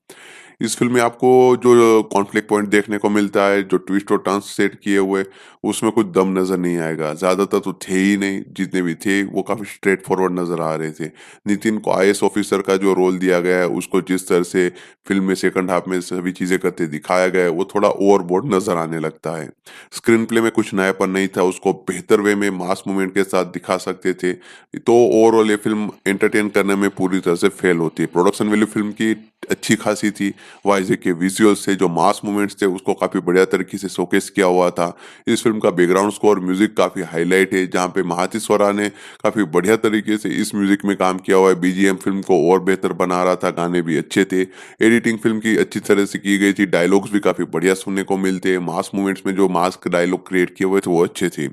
S1: इस फ़िल्म में आपको जो कॉन्फ्लिक्ट पॉइंट देखने को मिलता है, जो ट्विस्ट और टर्न्स सेट किए हुए, उसमें कुछ दम नज़र नहीं आएगा। ज़्यादातर तो थे ही नहीं, जितने भी थे वो काफ़ी स्ट्रेट फॉरवर्ड नज़र आ रहे थे। नितिन को आईएएस ऑफिसर का जो रोल दिया गया है, उसको जिस तरह से फ़िल्म में सेकंड हाफ में सभी चीज़ें करते दिखाया गया है, वो थोड़ा ओवरबोर्ड नज़र आने लगता है। स्क्रीन प्ले में कुछ नयापन नहीं था, उसको बेहतर वे में मास मूवमेंट के साथ दिखा सकते थे। तो ओवरऑल ये फ़िल्म एंटरटेन करने में पूरी तरह से फेल होती है। प्रोडक्शन वैल्यू फ़िल्म की अच्छी खासी थी। वाइज़े के विजुअल्स थे, जो मास मूवमेंट्स थे, उसको काफ़ी बढ़िया तरीके से शोकेस किया हुआ था। इस फ़िल्म का बैकग्राउंड स्कोर, म्यूज़िक काफ़ी हाइलाइट है, जहाँ पे महाति स्वरा ने काफ़ी बढ़िया तरीके से इस म्यूज़िक में काम किया हुआ है। बीजीएम फ़िल्म को और बेहतर बना रहा था, गाने भी अच्छे थे। एडिटिंग फ़िल्म की अच्छी तरह से की गई थी, डायलॉग्स भी काफ़ी बढ़िया सुनने को मिलते हैं। मास मूवमेंट्स में जो मास डायलॉग क्रिएट किए हुए थे, वो अच्छे थे।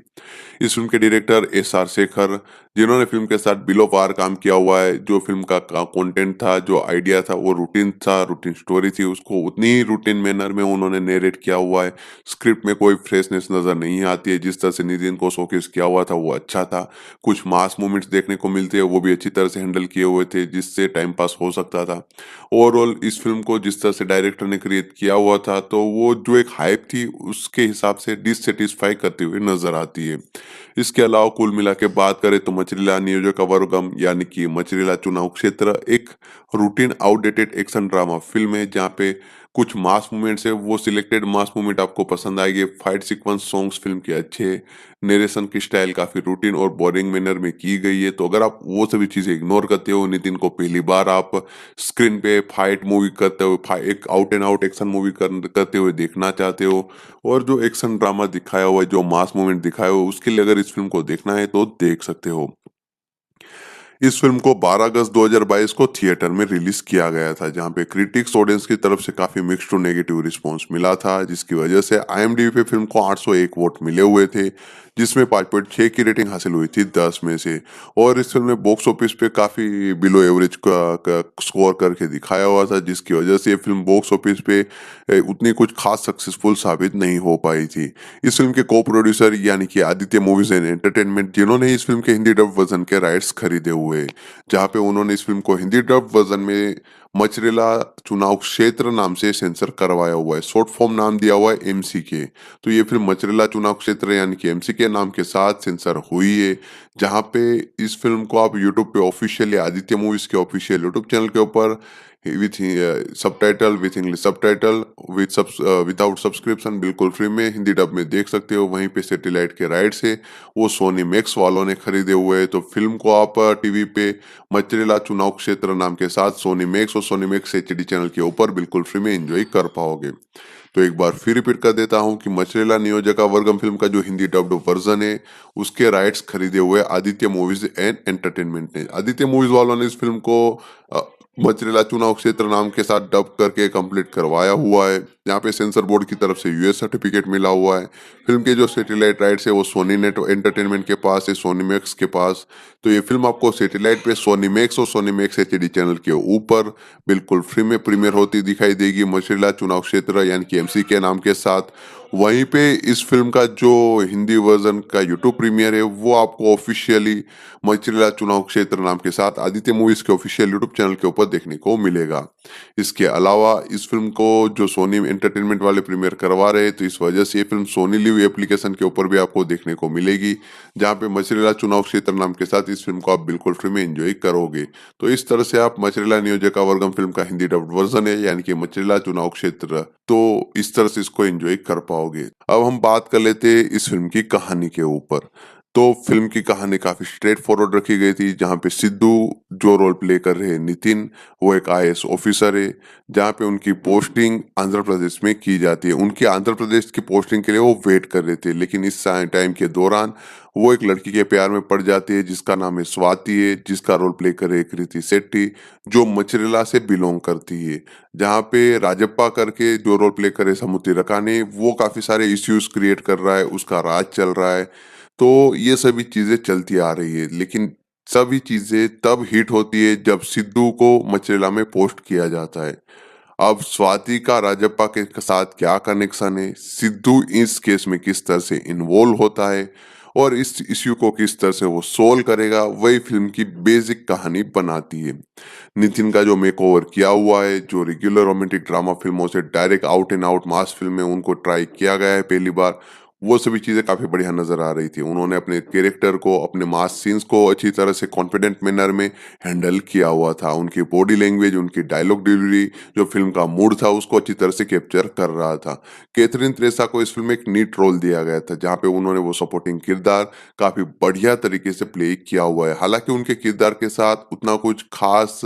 S1: इस फ़िल्म के डायरेक्टर एसआर शेखर, जिन्होंने फ़िल्म के साथ बिलो पार काम किया हुआ है। जो फ़िल्म का कंटेंट था, जो आइडिया था, वो रूटीन था, रूटीन स्टोरी थी, उसको उतनी ही रूटीन मैनर में उन्होंने नैरेट किया हुआ है। स्क्रिप्ट में कोई फ्रेशनेस नज़र नहीं आती है। जिस तरह से नितिन को शोकेस किया हुआ था, वो अच्छा था। कुछ मास मोमेंट्स देखने को मिलते हैं, वो भी अच्छी तरह से हैंडल किए हुए थे, जिससे टाइम पास हो सकता था। ओवरऑल इस फ़िल्म को जिस तरह से डायरेक्टर ने क्रिएट किया हुआ था, तो वो जो एक हाइप थी, उसके हिसाब से डिससैटिस्फाई करते हुए नज़र आती है। इसके अलावा कुल मिला के बात करें तो मछलीला नियोजकवर्गम यानी कि मछलीला चुनाव क्षेत्र एक routine outdated action drama film है, जहाँ पे कुछ मास मूवमेंट्स है, वो सिलेक्टेड मास मूवमेंट आपको पसंद आएंगे। फाइट सीक्वेंस, सॉन्ग्स फिल्म के अच्छे, नरेशन की स्टाइल काफी रूटीन और बोरिंग मैनर में की गई है। तो अगर आप वो सभी चीजें इग्नोर करते हो, नितिन को पहली बार आप स्क्रीन पे फाइट मूवी करते हो, एक out and out action movie करते हुए देखना चाहते हो, और जो एक्शन ड्रामा दिखाया हुआ है, जो मास मूवमेंट दिखाया हुआ है, उसके लिए अगर इस फिल्म को देखना है तो देख सकते हो। इस फिल्म को 12 अगस्त 2022 को थिएटर में रिलीज किया गया था, जहां पे क्रिटिक्स ऑडियंस की तरफ से काफी मिक्स्ड टू नेगेटिव रिस्पांस मिला था, जिसकी वजह से आईएमडीबी पे फिल्म को 801 वोट मिले हुए थे, जिसमें 5.6 की रेटिंग हासिल हुई थी 10 में से। और इस फिल्म ने बॉक्स ऑफिस पे काफी बिलो एवरेज का स्कोर करके दिखाया हुआ था, जिसकी वजह से ये फिल्म बॉक्स ऑफिस पे उतनी कुछ खास सक्सेसफुल साबित नहीं हो पाई थी। इस फिल्म के को प्रोड्यूसर यानी कि आदित्य मूवीज एंड एंटरटेनमेंट, जिन्होंने इस फिल्म के हिंदी डब वर्जन के राइट्स खरीदे हुए, जहां पे उन्होंने इस फिल्म को हिंदी डब वर्जन में मचरेला चुनाव क्षेत्र नाम से सेंसर करवाया हुआ है। शॉर्ट फॉर्म नाम दिया हुआ है एमसीके। तो ये फिल्म मचरेला चुनाव क्षेत्र यानी कि एमसीके नाम के साथ सेंसर हुई है, जहां पे इस फिल्म को आप यूट्यूब पे ऑफिशियली आदित्य मूवीज के ऑफिशियल यूट्यूब चैनल के ऊपर with subtitle, with English subtitle, without subscription, बिल्कुल फ्री में हिंदी डब में देख सकते हो। वहीं पे सैटेलाइट के राइट्स है वो सोनी मैक्स वालों ने खरीदे हुए हैं। तो फिल्म को आप टीवी पे मचरेला चुनाव क्षेत्र नाम के साथ सोनी मैक्स और सोनी मैक्स एचडी चैनल के ऊपर बिल्कुल फ्री में एंजॉय कर पाओगे। तो एक बार फिर रिपीट कर देता हूं कि मचरेला नियोजका वर्गम फिल्म का जो हिंदी डब्ड वर्जन है, उसके राइट्स खरीदे हुए आदित्य मूवीज एंड एंटरटेनमेंट ने। आदित्य मूवीज वालों ने इस फिल्म को अ, मचरेला चुनाव क्षेत्र नाम के साथ डब करके कंप्लीट करवाया हुआ है। यहाँ पे सेंसर बोर्ड की तरफ से यूएस सर्टिफिकेट मिला हुआ है। फिल्म के जो सैटेलाइट राइट्स है वो सोनी नेट एंटरटेनमेंट के पास है, सोनी मैक्स के पास। तो ये फिल्म आपको सैटेलाइट पे सोनी मैक्स और सोनी मैक्स एचडी चैनल के ऊपर बिल्कुल फ्री में प्रीमियर होती दिखाई देगी, मचरेला चुनाव क्षेत्र यानी कि एमसी के नाम के साथ। वहीं पे इस फिल्म का जो हिंदी वर्जन का यूट्यूब प्रीमियर है वो आपको ऑफिशियली मचरेला चुनाव क्षेत्र नाम के साथ आदित्य मूवीज के ऑफिशियल यूट्यूब चैनल के ऊपर देखने को मिलेगा। इसके अलावा इस फिल्म को जो सोनी एंटरटेनमेंट वाले प्रीमियर करवा रहे हैं, तो इस वजह से ये फिल्म सोनी लिव एप्लीकेशन के ऊपर भी आपको देखने को मिलेगी, जहाँ पे मचरेला चुनाव क्षेत्र नाम के साथ इस फिल्म को आप बिल्कुल फ्री में एंजॉय करोगे। तो इस तरह से आप मचरेला नियोजका वर्गम फिल्म का हिंदी डब्ड वर्जन है यानी कि मचरेला चुनाव क्षेत्र, तो इस तरह से इसको एंजॉय कर पाओगे। अब हम बात कर लेते हैं इस फिल्म की कहानी के ऊपर। तो फिल्म की कहानी काफी स्ट्रेट फॉरवर्ड रखी गई थी, जहाँ पे सिद्धू जो रोल प्ले कर रहे हैं नितिन, वो एक आईएएस ऑफिसर है, जहाँ पे उनकी पोस्टिंग आंध्र प्रदेश में की जाती है। उनकी आंध्र प्रदेश की पोस्टिंग के लिए वो वेट कर रहे थे, लेकिन इस टाइम के दौरान वो एक लड़की के प्यार में पड़ जाती है, जिसका नाम है स्वाति है, जिसका रोल प्ले करे कृति शेट्टी, जो मचरेला से बिलोंग करती है। जहाँ पे राजप्पा करके जो रोल प्ले करे समुद्री रकाने, वो काफी सारे इश्यूज क्रिएट कर रहा है, उसका राज चल रहा है। तो ये सभी चीजें चलती आ रही है, लेकिन सभी चीजें तब हिट होती है जब सिद्धू को मचरेला में पोस्ट किया जाता है। अब स्वाति का राजप्पा के साथ क्या कनेक्शन है, सिद्धू इस केस में किस तरह से इन्वॉल्व होता है, और इस इश्यू को किस तरह से वो सोल्व करेगा, वही फिल्म की बेसिक कहानी बनाती है। नितिन का जो मेकओवर किया हुआ है, जो रेगुलर रोमांटिक ड्रामा फिल्मों से direct out and out mass film में उनको ट्राई किया गया है पहली बार, वो सभी चीजें काफी बढ़िया नजर आ रही थी। उन्होंने अपने कैरेक्टर को, अपने मास सीन्स को अच्छी तरह से कॉन्फिडेंट मैनर में हैंडल किया हुआ था। उनकी बॉडी लैंग्वेज, उनकी डायलॉग डिलीवरी, जो फिल्म का मूड था, उसको अच्छी तरह से कैप्चर कर रहा था। कैथरीन त्रेसा को इस फिल्म में एक नीट रोल दिया गया था, जहाँ पे उन्होंने वो सपोर्टिंग किरदार काफी बढ़िया तरीके से प्ले किया हुआ है। हालांकि उनके किरदार के साथ उतना कुछ खास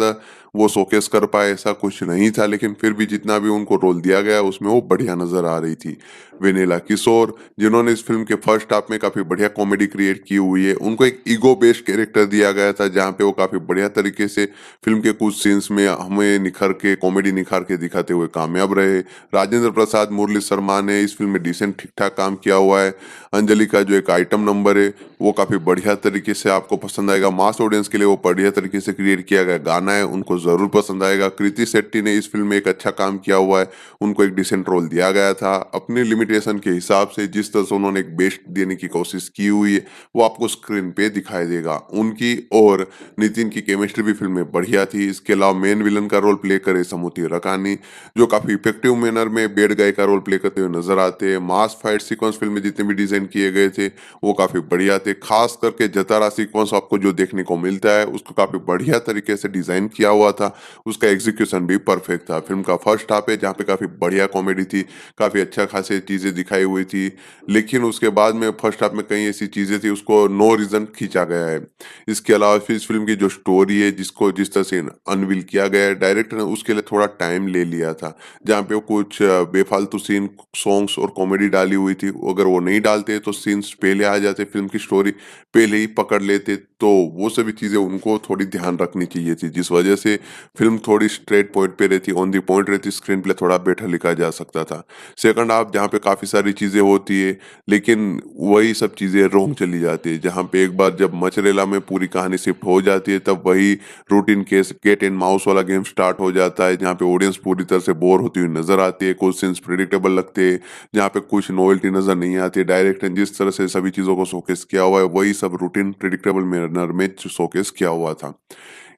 S1: वो शोकेस कर पाए ऐसा कुछ नहीं था, लेकिन फिर भी जितना भी उनको रोल दिया गया उसमें वो बढ़िया नजर आ रही थी। वेनेला किशोर, जिन्होंने इस फिल्म के फर्स्ट हाफ में काफी बढ़िया कॉमेडी क्रिएट की हुई है, उनको एक ईगो बेस्ड कैरेक्टर दिया गया था, जहाँ पे वो काफी बढ़िया तरीके से फिल्म के कुछ सीन्स में हमें निखर के, कॉमेडी निखार के दिखाते हुए कामयाब रहे। राजेंद्र प्रसाद, मुरली शर्मा ने इस फिल्म में डिसेंट ठीक ठाक काम किया हुआ है। अंजलि का जो एक आइटम नंबर है वो काफी बढ़िया तरीके से आपको पसंद आएगा। मास ऑडियंस के लिए वो बढ़िया तरीके से क्रिएट किया गया गाना है, उनको जरूर पसंद आएगा। कृति शेट्टी ने इस फिल्म में एक अच्छा काम किया हुआ है, उनको एक डिसेंट रोल दिया गया था। अपनी लिमिटेशन के हिसाब से जिस तरह से उन्होंने एक बेस्ट देने की कोशिश की हुई है, वो आपको स्क्रीन पे दिखाई देगा। उनकी और नितिन की केमिस्ट्री भी फिल्म में बढ़िया थी। इसके अलावा मेन विलन का रोल प्ले करे समुद्री रकानी, जो काफी इफेक्टिव मैनर में बेड गाय का रोल प्ले करते हुए नजर आते हैं। मास फाइट सीक्वेंस फिल्म में जितने भी डिजाइन किए गए थे वो काफी बढ़िया थे। खास करके जतारा सीक्वेंस आपको जो देखने को मिलता है उसको काफी बढ़िया तरीके से डिजाइन किया हुआ था, उसका एग्जीक्यूशन भी परफेक्ट था। फिल्म का फर्स्ट हाफ है जहाँ पे काफ़ी बढ़िया कॉमेडी थी, काफ़ी अच्छा खासी चीज़ें दिखाई हुई थी, लेकिन उसके बाद में फर्स्ट हाफ में कई ऐसी चीज़ें थी उसको नो रीज़न खींचा गया है। इसके अलावा फिर इस फ़िल्म की जो स्टोरी है जिसको जिस तरह से अनवील किया गया है, डायरेक्टर ने उसके लिए थोड़ा टाइम ले लिया था। जहाँ पे वो कुछ बेफालतू सीन, सॉन्ग्स और कॉमेडी डाली हुई थी, अगर वो नहीं डालते तो सीन्स पहले आ जाते, फ़िल्म की स्टोरी पहले ही पकड़ लेते, तो वो सभी चीज़ें उनको थोड़ी ध्यान रखनी चाहिए थी, जिस वजह से फ़िल्म थोड़ी स्ट्रेट पॉइंट पे रहती, ऑन द पॉइंट रहती, स्क्रीन प्ले थोड़ा बेटर लिखा जा सकता था। सेकंड हाफ जहाँ पे काफ़ी सारी चीज़ें होती है, लेकिन वही सब चीज़ें रोंग चली जाती है, जहाँ पे एक बार जब मचरेला में पूरी कहानी शिफ्ट हो जाती है, तब वही routine case cat and mouse वाला गेम स्टार्ट हो जाता है, जहाँ पे ऑडियंस पूरी तरह से बोर होती हुई नज़र आती है, कुछ सीन्स प्रेडिक्टेबल लगते हैं, जहाँ पे कुछ नॉवेल्टी नज़र नहीं आती है। डायरेक्टर ने जिस तरह से सभी चीज़ों को शोकेस किया हुआ है, वही सब रूटीन प्रेडिक्टेबल मैनर में शोकेस किया हुआ था।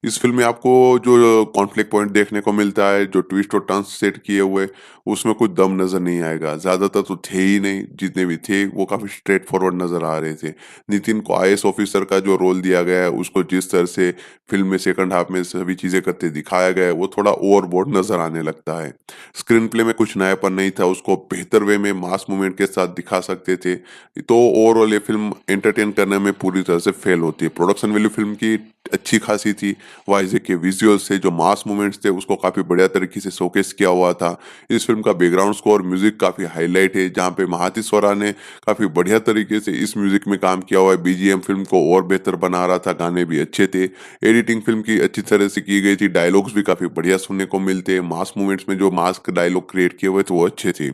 S1: इस फ़िल्म में आपको जो कॉन्फ्लिक्ट पॉइंट देखने को मिलता है, जो ट्विस्ट और टर्न्स सेट किए हुए, उसमें कुछ दम नज़र नहीं आएगा। ज़्यादातर तो थे ही नहीं, जितने भी थे वो काफ़ी स्ट्रेट फॉरवर्ड नज़र आ रहे थे। नितिन को आईएएस ऑफिसर का जो रोल दिया गया है, उसको जिस तरह से फ़िल्म में सेकंड हाफ में सभी चीज़ें करते दिखाया गया है, वो थोड़ा ओवरबोर्ड नज़र आने लगता है। स्क्रीन प्ले में कुछ नयापन नहीं था, उसको बेहतर वे में मास मूवमेंट के साथ दिखा सकते थे। तो ओवरऑल ये फ़िल्म एंटरटेन करने में पूरी तरह से फेल होती है। प्रोडक्शन वैल्यू फ़िल्म की अच्छी खासी थी, वाइज़े के विजुअल्स थे, जो मास मूवमेंट्स थे, उसको काफ़ी बढ़िया तरीके से शोकेस किया हुआ था। इस फ़िल्म का बैकग्राउंड स्कोर, म्यूज़िक काफ़ी हाइलाइट है, जहाँ पे महांती स्वरा ने काफ़ी बढ़िया तरीके से इस म्यूज़िक में काम किया हुआ है। बीजीएम फ़िल्म को और बेहतर बना रहा था, गाने भी अच्छे थे, एडिटिंग फ़िल्म की अच्छी तरह से की गई थी, डायलॉग्स भी काफ़ी बढ़िया सुनने को मिलते हैं, मास मूवमेंट्स में जो मास डायलॉग क्रिएट किए हुए थे, वो अच्छे थे।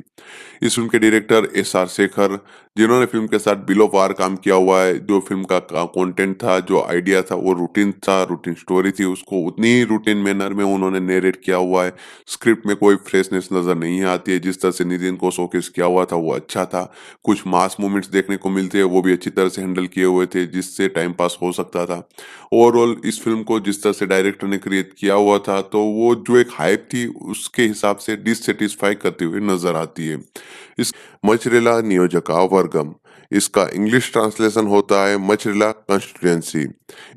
S1: इस फ़िल्म के डायरेक्टर एसआर शेखर, जिन्होंने फ़िल्म के साथ बिलो पार काम किया हुआ है, जो फ़िल्म का कंटेंट था, जो आइडिया था, वो रूटीन था, रूटीन स्टोरी थी, उसको उतनी ही रूटीन मैनर में उन्होंने नैरेट किया हुआ है। स्क्रिप्ट में कोई फ्रेशनेस नज़र नहीं आती है, जिस तरह से नितिन को शोकेस किया हुआ था, वो अच्छा था। कुछ मास मोमेंट्स देखने को मिलते हैं, वो भी अच्छी तरह से हैंडल किए हुए थे, जिससे टाइम पास हो सकता था। ओवरऑल इस फ़िल्म को जिस तरह से डायरेक्टर ने क्रिएट किया हुआ था, तो वो जो एक हाइप थी, उसके हिसाब से डिससैटिस्फाई करती हुई नज़र आती है। इस मचरेला नियोजका वर्गम, इसका इंग्लिश ट्रांसलेशन होता है मचरेला कंस्टिट्यूएंसी।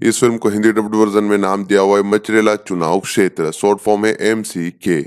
S1: इस फिल्म को हिंदी डब्ड वर्जन में नाम दिया हुआ है मचरेला चुनाव क्षेत्र, शॉर्ट फॉर्म है MCK।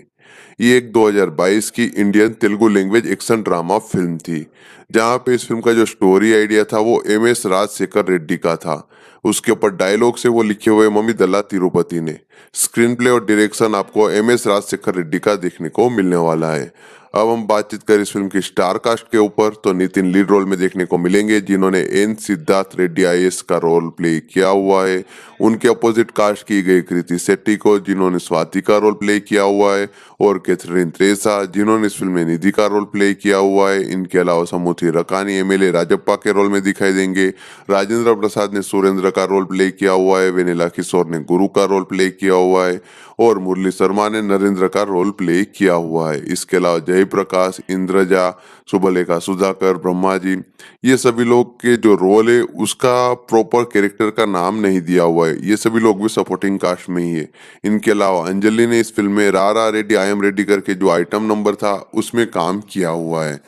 S1: ये एक 2022 की Indian Telugu language action drama film थी, जहाँ पे इस फिल्म का जो स्टोरी आइडिया था वो MS राजशेखर रेड्डी का था। उसके ऊपर डायलॉग से वो लिखे हुए मम्मी दल्ला तिरुपति ने। स्क्रीन प्ले और डायरेक्शन आपको MS राजशेखर रेड्डी का देखने को मिलने वाला है। अब हम बातचीत करें इस फिल्म की स्टार कास्ट के ऊपर, तो नितिन लीड रोल में देखने को मिलेंगे, जिन्होंने एन सिद्धार्थ रेड्डी IAS का रोल प्ले किया हुआ है। उनके अपोजिट कास्ट की गई कृति शेट्टी को, जिन्होंने स्वाति का रोल प्ले किया हुआ है, और कैथरीन त्रेसा, जिन्होंने इस फिल्म में निधि का रोल प्ले किया हुआ है। इनके अलावा समूथी रकानी MLA राजप्पा के रोल में दिखाई देंगे। राजेंद्र प्रसाद ने सुरेंद्र का रोल प्ले किया हुआ है। वेनिला किशोर ने गुरु का रोल प्ले किया हुआ है, और मुरली शर्मा ने नरेंद्र का रोल प्ले किया हुआ है। इसके अलावा जयप्रकाश, इंद्रजा, शुभलेखा सुधाकर, ब्रह्मा जी, ये सभी लोग के जो रोल है उसका प्रॉपर कैरेक्टर का नाम नहीं दिया हुआ है, ये सभी लोग भी सपोर्टिंग कास्ट में ही है। इनके अलावा अंजलि ने इस फिल्म में रा रेड्डी आई एम रेड्डी करके जो आइटम नंबर था उसमें काम किया हुआ है।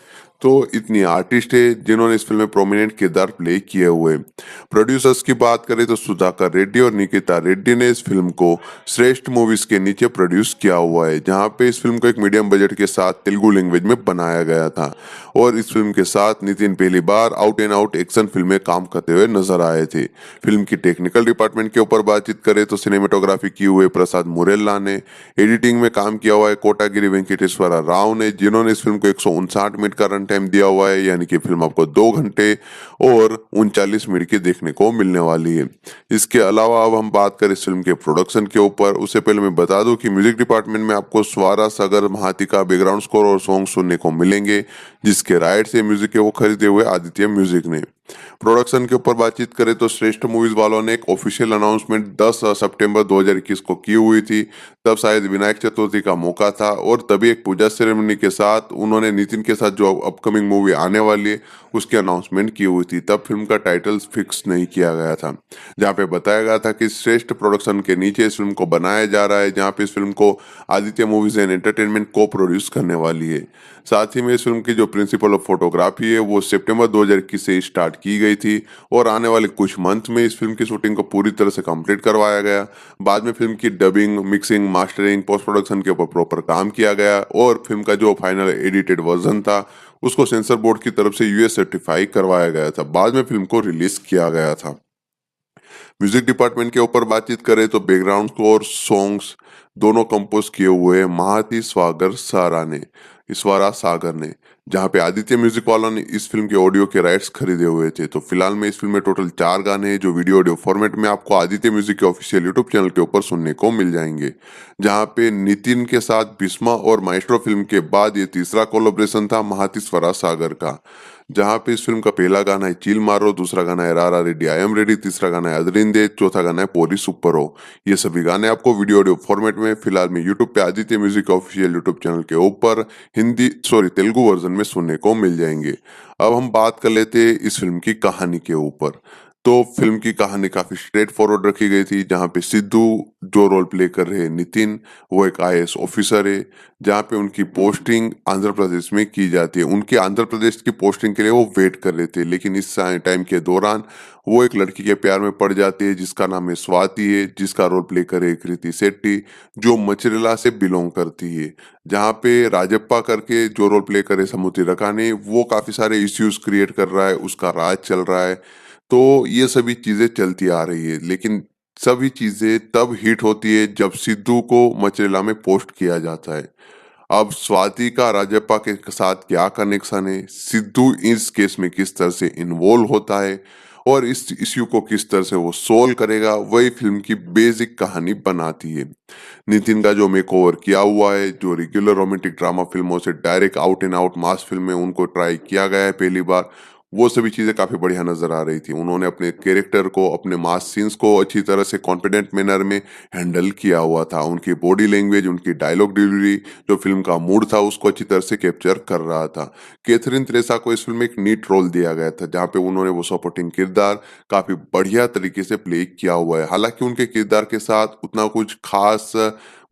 S1: तो इतनी आर्टिस्ट है जिन्होंने इस फिल्म में प्रोमिनेंट किरदार प्ले किए हुए। प्रोड्यूसर्स की बात करें तो सुधाकर रेड्डी और निकिता रेड्डी ने इस फिल्म को श्रेष्ठ मूवीज के नीचे प्रोड्यूस किया हुआ है, जहां पे इस फिल्म को एक मीडियम बजट के साथ तेलुगु लैंग्वेज में बनाया गया था। और इस फिल्म के साथ नितिन पहली बार out and out action film में काम करते हुए नजर आए थे। फिल्म की टेक्निकल डिपार्टमेंट के ऊपर बातचीत करें तो सिनेमेटोग्राफी की हुए प्रसाद मुरेल्ला ने, एडिटिंग में काम किया हुआ है कोटागिरी वेंकटेश्वरा राव ने, जिन्होंने इस फिल्म को 159 मिनट का रन टाइम दिया हुआ है, यानी कि फिल्म आपको 2 घंटे और 39 मिनट की देखने को मिलने वाली है। इसके अलावा अब हम बात करें इस फिल्म के प्रोडक्शन के ऊपर, उससे पहले मैं बता दूं कि म्यूजिक डिपार्टमेंट में आपको स्वारा सागर महाती का बैकग्राउंड स्कोर और सॉन्ग सुनने को मिलेंगे, जिसके राइट से म्यूजिक है वो खरीदे हुए आदित्य म्यूजिक ने। प्रोडक्शन के ऊपर बातचीत करें तो श्रेष्ठ मूवीज वालों ने एक ऑफिशियल अनाउंसमेंट 10 सितंबर 2021 को की हुई थी, तब शायद विनायक चतुर्थी का मौका था और तभी एक पूजा सेरेमनी के साथ उन्होंने नितिन के साथ जो अपकमिंग मूवी आने वाली है उसकी अनाउंसमेंट की हुई थी। तब फिल्म का टाइटल फिक्स नहीं किया गया था, जहाँ पे बताया गया था कि श्रेष्ठ प्रोडक्शन के नीचे इस फिल्म को बनाया जा रहा है, जहाँ पे इस फिल्म को आदित्य मूवीज एंड एंटरटेनमेंट को प्रोड्यूस करने वाली है। साथ ही में इस फिल्म की जो प्रिंसिपल ऑफ फोटोग्राफी है वो सितंबर 2021 से स्टार्ट की गई थी और आने वाले कुछ मंथ में इस फिल्म की शूटिंग को पूरी तरह से कंप्लीट करवाया गया। बाद में फिल्म की dubbing, mixing, mastering, post production के ऊपर प्रॉपर काम किया गया और फिल्म का जो फाइनल एडिटेड वर्जन था उसको सेंसर बोर्ड की तरफ से यूएस सर्टिफाई करवाया गया था। बाद में फिल्म को रिलीज किया गया था। म्यूजिक डिपार्टमेंट के ऊपर बातचीत करें तो बैकग्राउंड स्कोर सॉन्ग्स दोनों कंपोज किए हुए महाती ईश्वरा सागर ने, जहां पे आदित्य म्यूजिक वालों ने इस फिल्म के ऑडियो के राइट्स खरीदे हुए थे। तो फिलहाल में इस फिल्म में टोटल 4 गाने हैं जो वीडियो ऑडियो फॉर्मेट में आपको आदित्य म्यूजिक के ऑफिशियल यूट्यूब चैनल के ऊपर सुनने को मिल जाएंगे। जहां पे नितिन के साथ भीष्मा और माइस्ट्रो फिल्म के बाद ये तीसरा कोलैबोरेशन था महातीश्वरा सागर का, जहां पे इस फिल्म का पहला गाना है चिल मारो, दूसरा गाना है रारा रेड्डी आई एम रेडी, तीसरा गाना है अदरिंदे, चौथा गाना है पोरी सुपर हो। ये सभी गाने आपको वीडियो ऑडियो फॉर्मेट में फिलहाल में यूट्यूब पे Aditya music official YouTube channel के ऊपर तेलुगु वर्जन में सुनने को मिल जाएंगे। अब हम बात कर लेते हैं इस फिल्म की कहानी के ऊपर। तो फिल्म की कहानी काफी स्ट्रेट फॉरवर्ड रखी गई थी, जहाँ पे सिद्धू जो रोल प्ले कर रहे हैं नितिन, वो एक आईएएस ऑफिसर है, जहाँ पे उनकी पोस्टिंग आंध्र प्रदेश में की जाती है। उनके आंध्र प्रदेश की पोस्टिंग के लिए वो वेट कर रहे थे, लेकिन इस टाइम के दौरान वो एक लड़की के प्यार में पड़ जाती है जिसका नाम है स्वाति है, जिसका रोल प्ले करे कृति शेट्टी, जो मचरेला से बिलोंग करती है। जहाँ पे राजप्पा करके जो रोल प्ले करे समुद्री रकाने, वो काफी सारे इश्यूज क्रिएट कर रहा है, उसका राज चल रहा है। तो ये सभी चीजें चलती आ रही है, लेकिन सभी चीजें तब हिट होती है जब सिद्धू को मचरेला में पोस्ट किया जाता है। अब स्वाति का राजप्पा के साथ क्या कनेक्शन है, सिद्धू इस केस में किस तरह से इन्वॉल्व होता है और इस इश्यू को किस तरह से वो सोल्व करेगा, वही फिल्म की बेसिक कहानी बनाती है। नितिन का जो मेकओवर किया हुआ है, जो रेगुलर रोमांटिक ड्रामा फिल्मों से direct out and out mass film में उनको ट्राई किया गया है पहली बार, वो सभी चीजें काफी बढ़िया नजर आ रही थी। उन्होंने अपने कैरेक्टर को, अपने मास सीन्स को अच्छी तरह से कॉन्फिडेंट मैनर में हैंडल किया हुआ था। उनकी बॉडी लैंग्वेज, उनकी डायलॉग डिलीवरी, जो फिल्म का मूड था उसको अच्छी तरह से कैप्चर कर रहा था। कैथरीन त्रेसा को इस फिल्म में एक नीट रोल दिया गया था, जहाँ पे उन्होंने वो सपोर्टिंग किरदार काफी बढ़िया तरीके से प्ले किया हुआ है। हालांकि उनके किरदार के साथ उतना कुछ खास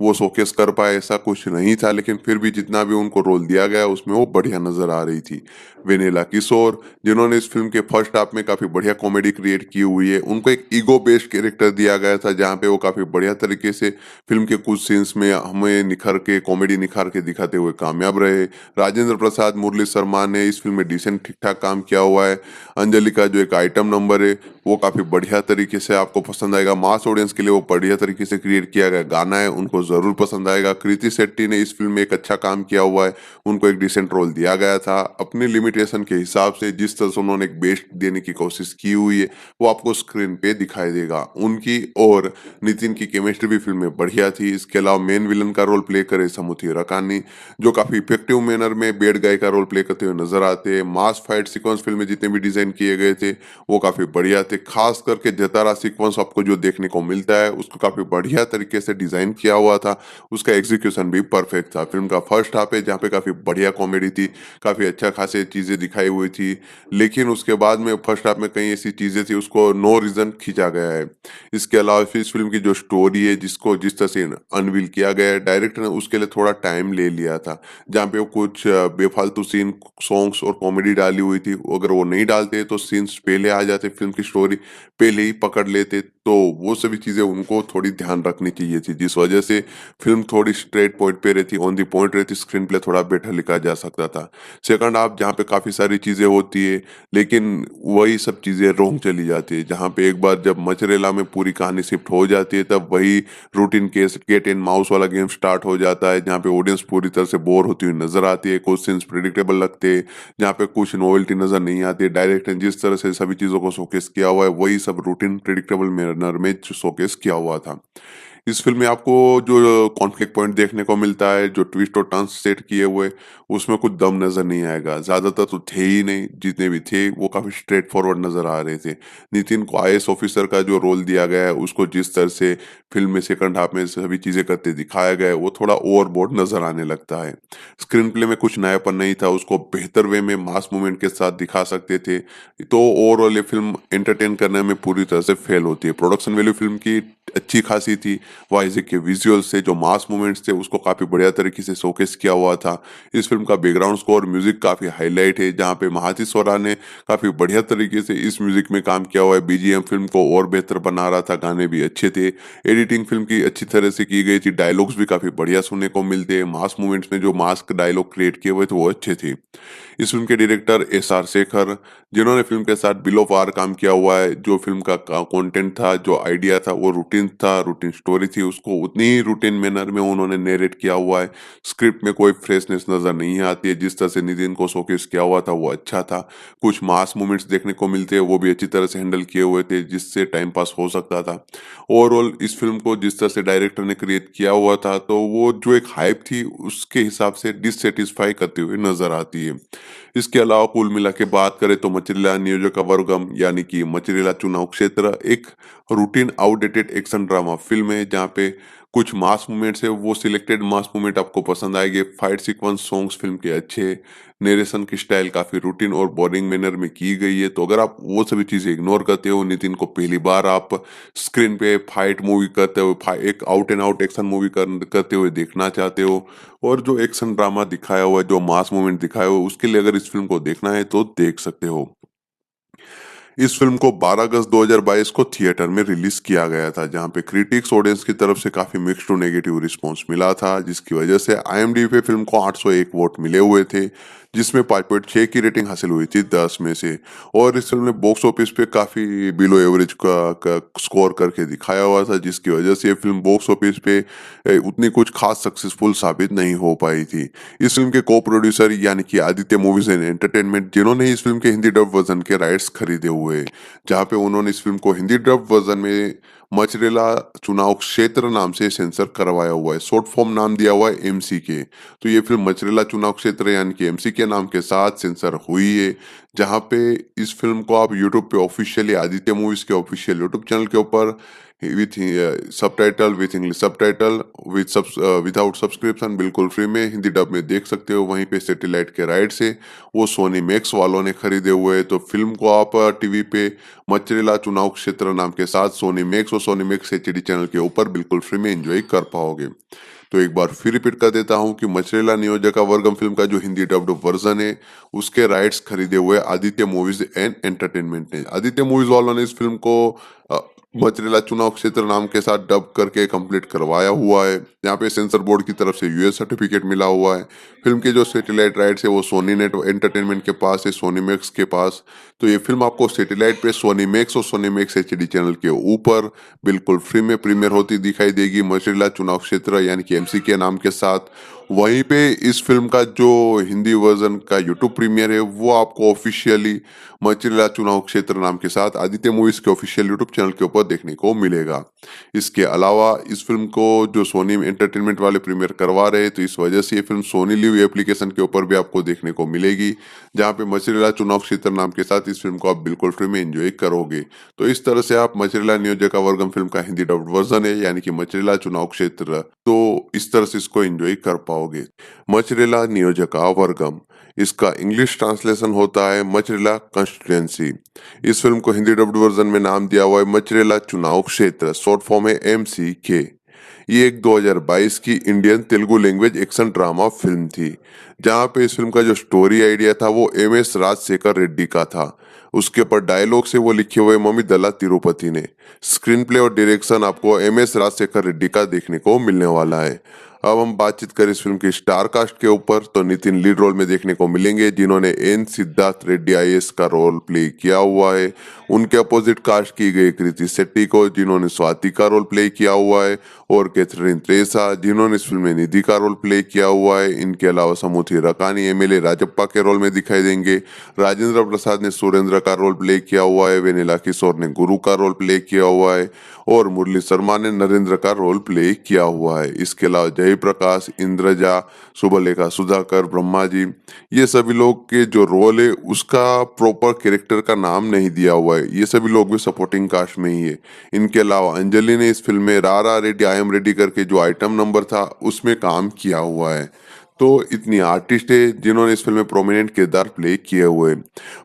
S1: वो शोकेस कर पाए ऐसा कुछ नहीं था, लेकिन फिर भी जितना भी उनको रोल दिया गया उसमें वो बढ़िया नजर आ रही थी। वेनेला किशोर, जिन्होंने इस फिल्म के फर्स्ट हाफ में काफी बढ़िया कॉमेडी क्रिएट की हुई है, उनको एक ईगो बेस्ड कैरेक्टर दिया गया था, जहाँ पे वो काफी बढ़िया तरीके से फिल्म के कुछ सीन्स में हमें निखर के कॉमेडी निखार के दिखाते हुए कामयाब रहे। राजेंद्र प्रसाद, मुरली शर्मा ने इस फिल्म में डिसेंट ठीक ठाक काम किया हुआ है। अंजलि का जो एक आइटम नंबर है वो काफी बढ़िया तरीके से आपको पसंद आएगा। मास ऑडियंस के लिए वो बढ़िया तरीके से क्रिएट किया गया गाना है, उनको जरूर पसंद आएगा। कृति शेट्टी ने इस फिल्म में एक अच्छा काम किया हुआ है, उनको एक डिसेंट रोल दिया गया था। अपनी लिमिटेशन के हिसाब से जिस तरह से उन्होंने एक बेस्ट देने की कोशिश की हुई है वो आपको स्क्रीन पे दिखाई देगा। उनकी और नितिन की केमिस्ट्री भी फिल्म में बढ़िया थी। इसके अलावा मेन विलन का रोल प्ले करे समुथी रकानी, जो काफी इफेक्टिव मैनर में बेड गाय का रोल प्ले करते हुए नजर आते हैं। मास फाइट सीक्वेंस फिल्म में जितने भी डिजाइन किए गए थे वो काफी बढ़िया थे। खास करके जतारा सीक्वेंस आपको जो देखने को मिलता है उसको काफी बढ़िया तरीके से डिजाइन किया हुआ था, उसका एग्जीक्यूशन भी परफेक्ट था। फिल्म का फर्स्ट हाफ है जहाँ पे काफी बढ़िया कॉमेडी थी, काफी अच्छा खासे चीजें दिखाई हुई थी, लेकिन उसके बाद में फर्स्ट हाफ में कई ऐसी चीजें थी उसको नो रीजन खींचा गया है। इसके अलावा फिर इस फिल्म की जो स्टोरी है जिसको जिस तरह से अनवील किया गया है डायरेक्टर ने, उसके लिए थोड़ा टाइम ले लिया था, जहाँ पे वो कुछ बेफालतू सीन, सॉन्ग्स और कॉमेडी डाली हुई थी। अगर वो नहीं डालते तो सीन्स पहले आ जाते, फिल्म की स्टोरी पहले ही पकड़ लेते, तो वो सभी चीजें उनको थोड़ी ध्यान रखनी चाहिए थी, जिस वजह से फिल्म थोड़ी स्ट्रेट पॉइंट पे रहती, ऑन दी पॉइंट रहती, स्क्रीन प्ले थोड़ा बेटर लिखा जा सकता था। सेकंड हाफ जहाँ पे काफी सारी चीजें होती है लेकिन वही सब चीजें रोंग चली जाती है, जहाँ पे एक बार जब मचरेला में पूरी कहानी शिफ्ट हो जाती है तब वही routine case cat and mouse वाला गेम स्टार्ट हो जाता है, जहाँ पे ऑडियंस पूरी तरह से बोर होती हुई नजर आती है। कुछ सीन्स प्रिडिक्टेबल लगते हैं, जहाँ पे कुछ नोवेल्टी नजर नहीं आती। डायरेक्टर ने जिस तरह से सभी चीजों को शोकेस किया हुआ है वही सब रूटीन प्रिडिक्टेबल मैनर में शोकेस किया हुआ था। इस फ़िल्म में आपको जो कॉन्फ्लिक्ट पॉइंट देखने को मिलता है, जो ट्विस्ट और टर्न्स सेट किए हुए, उसमें कुछ दम नज़र नहीं आएगा। ज़्यादातर तो थे ही नहीं, जितने भी थे वो काफ़ी स्ट्रेट फॉरवर्ड नज़र आ रहे थे। नितिन को आईएएस ऑफिसर का जो रोल दिया गया है, उसको जिस तरह से फ़िल्म में सेकंड हाफ में सभी चीज़ें करते दिखाया गया है, वो थोड़ा ओवरबोर्ड नज़र आने लगता है। स्क्रीन प्ले में कुछ नयापन नहीं था, उसको बेहतर वे में मास मूवमेंट के साथ दिखा सकते थे। तो ओवरऑल ये फ़िल्म एंटरटेन करने में पूरी तरह से फेल होती है। प्रोडक्शन वैल्यू फ़िल्म की अच्छी खासी थी। वाइज़ के विजुअल्स थे, जो मास मूवमेंट्स थे, उसको काफ़ी बढ़िया तरीके से शोकेस किया हुआ था। इस फ़िल्म का बैकग्राउंड स्कोर म्यूज़िक काफ़ी हाइलाइट है, जहाँ पे महाथी सोरा ने काफ़ी बढ़िया तरीके से इस म्यूज़िक में काम किया हुआ है। बीजीएम फ़िल्म को और बेहतर बना रहा था, गाने भी अच्छे थे। एडिटिंग फ़िल्म की अच्छी तरह से की गई थी, डायलॉग्स भी काफ़ी बढ़िया सुनने को मिलते हैं। मास मूवमेंट्स में जो मास्क डायलॉग क्रिएट किए हुए थे, वो अच्छे थे। इस फ़िल्म के डायरेक्टर एसआर शेखर, जिन्होंने फ़िल्म के साथ बिलो पार काम किया हुआ है, जो फ़िल्म का कंटेंट था, जो आइडिया था, वो रूटीन था, रूटीन स्टोरी थी, उसको उतनी ही रूटीन मैनर में उन्होंने नैरेट किया हुआ है। स्क्रिप्ट में कोई फ्रेशनेस नज़र नहीं आती है, जिस तरह से नितिन को शोकेस किया हुआ था, वो अच्छा था। कुछ मास मोमेंट्स देखने को मिलते हैं, वो भी अच्छी तरह से हैंडल किए हुए थे, जिससे टाइम पास हो सकता था। ओवरऑल इस फ़िल्म को जिस तरह से डायरेक्टर ने क्रिएट किया हुआ था, तो वो जो एक हाइप थी, उसके हिसाब से डिससैटिस्फाई करते हुए नज़र आती है। इसके अलावा कुल मिला के बात करें तो मचिरेला नियोजकवर्गम यानी कि मचिरेला चुनाव क्षेत्र एक routine outdated action drama film है, जहाँ पे कुछ मास मूवमेंट्स है, वो सिलेक्टेड मास मूवमेंट आपको पसंद आएंगे। फाइट सीक्वेंस सॉन्ग्स फिल्म के अच्छे, नरेशन की स्टाइल काफी रूटीन और बोरिंग मैनर में की गई है। तो अगर आप वो सभी चीजें इग्नोर करते हो, नितिन को पहली बार आप स्क्रीन पे फाइट मूवी करते हो, एक out and out action movie करते हुए देखना चाहते हो, और जो एक्शन ड्रामा दिखाया हुआ है, जो मास मूवमेंट दिखाया हुआ है, उसके लिए अगर इस फ़िल्म को देखना है तो देख सकते हो। इस फ़िल्म को 12 अगस्त 2022 को थिएटर में रिलीज़ किया गया था, जहाँ पे क्रिटिक्स ऑडियंस की तरफ से काफ़ी मिक्स्ड टू नेगेटिव रिस्पॉन्स मिला था, जिसकी वजह से आईएमडीबी पे फ़िल्म को 801 वोट मिले हुए थे, जिसमें 5.6 की रेटिंग हासिल हुई थी 10 में से। और इस फ़िल्म ने बॉक्स ऑफिस पे काफ़ी बिलो एवरेज का स्कोर करके दिखाया हुआ था, जिसकी वजह से ये फ़िल्म बॉक्स ऑफिस पे उतनी कुछ खास सक्सेसफुल साबित नहीं हो पाई थी। इस फ़िल्म के को-प्रोड्यूसर यानी कि आदित्य मूवीज़ एंड एंटरटेनमेंट, जिन्होंने इस फ़िल्म के हिंदी डब वर्ज़न के राइट्स खरीदे हुए हैं, जहाँ पे उन्होंने इस फ़िल्म को हिंदी डब वर्ज़न में मचरेला चुनाव क्षेत्र नाम से सेंसर करवाया हुआ है। शॉर्ट फॉर्म नाम दिया हुआ है एमसीके। तो ये फ़िल्म मचरेला चुनाव क्षेत्र यानी कि एमसीके नाम के साथ सेंसर हुई है, जहाँ पे इस फ़िल्म को आप यूट्यूब पे ऑफ़िशियली आदित्य मूवीज़ के ऑफ़िशियल यूट्यूब चैनल के ऊपर with subtitle, with English subtitle, without subscription बिल्कुल फ्री में हिंदी डब में देख सकते हो। वहीं पे सैटेलाइट के राइट्स है, वो सोनी मैक्स वालों ने खरीदे हुए हैं। तो फ़िल्म को आप टीवी पे मचरेला चुनाव क्षेत्र नाम के साथ सोनी मैक्स और सोनी मैक्स एचडी चैनल के ऊपर बिल्कुल फ्री में एंजॉय कर पाओगे। तो एक बार फिर रिपीट कर देता हूँ कि मचरेला नियोजका वर्गम फिल्म का जो हिंदी डब्ड वर्जन है, उसके राइट्स खरीदे हुए आदित्य मूवीज एंड एंटरटेनमेंट ने। आदित्य मूवीज वालों ने इस फिल्म को अ, मचरेला चुनाव क्षेत्र नाम के साथ डब करके कंप्लीट करवाया हुआ है। यहाँ पे सेंसर बोर्ड की तरफ से यूएस सर्टिफिकेट मिला हुआ है। फिल्म के जो सैटेलाइट राइट्स है वो सोनी नेट एंटरटेनमेंट के पास है, सोनी मैक्स के पास। तो ये फिल्म आपको सैटेलाइट पे सोनी मैक्स और सोनी मैक्स एचडी चैनल के ऊपर बिल्कुल फ्री में प्रीमियर होती दिखाई देगी, मचरेला चुनाव क्षेत्र यानी कि एमसी के नाम के साथ। वहीं पे इस फिल्म का जो हिंदी वर्जन का यूट्यूब प्रीमियर है, वो आपको ऑफिशियली मचरेला चुनाव क्षेत्र नाम के साथ आदित्य मूवीज के ऑफिशियल यूट्यूब चैनल के ऊपर देखने को मिलेगा। इसके अलावा इस फिल्म को जो सोनी एंटरटेनमेंट वाले प्रीमियर करवा रहे हैं, तो इस वजह से ये फिल्म सोनी लिव एप्लीकेशन के ऊपर भी आपको देखने को मिलेगी, जहाँ पे मचरेला चुनाव क्षेत्र नाम के साथ इस फिल्म को आप बिल्कुल फ्री में एंजॉय करोगे। तो इस तरह से आप मचरेला नियोजका वर्गम फिल्म का हिंदी डब्ड वर्जन है यानी कि मचरेला चुनाव क्षेत्र, तो इस तरह से इसको एंजॉय कर पाओगे। मचरेला नियोजका वर्गम, इसका इंग्लिश ट्रांसलेशन होता है मचरेला कंस्टिट्यूएंसी। इस फिल्म को हिंदी डब्ड वर्जन में नाम दिया हुआ है मचरेला चुनाव क्षेत्र, शॉर्ट फॉर्म है एमसीके। ये एक 2022 की Indian Telugu language action drama film थी, जहाँ पे इस फिल्म का जो स्टोरी आइडिया था वो एमएस राजशेखर रेड्डी का था। उसके ऊपर डायलॉग से वो लिखे हुए मम्मी दला तिरुपति ने। स्क्रीन प्ले और डायरेक्शन आपको एमएस राजशेखर रेड्डी का देखने को मिलने वाला है। अब हम बातचीत करें इस फिल्म की स्टार कास्ट के ऊपर, तो नितिन लीड रोल में देखने को मिलेंगे, जिन्होंने एन सिद्धार्थ रेड्डी आईएएस का रोल प्ले किया हुआ है। उनके अपोजिट कास्ट की गई कृति शेट्टी को, जिन्होंने स्वाति का रोल प्ले किया हुआ है, और कैथरीन त्रेसा, जिन्होंने इस फिल्म में निधि का रोल प्ले किया हुआ है। इनके अलावा समूथी रकानी एमएलए राजप्पा के रोल में दिखाई देंगे। राजेंद्र प्रसाद ने सुरेंद्र का रोल प्ले किया हुआ है। वेनिला किशोर ने गुरु का रोल प्ले किया हुआ है, और मुरली शर्मा ने नरेंद्र का रोल प्ले किया हुआ है। इसके अलावा जयप्रकाश, इंद्रजा, शुभलेखा सुधाकर, ब्रह्मा जी, ये सभी लोग के जो रोल है उसका प्रॉपर कैरेक्टर का नाम नहीं दिया हुआ है, ये सभी लोग भी सपोर्टिंग कास्ट में ही है। इनके अलावा अंजलि ने इस फिल्म में रा रा रेड्डी आई एम रेडी करके जो आइटम नंबर था उसमें काम किया हुआ है। तो इतनी आर्टिस्ट है जिन्होंने इस फिल्म में प्रोमिनेंट किरदार प्ले किए हुए।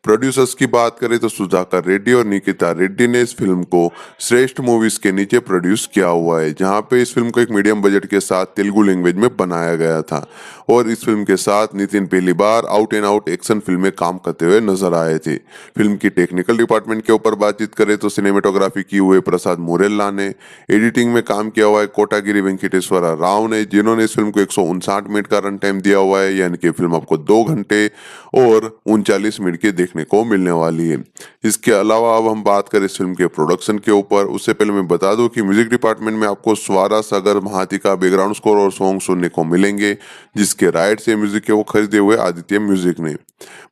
S1: प्रोड्यूसर्स की बात करें तो सुधाकर रेड्डी और निकिता रेड्डी ने इस फिल्म को श्रेष्ठ मूवीज के नीचे प्रोड्यूस किया हुआ है, जहां पे इस फिल्म को एक मीडियम बजट के साथ तेलुगु लैंग्वेज में बनाया गया था। और इस फिल्म के साथ नितिन पहली बार out and out action film में काम करते हुए नजर आए थे। फिल्म की टेक्निकल डिपार्टमेंट के ऊपर बातचीत करें तो सिनेमेटोग्राफी की हुए प्रसाद मुरेल्ला ने, एडिटिंग में काम किया हुआ है कोटागिरी वेंकटेश्वरा राव ने, जिन्होंने इस फिल्म को 159 मिनट का रन टाइम दिया हुआ है, यानी कि फिल्म आपको 2 घंटे और 39 मिनट की देखने को मिलने वाली है। इसके अलावा अब हम बात करें इस फिल्म के प्रोडक्शन के ऊपर, उससे पहले मैं बता दूं कि म्यूजिक डिपार्टमेंट में आपको स्वारा सागर महाती का बैकग्राउंड स्कोर और सॉन्ग सुनने को मिलेंगे, जिसके राइट्स ये म्यूजिक के वो खरीदे हुए आदित्य म्यूजिक ने।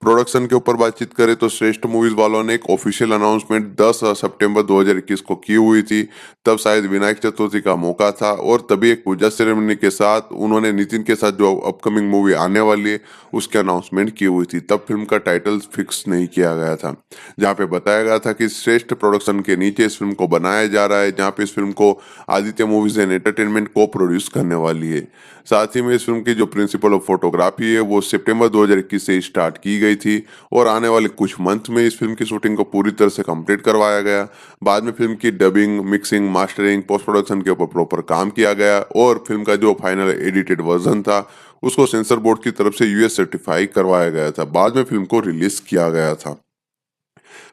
S1: प्रोडक्शन के ऊपर बातचीत करें तो श्रेष्ठ मूवीज वालों ने एक ऑफिशियल अनाउंसमेंट 10 सितंबर 2021 को की हुई थी। तब शायद विनायक चतुर्थी का मौका था, और तभी एक पूजा सेरेमनी के साथ उन्होंने नितिन के साथ जो अपकमिंग मूवी आने वाली है उसकी अनाउंसमेंट की हुई थी। तब फिल्म का टाइटल फिक्स नहीं किया गया था, जहां पे बताया गया था कि श्रेष्ठ प्रोडक्शन के नीचे इस फिल्म को बनाया जा रहा है, जहां पे इस फिल्म को आदित्य मूवीज एंड एंटरटेनमेंट को प्रोड्यूस करने वाली है। साथ ही में इस फिल्म की जो प्रिंसिपल ऑफ फोटोग्राफी है वो सितंबर 2021 से स्टार्ट की गई थी, और आने वाले कुछ मंथ में इस फिल्म की शूटिंग को पूरी तरह से कंप्लीट करवाया गया। बाद में फिल्म की dubbing, mixing, mastering, post production के ऊपर प्रॉपर काम किया गया, और फिल्म का जो फाइनल एडिटेड वर्जन था उसको सेंसर बोर्ड की तरफ से यूएस सर्टिफाई करवाया गया था। बाद में फिल्म को रिलीज किया गया था।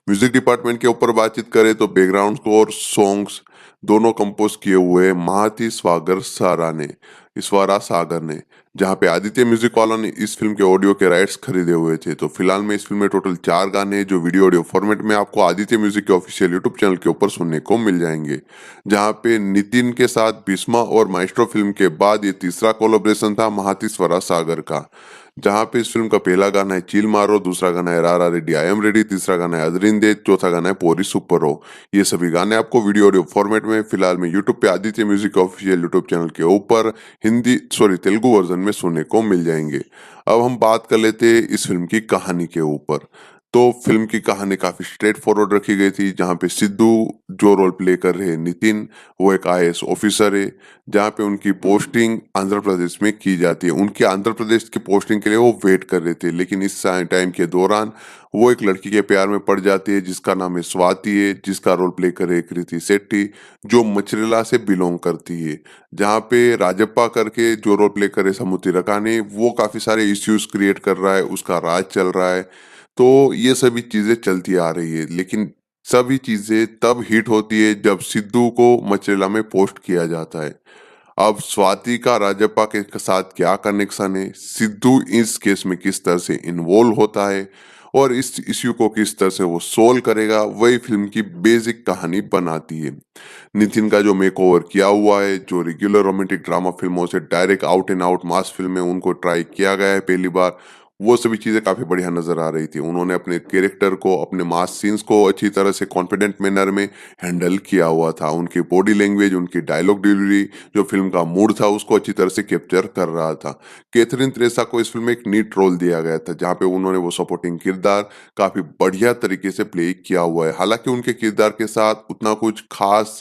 S1: म्यूजिक डिपार्टमेंट के ऊपर बातचीत करें तो बैकग्राउंड स्कोर, सॉन्ग्स दोनों कंपोज किए हुए महाती स्वारा सागर ने, जहां पे आदित्य म्यूजिक वालों ने इस फिल्म के ऑडियो के राइट्स खरीदे हुए थे। तो फिलहाल में इस फिल्म में टोटल 4 गाने जो वीडियो ऑडियो फॉर्मेट में आपको आदित्य म्यूजिक के ऑफिशियल यूट्यूब चैनल के ऊपर सुनने को मिल जाएंगे, जहां पे नितिन के साथ भीष्मा और माइस्ट्रो फिल्म के बाद ये तीसरा कोलैबोरेशन था महाती स्वरा सागर का, जहां पे इस फिल्म का पहला गाना है चील मारो, दूसरा गाना है रारा रेड्डी आई एम रेडी, तीसरा गाना है अदरिंदे, चौथा गाना है पोरी सुपर हो। ये सभी गाने आपको वीडियो ऑडियो फॉर्मेट में फिलहाल में यूट्यूब पे आदित्य म्यूजिक के ऑफिशियल यूट्यूब चैनल के ऊपर तेलुगु वर्जन में सुनने को मिल जाएंगे। अब हम बात कर लेते हैं इस फिल्म की कहानी के ऊपर। तो फिल्म की कहानी काफी स्ट्रेट फॉरवर्ड रखी गई थी, जहां पे सिद्धू जो रोल प्ले कर रहे हैं नितिन, वो एक आईएएस ऑफिसर है, जहां पे उनकी पोस्टिंग आंध्र प्रदेश में की जाती है। उनके आंध्र प्रदेश की पोस्टिंग के लिए वो वेट कर रहे थे, लेकिन इस टाइम के दौरान वो एक लड़की के प्यार में पड़ जाती है जिसका नाम है स्वाति है, जिसका रोल प्ले करे कृति शेट्टी, जो मछरेला से बिलोंग करती है। जहाँ पे राजप्पा करके जो रोल प्ले करे समूति रकानी, वो काफी सारे इश्यूज क्रिएट कर रहा है, उसका राज चल रहा है। तो ये सभी चीजें चलती आ रही है, लेकिन सभी चीजें तब हिट होती है जब सिद्धू को मचरेला में पोस्ट किया जाता है। अब स्वाति का राजप्पा के साथ क्या कनेक्शन है, सिद्धू इस केस में किस तरह से इन्वॉल्व होता है, और इस इश्यू को किस तरह से वो सोल्व करेगा, वही फिल्म की बेसिक कहानी बनाती है। नितिन का जो मेकओवर किया हुआ है, जो रेगुलर रोमांटिक ड्रामा फिल्मों से direct out and out mass film में उनको ट्राई किया गया है पहली बार, वो सभी चीजें काफी बढ़िया नजर आ रही थी। उन्होंने अपने कैरेक्टर को, अपने मास सीन्स को अच्छी तरह से कॉन्फिडेंट मैनर में हैंडल किया हुआ था। उनकी बॉडी लैंग्वेज, उनकी डायलॉग डिलीवरी, जो फिल्म का मूड था उसको अच्छी तरह से कैप्चर कर रहा था। कैथरीन त्रेसा को इस फिल्म में एक नीट रोल दिया गया था, जहाँ पे उन्होंने वो सपोर्टिंग किरदार काफी बढ़िया तरीके से प्ले किया हुआ है। हालांकि उनके किरदार के साथ उतना कुछ खास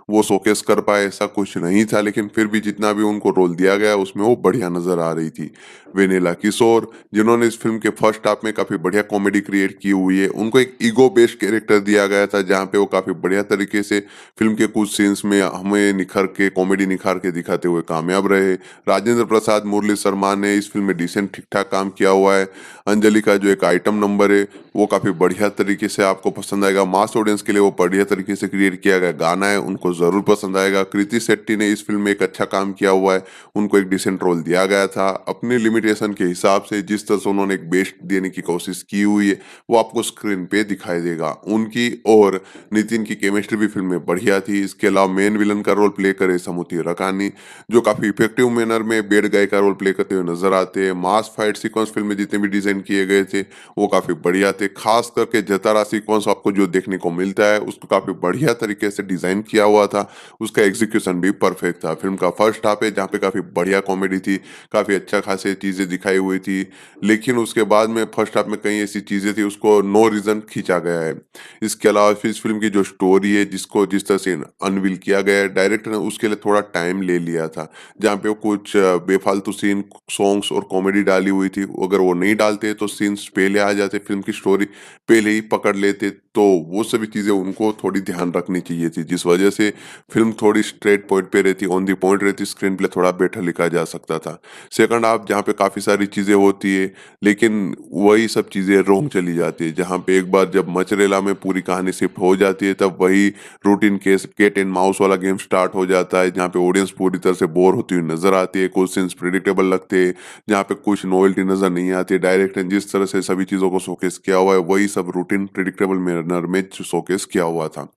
S1: वो शोकेस कर पाए ऐसा कुछ नहीं था, लेकिन फिर भी जितना भी उनको रोल दिया गया उसमें वो बढ़िया नजर आ रही थी। वेनिला किशोर, जिन्होंने इस फिल्म के फर्स्ट हाफ में काफी बढ़िया कॉमेडी क्रिएट की हुई है, उनको एक ईगो बेस्ड कैरेक्टर दिया गया था, जहाँ पे वो काफी बढ़िया तरीके से फिल्म के कुछ सीन्स में हमें कॉमेडी निखार के दिखाते हुए कामयाब रहे। राजेंद्र प्रसाद, मुरली शर्मा ने इस फिल्म में डिसेंट ठीक ठाक काम किया हुआ है। अंजलि का जो एक आइटम नंबर है वो काफी बढ़िया तरीके से आपको पसंद आएगा। मास ऑडियंस के लिए वो बढ़िया तरीके से क्रिएट किया गया गाना है, उनको ज़रूर पसंद आएगा। कृति शेट्टी ने इस फ़िल्म में एक अच्छा काम किया हुआ है, उनको एक डिसेंट रोल दिया गया था। अपनी लिमिटेशन के हिसाब से जिस तरह से उन्होंने एक बेस्ट देने की कोशिश की हुई है, वो आपको स्क्रीन पे दिखाई देगा। उनकी और नितिन की केमिस्ट्री भी फ़िल्म में बढ़िया थी। इसके अलावा मेन विलन का रोल प्ले करे समूति रकानी, जो काफ़ी इफेक्टिव मैनर में बैड गाय का रोल प्ले करते हुए नज़र आते हैं। मास फाइट सीक्वेंस फ़िल्म में जितने भी डिज़ाइन किए गए थे, वो काफ़ी बढ़िया थे। खास करके जतारा सीक्वेंस आपको जो देखने को मिलता है, उसको काफ़ी बढ़िया तरीके से डिज़ाइन किया हुआ था। उसका एग्जीक्यूशन भी परफेक्ट था। फ़िल्म का फर्स्ट हाफ है, जहाँ पे काफ़ी बढ़िया कॉमेडी थी, काफ़ी अच्छा खासे चीज़ें दिखाई हुई थी। लेकिन उसके बाद में फर्स्ट हाफ में कई ऐसी चीज़ें थी, उसको नो रीज़न खींचा गया है। इसके अलावा फिर इस फ़िल्म की जो स्टोरी है, जिसको जिस तरह से अनवील किया गया है, डायरेक्टर ने उसके लिए थोड़ा टाइम ले लिया था। जहाँ पे वो कुछ बेफालतू सीन, सॉन्ग्स और कॉमेडी डाली हुई थी। अगर वो नहीं डालते तो सीन्स पहले आ जाते, फ़िल्म की स्टोरी पहले ही पकड़ लेते, तो वो सभी चीज़ें उनको थोड़ी ध्यान रखनी चाहिए थी। जिस वजह से फ़िल्म थोड़ी स्ट्रेट पॉइंट पे रहती, ऑन द पॉइंट रहती, स्क्रीन प्ले थोड़ा बेटर लिखा जा सकता था। सेकंड हाफ जहाँ पे काफ़ी सारी चीज़ें होती है, लेकिन वही सब चीज़ें रोंग चली जाती है। जहाँ पे एक बार जब मचरेला में पूरी कहानी शिफ्ट हो जाती है, तब वही routine case cat and mouse वाला गेम स्टार्ट हो जाता है, जहाँ पे ऑडियंस पूरी तरह से बोर होती हुई नज़र आती है। कुछ सीन्स प्रेडिक्टेबल लगते हैं, जहाँ पे कुछ नॉवेल्टी नज़र नहीं आती है। डायरेक्टर ने जिस तरह से सभी चीज़ों को शोकेस किया हुआ है, वही सब रूटीन प्रेडिक्टेबल मैनर में शोकेस किया हुआ था।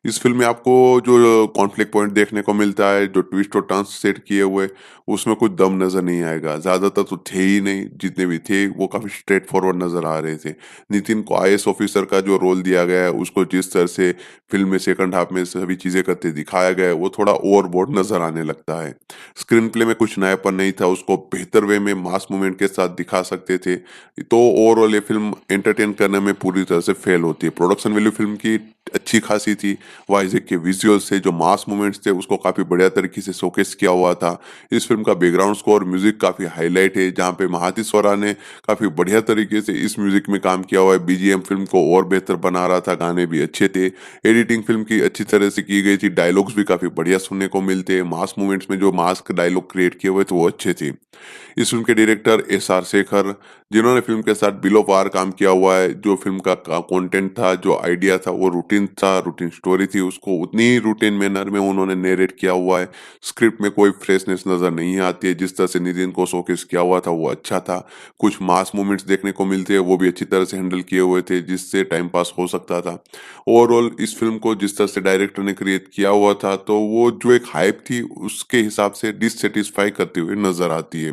S1: इस फ़िल्म में आपको जो कॉन्फ्लिक्ट पॉइंट देखने को मिलता है, जो ट्विस्ट और टर्न्स सेट किए हुए, उसमें कुछ दम नज़र नहीं आएगा। ज़्यादातर तो थे ही नहीं, जितने भी थे वो काफ़ी स्ट्रेट फॉरवर्ड नज़र आ रहे थे। नितिन को आईएएस ऑफिसर का जो रोल दिया गया है, उसको जिस तरह से फ़िल्म में सेकंड हाफ में सभी चीज़ें करते दिखाया गया है, वो थोड़ा ओवरबोर्ड नज़र आने लगता है। स्क्रीन प्ले में कुछ नयापन नहीं था, उसको बेहतर वे में मास मूवमेंट के साथ दिखा सकते थे। तो ओवरऑल ये फ़िल्म एंटरटेन करने में पूरी तरह से फेल होती है। प्रोडक्शन वैल्यू फ़िल्म की अच्छी खासी थी। वाइज़ेक के विजुअल्स थे, जो मास मूवमेंट्स थे, उसको काफ़ी बढ़िया तरीके से शोकेस किया हुआ था। इस फ़िल्म का बैकग्राउंड स्कोर, म्यूज़िक काफ़ी हाइलाइट है, जहाँ पे महांती स्वरा ने काफ़ी बढ़िया तरीके से इस म्यूज़िक में काम किया हुआ है। बीजीएम फ़िल्म को और बेहतर बना रहा था, गाने भी अच्छे थे। एडिटिंग फ़िल्म की अच्छी तरह से की गई थी, डायलॉग्स भी काफ़ी बढ़िया सुनने को मिलते हैं। मास मूवमेंट्स में जो मास के डायलॉग क्रिएट किए हुए थे, वो अच्छे थे। इस फ़िल्म के डायरेक्टर एसआर शेखर, जिन्होंने फ़िल्म के साथ बिलो पार काम किया हुआ है। जो फ़िल्म का कंटेंट था, जो आइडिया था, वो रूटीन था, रूटीन स्टोरी थी, उसको उतनी ही रूटीन मैनर में उन्होंने नैरेट किया हुआ है। स्क्रिप्ट में कोई फ्रेशनेस नज़र नहीं आती है। जिस तरह से नितिन को शोकेस किया हुआ था, वो अच्छा था। कुछ मास मोमेंट्स देखने को मिलते हैं, वो भी अच्छी तरह से हैंडल किए हुए थे, जिससे टाइम पास हो सकता था। ओवरऑल इस फ़िल्म को जिस तरह से डायरेक्टर ने क्रिएट किया हुआ था, तो वो जो एक हाइप थी, उसके हिसाब से डिससैटिस्फाई करती हुई नज़र आती है।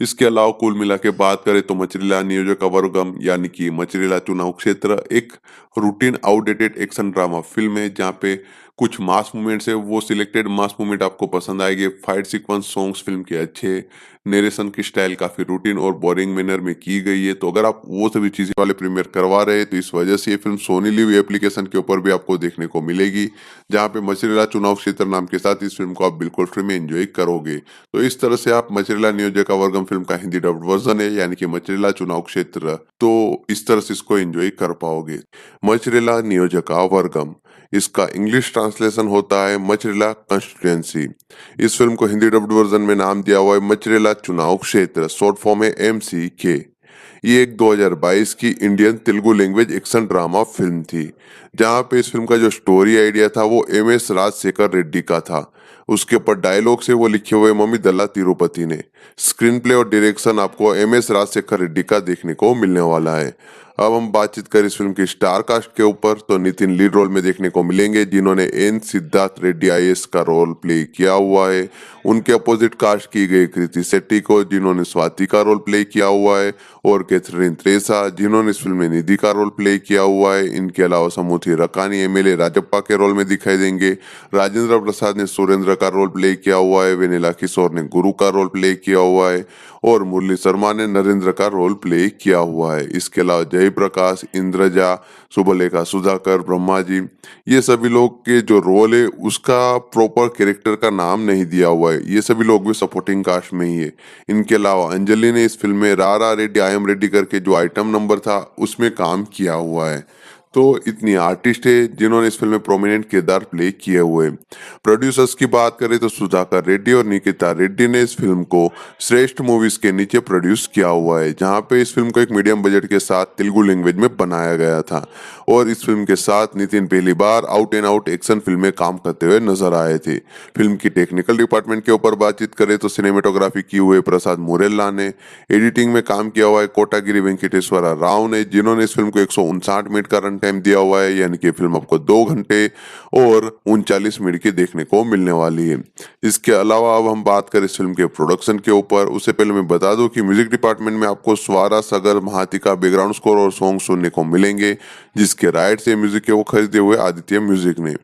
S1: इसके अलावा कुल मिला के बात करें तो मछलीला नियोजकवर्गम यानी कि मछलीला चुनाव क्षेत्र एक routine outdated action drama film है, जहाँ पे कुछ मास मूवमेंट्स है, वो सिलेक्टेड मास मूवमेंट आपको पसंद आएंगे। फाइट सीक्वेंस, सॉन्ग्स फिल्म के अच्छे, नरेशन की स्टाइल काफी रूटीन और बोरिंग मैनर में की गई है। तो अगर आप वो सभी चीजें वाले प्रीमियर करवा रहे हैं, तो इस वजह से ये फिल्म सोनी लिव एप्लीकेशन के ऊपर भी आपको देखने को मिलेगी, जहाँ पे मछलीला चुनाव क्षेत्र नाम के साथ इस फिल्म को आप बिल्कुल फ्री में एंजॉय करोगे। तो इस तरह से आप मछलीला नियोजकवर्गम फिल्म का हिंदी डब्ड वर्जन है, यानी कि मछलीला चुनाव क्षेत्र, तो इस तरह से इसको एंजॉय कर पाओगे। मछलीला नियोजकवर्गम, इसका इंग्लिश ट्रांसलेशन होता है मछलीला कंस्टिट्यूएंसी। इस फिल्म को हिंदी डब्ड वर्जन में नाम दिया हुआ है मछलीला चुनाव क्षेत्र, शॉर्ट फॉर्म है MCK। ये एक 2022 की Indian Telugu language action drama film थी, जहाँ पे इस फिल्म का जो स्टोरी आइडिया था, वो MS राजशेखर रेड्डी का था। उसके ऊपर डायलॉग से वो लिखे हुए मम्मी दल्ला तिरुपति ने। स्क्रीन प्ले और डायरेक्शन आपको MS राजशेखर रेड्डी का देखने को मिलने वाला है। अब हम बातचीत करें इस फिल्म की स्टार कास्ट के ऊपर, तो नितिन लीड रोल में देखने को मिलेंगे, जिन्होंने एन सिद्धार्थ रेड्डी IAS का रोल प्ले किया हुआ है। उनके अपोजिट कास्ट की गई कृति शेट्टी को, जिन्होंने स्वाति का रोल प्ले किया हुआ है, और कैथरीन त्रेसा, जिन्होंने इस फिल्म में निधि का रोल प्ले किया हुआ है। इनके अलावा समूथी रकानी MLA राजप्पा के रोल में दिखाई देंगे। राजेंद्र प्रसाद ने सुरेंद्र का रोल प्ले किया हुआ है। वेनिला किशोर ने गुरु का रोल प्ले किया हुआ है, और मुरली शर्मा ने नरेंद्र का रोल प्ले किया हुआ है। इसके अलावा जयप्रकाश, इंद्रजा, शुभलेखा, सुधाकर, ब्रह्मा जी, ये सभी लोग के जो रोल है, उसका प्रॉपर कैरेक्टर का नाम नहीं दिया हुआ है। ये सभी लोग भी सपोर्टिंग कास्ट में ही है। इनके अलावा अंजलि ने इस फिल्म में रा रा रेड्डी आई एम रेड्डी करके जो आइटम नंबर था, उसमें काम किया हुआ है। तो इतनी आर्टिस्ट है जिन्होंने इस फिल्म में प्रोमिनेंट किरदार प्ले किए हुए हैं। प्रोड्यूसर्स की बात करें तो सुधाकर रेड्डी और निकिता रेड्डी ने इस फिल्म को श्रेष्ठ मूवीज के नीचे प्रोड्यूस किया हुआ है, जहां पे इस फिल्म को एक मीडियम बजट के साथ तेलुगु लैंग्वेज में बनाया गया था। और इस फिल्म के साथ नितिन पहली बार out and out action film में काम करते हुए नजर आए थे। फिल्म की टेक्निकल डिपार्टमेंट के ऊपर बातचीत करें तो सिनेमेटोग्राफी की हुए प्रसाद मुरेल्ला ने, एडिटिंग में काम किया हुआ है कोटागिरी वेंकटेश्वरा राव ने, जिन्होंने इस फिल्म को 159 मिनट का रन टाइम दिया हुआ है, यानी कि फिल्म आपको 2 घंटे और 39 मिनट की देखने को मिलने वाली है। इसके अलावा अब हम बात करें इस फिल्म के प्रोडक्शन के ऊपर, उससे पहले मैं बता दूं कि म्यूजिक डिपार्टमेंट में आपको स्वारा सागर महाती का बैकग्राउंड स्कोर और सॉन्ग सुनने को मिलेंगे, जिसके राइट्स ये म्यूजिक के वो खरीदे हुए आदित्य म्यूजिक ने।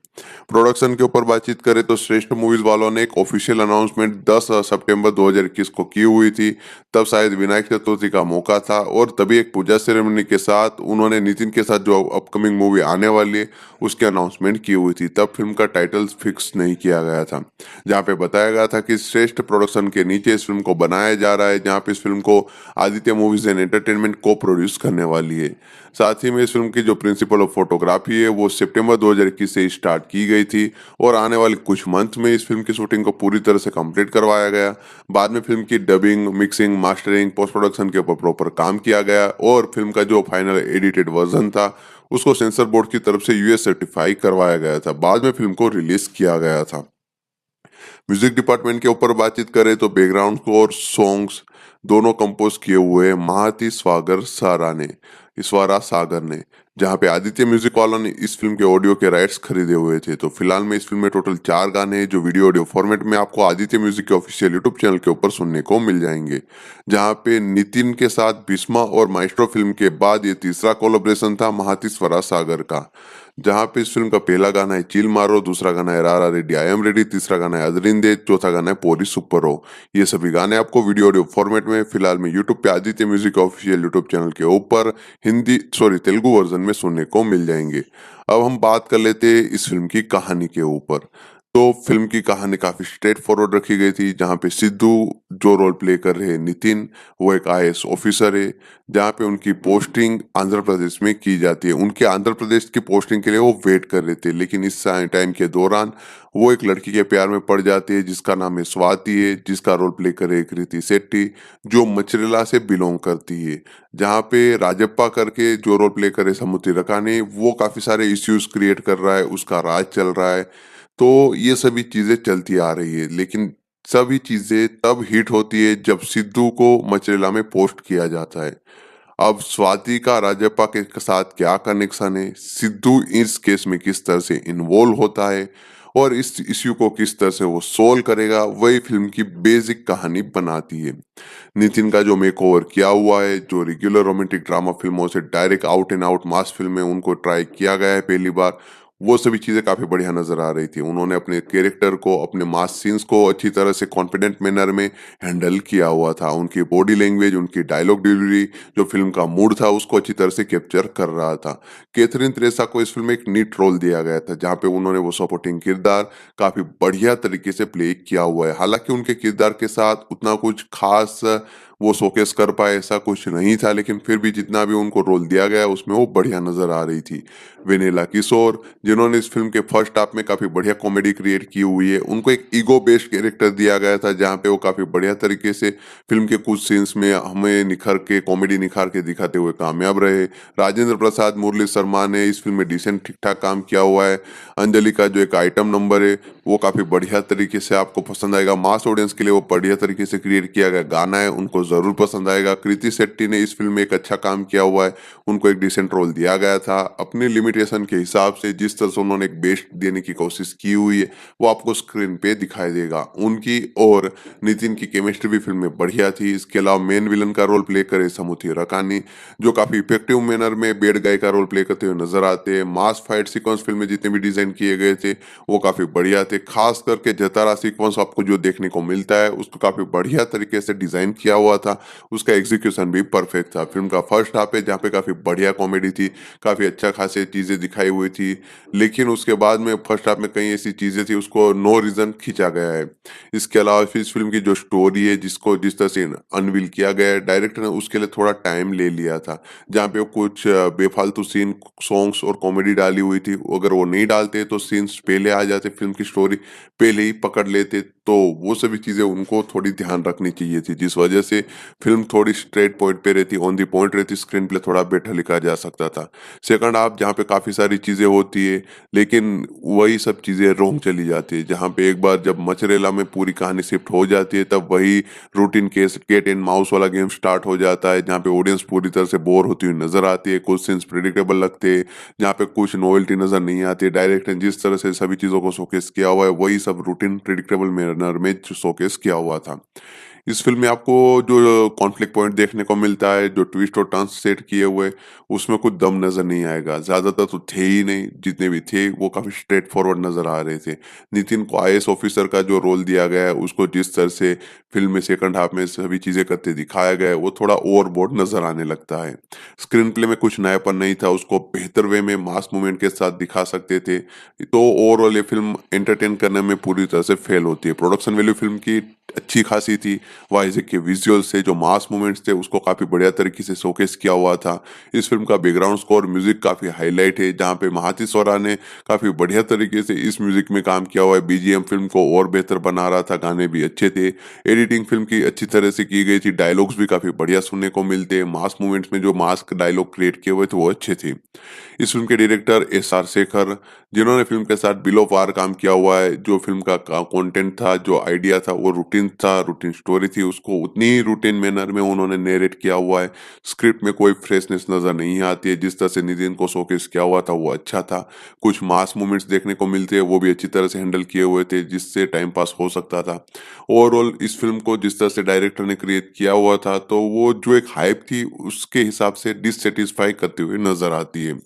S1: प्रोडक्शन के ऊपर बातचीत करें तो श्रेष्ठ मूवीज वालों ने एक ऑफिशियल अनाउंसमेंट 10 सितंबर 2021 को की हुई थी। तब शायद विनायक चतुर्थी का मौका था और तभी एक पूजा सेरेमनी के साथ उन्होंने नितिन के साथ जो अपकमिंग मूवी आने वाली है उसकी अनाउंसमेंट की हुई थी। तब फिल्म का टाइटल फिक्स नहीं किया गया था, जहां पे बताया गया था कि श्रेष्ठ प्रोडक्शन के नीचे इस फिल्म को बनाया जा रहा है, जहां पे इस फिल्म को आदित्य मूवीज एंड एंटरटेनमेंट को प्रोड्यूस करने वाली है। साथ ही में इस फिल्म की जो प्रिंसिपल ऑफ फोटोग्राफी है वो सितंबर 2021 से स्टार्ट की गई थी और आने वाले कुछ मंथ में इस फिल्म की शूटिंग को पूरी तरह से कंप्लीट करवाया गया। बाद में फिल्म की dubbing, mixing, mastering, post production के ऊपर प्रॉपर काम किया गया और फिल्म का जो फाइनल एडिटेड वर्जन था उसको सेंसर बोर्ड की तरफ से यूएस सर्टिफाई करवाया गया था। बाद में फिल्म को रिलीज किया गया था। म्यूजिक डिपार्टमेंट के ऊपर बातचीत करें तो बैकग्राउंड स्कोर सॉन्ग्स दोनों कंपोज किए हुए महाती स्वारा सागर ने, जहां पे आदित्य म्यूजिक वालों ने इस फिल्म के ऑडियो के राइट्स खरीदे हुए थे। तो फिलहाल में इस फिल्म में टोटल 4 गाने हैं जो वीडियो ऑडियो फॉर्मेट में आपको आदित्य म्यूजिक के ऑफिशियल यूट्यूब चैनल के ऊपर सुनने को मिल जाएंगे, जहां पे नितिन के साथ भीष्मा और माइस्ट्रो फिल्म के बाद ये तीसरा कोलैबोरेशन था महाती स्वरा सागर का, जहां पे इस फिल्म का पहला गाना है चिल मारो, दूसरा गाना है रारा रेड्डी आई एम रेडी, तीसरा गाना है अदरिंदे, चौथा गाना है पोरी सुपर हो। ये सभी गाने आपको वीडियो ऑडियो फॉर्मेट में फिलहाल में यूट्यूब पे Aditya music official YouTube channel के ऊपर तेलुगु वर्जन में सुनने को मिल जाएंगे। अब हम बात कर लेते हैं इस फिल्म की कहानी के ऊपर। तो फिल्म की कहानी काफी स्ट्रेट फॉरवर्ड रखी गई थी, जहां पे सिद्धू जो रोल प्ले कर रहे हैं नितिन, वो एक आईएएस ऑफिसर है, जहां पे उनकी पोस्टिंग आंध्र प्रदेश में की जाती है। उनके आंध्र प्रदेश की पोस्टिंग के लिए वो वेट कर रहे थे, लेकिन इस टाइम के दौरान वो एक लड़की के प्यार में पड़ जाती है जिसका नाम है स्वाति है, जिसका रोल प्ले करे कृति शेट्टी, जो मचरेला से बिलोंग करती है। जहाँ पे राजप्पा करके जो रोल प्ले करे समुद्री रकाने, वो काफी सारे इश्यूज क्रिएट कर रहा है, उसका राज चल रहा है। तो ये सभी चीजें चलती आ रही है, लेकिन सभी चीजें तब हिट होती है जब सिद्धू को मचरेला में पोस्ट किया जाता है। अब स्वाति का राजप्पा के साथ क्या कनेक्शन है, सिद्धू इस केस में किस तरह से इन्वॉल्व होता है और इस इश्यू को किस तरह से वो सोल्व करेगा, वही फिल्म की बेसिक कहानी बनाती है। नितिन का जो मेकओवर किया हुआ है, जो रेगुलर रोमांटिक ड्रामा फिल्मों से direct out and out mass film में उनको ट्राई किया गया है पहली बार, वो सभी चीजें काफी बढ़िया नजर आ रही थी। उन्होंने अपने कैरेक्टर को, अपने मास सीन्स को अच्छी तरह से कॉन्फिडेंट मैनर में हैंडल किया हुआ था। उनकी बॉडी लैंग्वेज, उनकी डायलॉग डिलीवरी, जो फिल्म का मूड था उसको अच्छी तरह से कैप्चर कर रहा था। कैथरीन त्रेसा को इस फिल्म में एक नीट रोल दिया गया था, जहाँ पे उन्होंने वो सपोर्टिंग किरदार काफी बढ़िया तरीके से प्ले किया हुआ है। हालांकि उनके किरदार के साथ उतना कुछ खास वो शोकेस कर पाए ऐसा कुछ नहीं था, लेकिन फिर भी जितना भी उनको रोल दिया गया उसमें वो बढ़िया नजर आ रही थी। वेनेला किशोर, जिन्होंने इस फिल्म के फर्स्ट हाफ में काफी बढ़िया कॉमेडी क्रिएट की हुई है, उनको एक ईगो बेस्ड कैरेक्टर दिया गया था, जहाँ पे वो काफी बढ़िया तरीके से फिल्म के कुछ सीन्स में हमें कॉमेडी निखार के दिखाते हुए कामयाब रहे। राजेंद्र प्रसाद, मुरली शर्मा ने इस फिल्म में डिसेंट ठीक ठाक काम किया हुआ है। अंजलि का जो एक आइटम नंबर है वो काफी बढ़िया तरीके से आपको पसंद आएगा। मास ऑडियंस के लिए वो बढ़िया तरीके से क्रिएट किया गया गाना है, उनको जरूर पसंद आएगा। कृति शेट्टी ने इस फिल्म में एक अच्छा काम किया हुआ है, उनको एक डिसेंट रोल दिया गया था। अपनी लिमिटेशन के हिसाब से जिस तरह से उन्होंने एक बेस्ट देने की कोशिश की हुई है वो आपको स्क्रीन पे दिखाई देगा। उनकी और नितिन की केमिस्ट्री भी फिल्म में बढ़िया थी। इसके अलावा मेन विलन का रोल प्ले करे समुद्री रकानी, जो काफी इफेक्टिव मैनर में बेड गाय का रोल प्ले करते हुए नजर आते हैं। मास फाइट सीक्वेंस फिल्म में जितने भी डिजाइन किए गए थे वो काफी बढ़िया थे। खास करके जतारा सीक्वेंस आपको जो देखने को मिलता है उसको काफी बढ़िया तरीके से डिजाइन किया हुआ था, उसका एग्जीक्यूशन भी परफेक्ट था। फिल्म का फर्स्ट हाफ है जहाँ पे काफ़ी बढ़िया कॉमेडी थी, काफ़ी अच्छा खासी चीज़ें दिखाई हुई थी, लेकिन उसके बाद में फर्स्ट हाफ में कई ऐसी चीज़ें थी उसको नो रीज़न खींचा गया है। इसके अलावा फिर इस फ़िल्म की जो स्टोरी है जिसको जिस तरह से अनवील किया गया है, डायरेक्टर ने उसके लिए थोड़ा टाइम ले लिया था। जहाँ पे वो कुछ बेफालतू सीन, सॉन्ग्स और कॉमेडी डाली हुई थी, अगर वो नहीं डालते तो सीन्स पहले आ जाते, फ़िल्म की स्टोरी पहले ही पकड़ लेते, तो वो सभी चीज़ें उनको थोड़ी ध्यान रखनी चाहिए थी, जिस वजह से फ़िल्म थोड़ी स्ट्रेट पॉइंट पे रहती, ऑन द पॉइंट रहती, स्क्रीन प्ले थोड़ा बेटर लिखा जा सकता था। सेकंड हाफ जहाँ पे काफ़ी सारी चीज़ें होती है, लेकिन वही सब चीज़ें रोंग चली जाती है, जहाँ पे एक बार जब मचरेला में पूरी कहानी शिफ्ट हो जाती है, तब वही routine case cat and mouse वाला गेम स्टार्ट हो जाता है, जहाँ पे ऑडियंस पूरी तरह से बोर होती हुई नज़र आती है, कुछ सीन्स प्रेडिक्टेबल लगते हैं, जहाँ पे कुछ नॉवेल्टी नज़र नहीं आती है। डायरेक्टर ने जिस तरह से सभी चीज़ों को शोकेस किया हुआ है, वही सब रूटीन प्रेडिक्टेबल मैनर में शोकेस किया हुआ था। इस फ़िल्म में आपको जो कॉन्फ्लिक्ट पॉइंट देखने को मिलता है, जो ट्विस्ट और टर्न्स सेट किए हुए, उसमें कुछ दम नज़र नहीं आएगा। ज़्यादातर तो थे ही नहीं, जितने भी थे वो काफ़ी स्ट्रेट फॉरवर्ड नज़र आ रहे थे। नितिन को आईएएस ऑफिसर का जो रोल दिया गया है, उसको जिस तरह से फ़िल्म में सेकंड हाफ में सभी चीज़ें करते दिखाया गया है, वो थोड़ा ओवरबोर्ड नज़र आने लगता है। स्क्रीन प्ले में कुछ नयापन नहीं था, उसको बेहतर वे में मास मूवमेंट के साथ दिखा सकते थे। तो ओवरऑल ये फ़िल्म एंटरटेन करने में पूरी तरह से फेल होती है। प्रोडक्शन वैल्यू फ़िल्म की अच्छी खासी थी, वाइज़ेक के विजुअल्स थे, जो मास मूवमेंट्स थे, उसको काफ़ी बढ़िया तरीके से शोकेस किया हुआ था। इस फ़िल्म का बैकग्राउंड स्कोर, म्यूज़िक काफ़ी हाइलाइट है, जहाँ पे महांती सौरा ने काफ़ी बढ़िया तरीके से इस म्यूज़िक में काम किया हुआ है। बीजीएम फ़िल्म को और बेहतर बना रहा था, गाने भी अच्छे थे, एडिटिंग फ़िल्म की अच्छी तरह से की गई थी, डायलॉग्स भी काफ़ी बढ़िया सुनने को मिलते हैं, मास मूवमेंट्स में जो मास डायलॉग क्रिएट किए हुए थे, वो अच्छे थे। इस फ़िल्म के डायरेक्टर एसआर शेखर, जिन्होंने फ़िल्म के साथ बिलो पार काम किया हुआ है, जो फ़िल्म का कंटेंट था, जो आइडिया था, वो रूटीन था, रूटीन स्टोरी थी, उसको उतनी ही रूटीन मैनर में उन्होंने नैरेट किया हुआ है। स्क्रिप्ट में कोई फ्रेशनेस नज़र नहीं आती है, जिस तरह से नितिन को शोकेस किया हुआ था, वो अच्छा था। कुछ मास मोमेंट्स देखने को मिलते हैं, वो भी अच्छी तरह से हैंडल किए हुए थे, जिससे टाइम पास हो सकता था। ओवरऑल इस फ़िल्म को जिस तरह से डायरेक्टर ने क्रिएट किया हुआ था, तो वो जो एक हाइप थी, उसके हिसाब से डिससैटिस्फाई करते हुए नज़र आती है।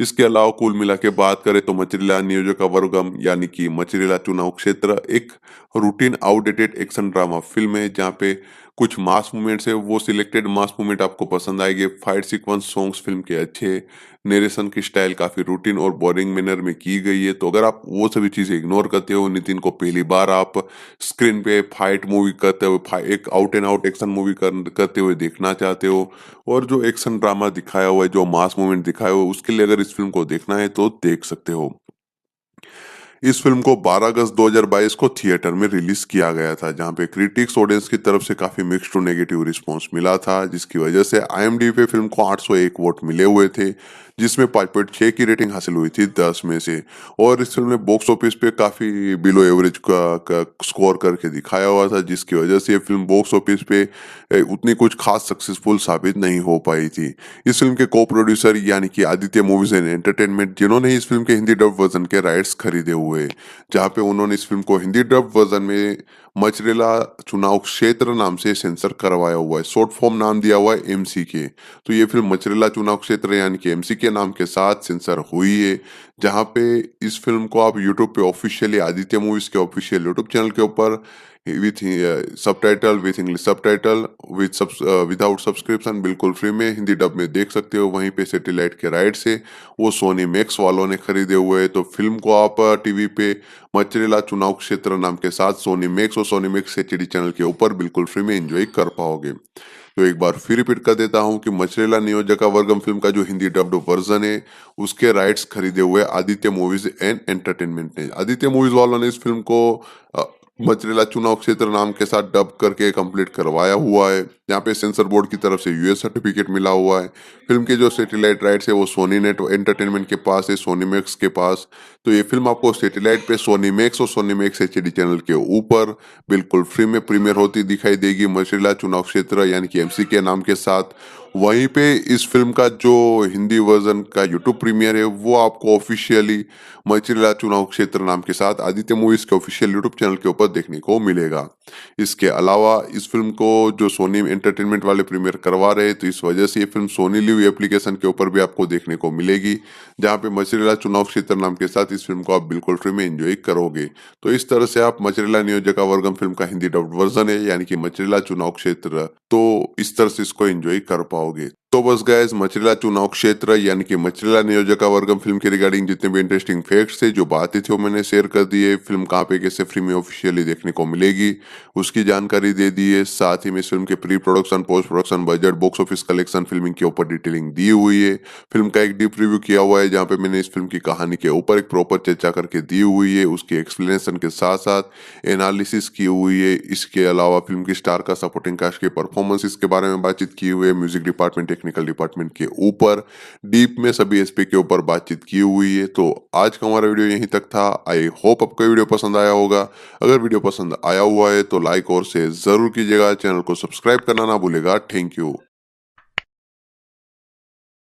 S1: इसके अलावा कुल मिला के बात करें तो मछलीला नियोजकवर्गम यानी कि मछलीला चुनाव क्षेत्र एक routine outdated action drama film है, जहाँ पे कुछ मास मूवमेंट्स है, वो सिलेक्टेड मास मूवमेंट आपको पसंद आएंगे। फाइट सीक्वेंस, सॉन्ग्स फिल्म के अच्छे, नरेशन की स्टाइल काफी रूटीन और बोरिंग मैनर में की गई है, तो अगर आप वो सभी चीजें इग्नोर करते हो, नितिन को पहली बार आप स्क्रीन पे फाइट मूवी करते हुए, एक out and out action movie करते हुए देखना चाहते हो, और जो एक्शन ड्रामा दिखाया हुआ है, जो मास मूवमेंट दिखाया हुआ है, उसके लिए अगर इस फिल्म को देखना है तो देख सकते हो। इस फिल्म को 12 अगस्त 2022 को थिएटर में रिलीज किया गया था, जहां पे क्रिटिक्स ऑडियंस की तरफ से काफी मिक्स्ड टू नेगेटिव रिस्पांस मिला था, जिसकी वजह से आईएमडीबी पे फिल्म को 801 वोट मिले हुए थे, जिसमें 5.6 की रेटिंग हासिल हुई थी 10 में से। और इस फिल्म ने बॉक्स ऑफिस पे काफी बिलो एवरेज का स्कोर करके दिखाया हुआ था, जिसकी वजह से ये फिल्म बॉक्स ऑफिस पे उतनी कुछ खास सक्सेसफुल साबित नहीं हो पाई थी। इस फिल्म के को प्रोड्यूसर यानी कि आदित्य मूवीज एंड एंटरटेनमेंट, जिन्होंने इस फिल्म के हिंदी डब वर्जन के राइट्स खरीदे हुए, जहाँ पे उन्होंने इस फिल्म को हिंदी डब वर्जन में मचरेला चुनाव क्षेत्र नाम से सेंसर करवाया हुआ है। शॉर्ट फॉर्म नाम दिया हुआ है एमसीके। तो ये फिल्म मचरेला चुनाव क्षेत्र यानी कि एमसीके नाम के साथ सेंसर हुई है, जहाँ पे इस फिल्म को आप यूट्यूब पे ऑफिशियली आदित्य मूवीज के ऑफिशियल यूट्यूब चैनल के ऊपर with subtitle, with English subtitle, without subscription, बिल्कुल फ्री में हिंदी डब में देख सकते हो। वहीं पे सैटेलाइट के राइट्स है वो सोनी मैक्स वालों ने खरीदे हुए हैं, तो फिल्म को आप टीवी पे मचरेला चुनाव क्षेत्र नाम के साथ सोनी मैक्स और सोनी मैक्स एचडी चैनल के ऊपर बिल्कुल फ्री में एंजॉय कर पाओगे। तो एक बार फिर रिपीट कर देता हूँ कि मचरेला नियोजका वर्गम फिल्म का जो हिंदी डब्ड वर्जन है, उसके राइट्स खरीदे हुए आदित्य मूवीज एंड एंटरटेनमेंट ने। आदित्य मूवीज वालों ने इस फिल्म को मचरेला चुनाव क्षेत्र नाम के साथ डब करके कंप्लीट करवाया हुआ है, यहाँ पे सेंसर बोर्ड की तरफ से यूएस सर्टिफिकेट मिला हुआ है। फिल्म के जो सैटेलाइट राइट्स है वो सोनी नेट एंटरटेनमेंट के पास है, सोनी मैक्स के पास। तो ये फिल्म आपको सैटेलाइट पे सोनी मैक्स और सोनी मैक्स एचडी चैनल के ऊपर बिल्कुल फ्री में प्रीमियर होती दिखाई देगी, मचरेला चुनाव क्षेत्र यानी कि एमसी के नाम के साथ। वहीं पे इस फ़िल्म का जो हिंदी वर्ज़न का यूट्यूब प्रीमियर है, वो आपको ऑफ़िशियली मंचरिला चुनाव क्षेत्र नाम के साथ आदित्य मूवीज़ के ऑफ़िशियल यूट्यूब चैनल के ऊपर देखने को मिलेगा। इसके अलावा इस फ़िल्म को जो सोनी एंटरटेनमेंट वाले प्रीमियर करवा रहे हैं, तो इस वजह से ये फ़िल्म सोनी लिव एप्लीकेशन के ऊपर भी आपको देखने को मिलेगी, जहाँ पे मंचरिला चुनाव क्षेत्र नाम के साथ इस फ़िल्म को आप बिल्कुल फ्री में एन्जॉय करोगे। तो इस तरह से आप मंचरिला नियोजकावर्गम फ़िल्म का हिंदी डब्ड वर्ज़न है, यानी कि मंचरिला चुनाव क्षेत्र, तो इस तरह से इसको एन्जॉय कर पाओगे। तो बस गाइस मंचरिला चुनाव क्षेत्र यानी कि मंचरिला नियोजकावर्गम फ़िल्म के रिगार्डिंग जितने भी इंटरेस्टिंग फैक्ट्स थे, जो बातें थी वो मैंने शेयर कर दी है। फ़िल्म कहाँ पे कैसे फ्री में ऑफ़िशियली देखने को मिलेगी, उसकी जानकारी दे दी है। साथ ही में इस फ़िल्म के pre production, post production, budget, box office collection, filming के ऊपर डिटेलिंग दी हुई है। फ़िल्म का एक डीप रिव्यू किया हुआ है, जहाँ पे मैंने इस फ़िल्म की कहानी के ऊपर एक प्रॉपर चर्चा करके दी हुई है। उसकी एक्सप्लेनेशन के साथ-साथ एनालिसिस की हुई है। इसके अलावा फ़िल्म की स्टार का सपोर्टिंग कास्ट के परफॉर्मेंसेस के बारे में बातचीत की हुई है। म्यूज़िक डिपार्टमेंट, टेक्निकल डिपार्टमेंट के ऊपर डीप में सभी एस्पेक्ट के ऊपर बातचीत की हुई है। तो आज का हमारा वीडियो यहीं तक था। आई होप आपको ये वीडियो पसंद आया होगा। अगर वीडियो पसंद आया हुआ है तो लाइक और शेयर ज़रूर कीजिएगा। चैनल को सब्सक्राइब करना ना भूलिएगा। Thank you.